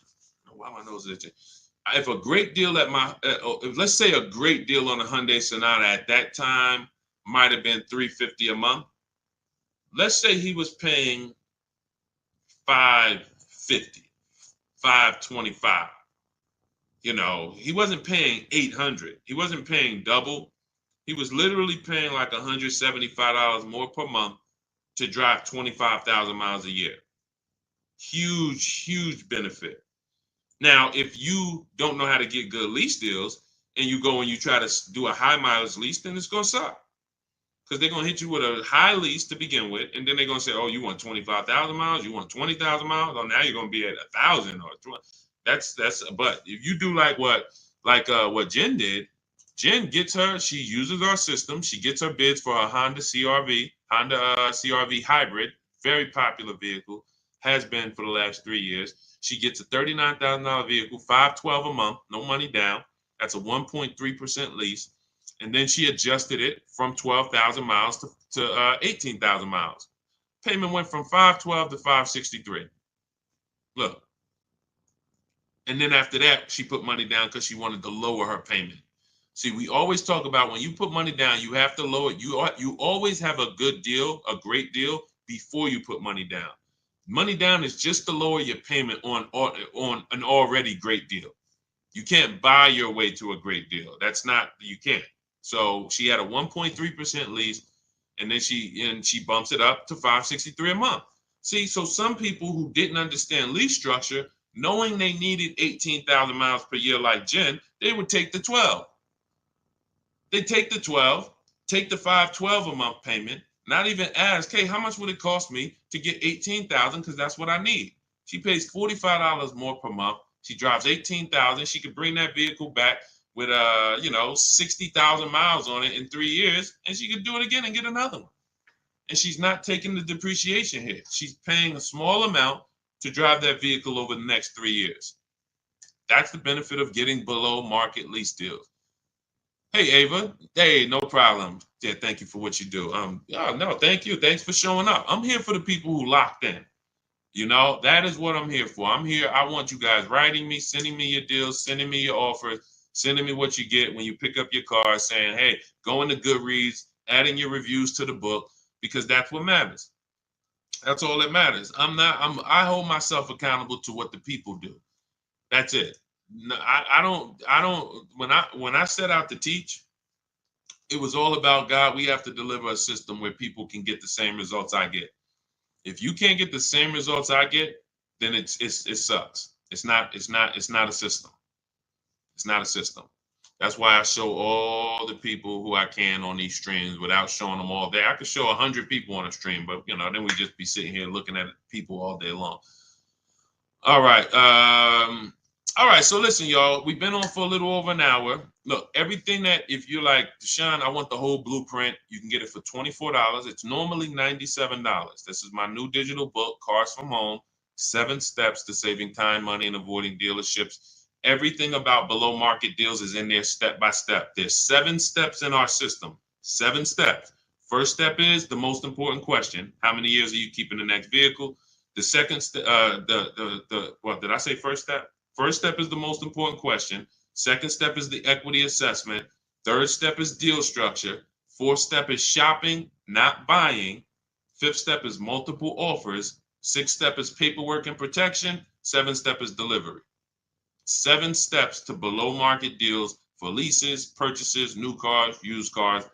Speaker 1: why my nose itching? If a great deal let's say a great deal on a Hyundai Sonata at that time might have been $350 a month. Let's say he was paying $550, $525. He wasn't paying $800. He wasn't paying double. He was literally paying like $175 more per month to drive 25,000 miles a year. Huge, huge benefit. Now, if you don't know how to get good lease deals and you go and you try to do a high mileage lease, then it's going to suck. Because they're going to hit you with a high lease to begin with. And then they're going to say, "Oh, you want 25,000 miles? You want 20,000 miles? Oh, now you're going to be at 1,000 or 20. But if you do what Jen did, Jen she uses our system. She gets her bids for a Honda CRV hybrid, very popular vehicle, has been for the last 3 years. She gets a $39,000 vehicle, $512 a month, no money down. That's a 1.3% lease. And then she adjusted it from 12,000 miles to 18,000 miles. Payment went from $512 to $563. Look. And then after that, she put money down because she wanted to lower her payment. See, we always talk about when you put money down, you have to lower it. You always have a good deal, a great deal, before you put money down. Money down is just to lower your payment on an already great deal. You can't buy your way to a great deal. You can't. So she had a 1.3% lease, and then she bumps it up to $563 a month. See, so some people who didn't understand lease structure, knowing they needed 18,000 miles per year like Jen, they would take the 12. They take the 12, take the $512 a month payment, not even ask, "Hey, how much would it cost me to get 18,000? Because that's what I need." She pays $45 more per month. She drives 18,000. She could bring that vehicle back with 60,000 miles on it in 3 years, and she could do it again and get another one. And she's not taking the depreciation hit. She's paying a small amount to drive that vehicle over the next 3 years. That's the benefit of getting below market lease deals. Hey, Ava. Hey, no problem. Yeah, thank you for what you do. No, thank you. Thanks for showing up. I'm here for the people who locked in. That is what I'm here for. I'm here. I want you guys writing me, sending me your deals, sending me your offers, sending me what you get when you pick up your car, saying, "Hey, go into Goodreads, adding your reviews to the book," because that's what matters. That's all that matters. I hold myself accountable to what the people do. That's it. I don't when I set out to teach, it was all about, God, we have to deliver a system where people can get the same results I get. If you can't get the same results I get, then it sucks. It's not a system. It's not a system. That's why I show all the people who I can on these streams without showing them all day. I could show 100 people on a stream, but then we just be sitting here looking at people all day long. All right. All right. So listen, y'all, we've been on for a little over an hour. Look, everything that, if you're like, Deshone, I want the whole blueprint, you can get it for $24. It's normally $97. This is my new digital book, Cars from Home, 7 Steps to Saving Time, Money, and Avoiding Dealerships. Everything about below market deals is in there step by step. There's 7 steps in our system. 7 steps. First step is the most important question. How many years are you keeping the next vehicle? The second step, what did I say? First step? First step is the most important question. Second step is the equity assessment. Third step is deal structure. Fourth step is shopping, not buying. Fifth step is multiple offers. Sixth step is paperwork and protection. Seventh step is delivery. 7 steps to below market deals for leases, purchases, new cars, used cars,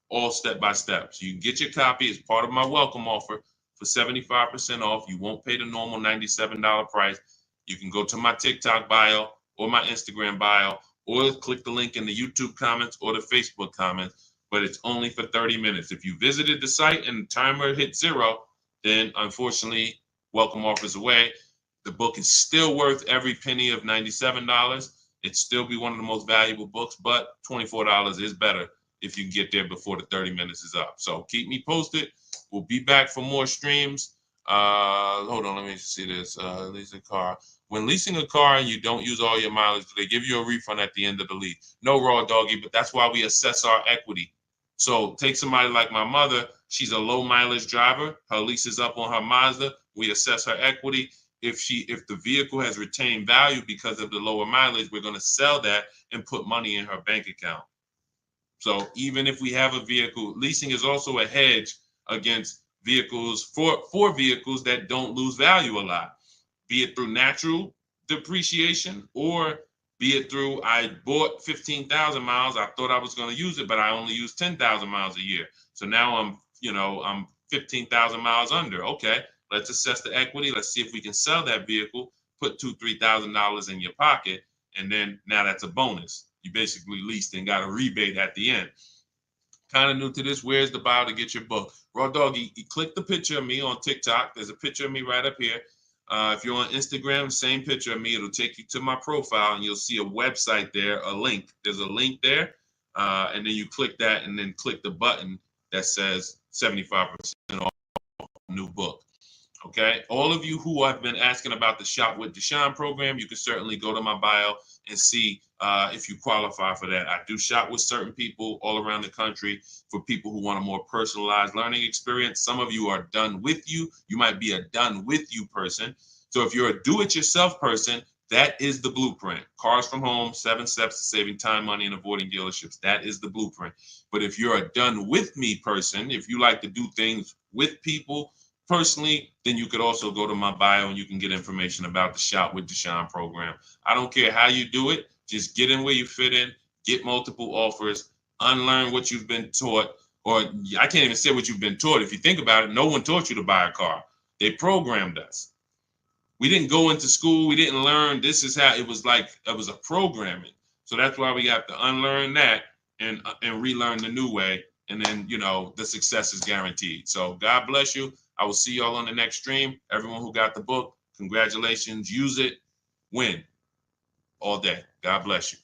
Speaker 1: all step by step. So you can get your copy as part of my welcome offer for 75% off. You won't pay the normal $97 price. You can go to my TikTok bio or my Instagram bio, or click the link in the YouTube comments or the Facebook comments, but it's only for 30 minutes. If you visited the site and the timer hit 0, then unfortunately, welcome offers away. The book is still worth every penny of $97. It'd still be one of the most valuable books, but $24 is better if you get there before the 30 minutes is up. So keep me posted. We'll be back for more streams. Hold on, let me see this. Lease a car. When leasing a car and you don't use all your mileage, do they give you a refund at the end of the lease? No, Raw Doggy, but that's why we assess our equity. So take somebody like my mother. She's a low mileage driver. Her lease is up on her Mazda. We assess her equity. If the vehicle has retained value because of the lower mileage, we're going to sell that and put money in her bank account. So even if we have a vehicle, leasing is also a hedge against vehicles for vehicles that don't lose value a lot, be it through natural depreciation or be it through I bought 15,000 miles. I thought I was going to use it, but I only use 10,000 miles a year. So now I'm 15,000 miles under. Okay, let's assess the equity. Let's see if we can sell that vehicle, put $2,000-$3,000 in your pocket, and then now that's a bonus. You basically leased and got a rebate at the end. Kind of new to this, where's the bio to get your book? Raw Doggy, you click the picture of me on TikTok. There's a picture of me right up here. If you're on Instagram, same picture of me. It'll take you to my profile, and you'll see a website there, a link. There's a link there, and then you click that, and then click the button that says 75% off new book. Okay, all of you who have been asking about the Shop with Deshone program, you can certainly go to my bio and see if you qualify for that. I do shop with certain people all around the country for people who want a more personalized learning experience. Some of you are done with you. You might be a done with you person. So if you're a do-it-yourself person, that is the blueprint. Cars from Home, 7 steps to saving time, money, and avoiding dealerships. That is the blueprint. But if you're a done with me person, if you like to do things with people, personally, then you could also go to my bio and you can get information about the Shop with Deshone program. I don't care how you do it. Just get in where you fit in, get multiple offers, unlearn what you've been taught, or I can't even say what you've been taught. If you think about it, no one taught you to buy a car. They programmed us. We didn't go into school. We didn't learn. This is how it was like. It was a programming. So that's why we have to unlearn that and relearn the new way. And then, the success is guaranteed. So God bless you. I will see y'all on the next stream. Everyone who got the book, congratulations. Use it. Win all day. God bless you.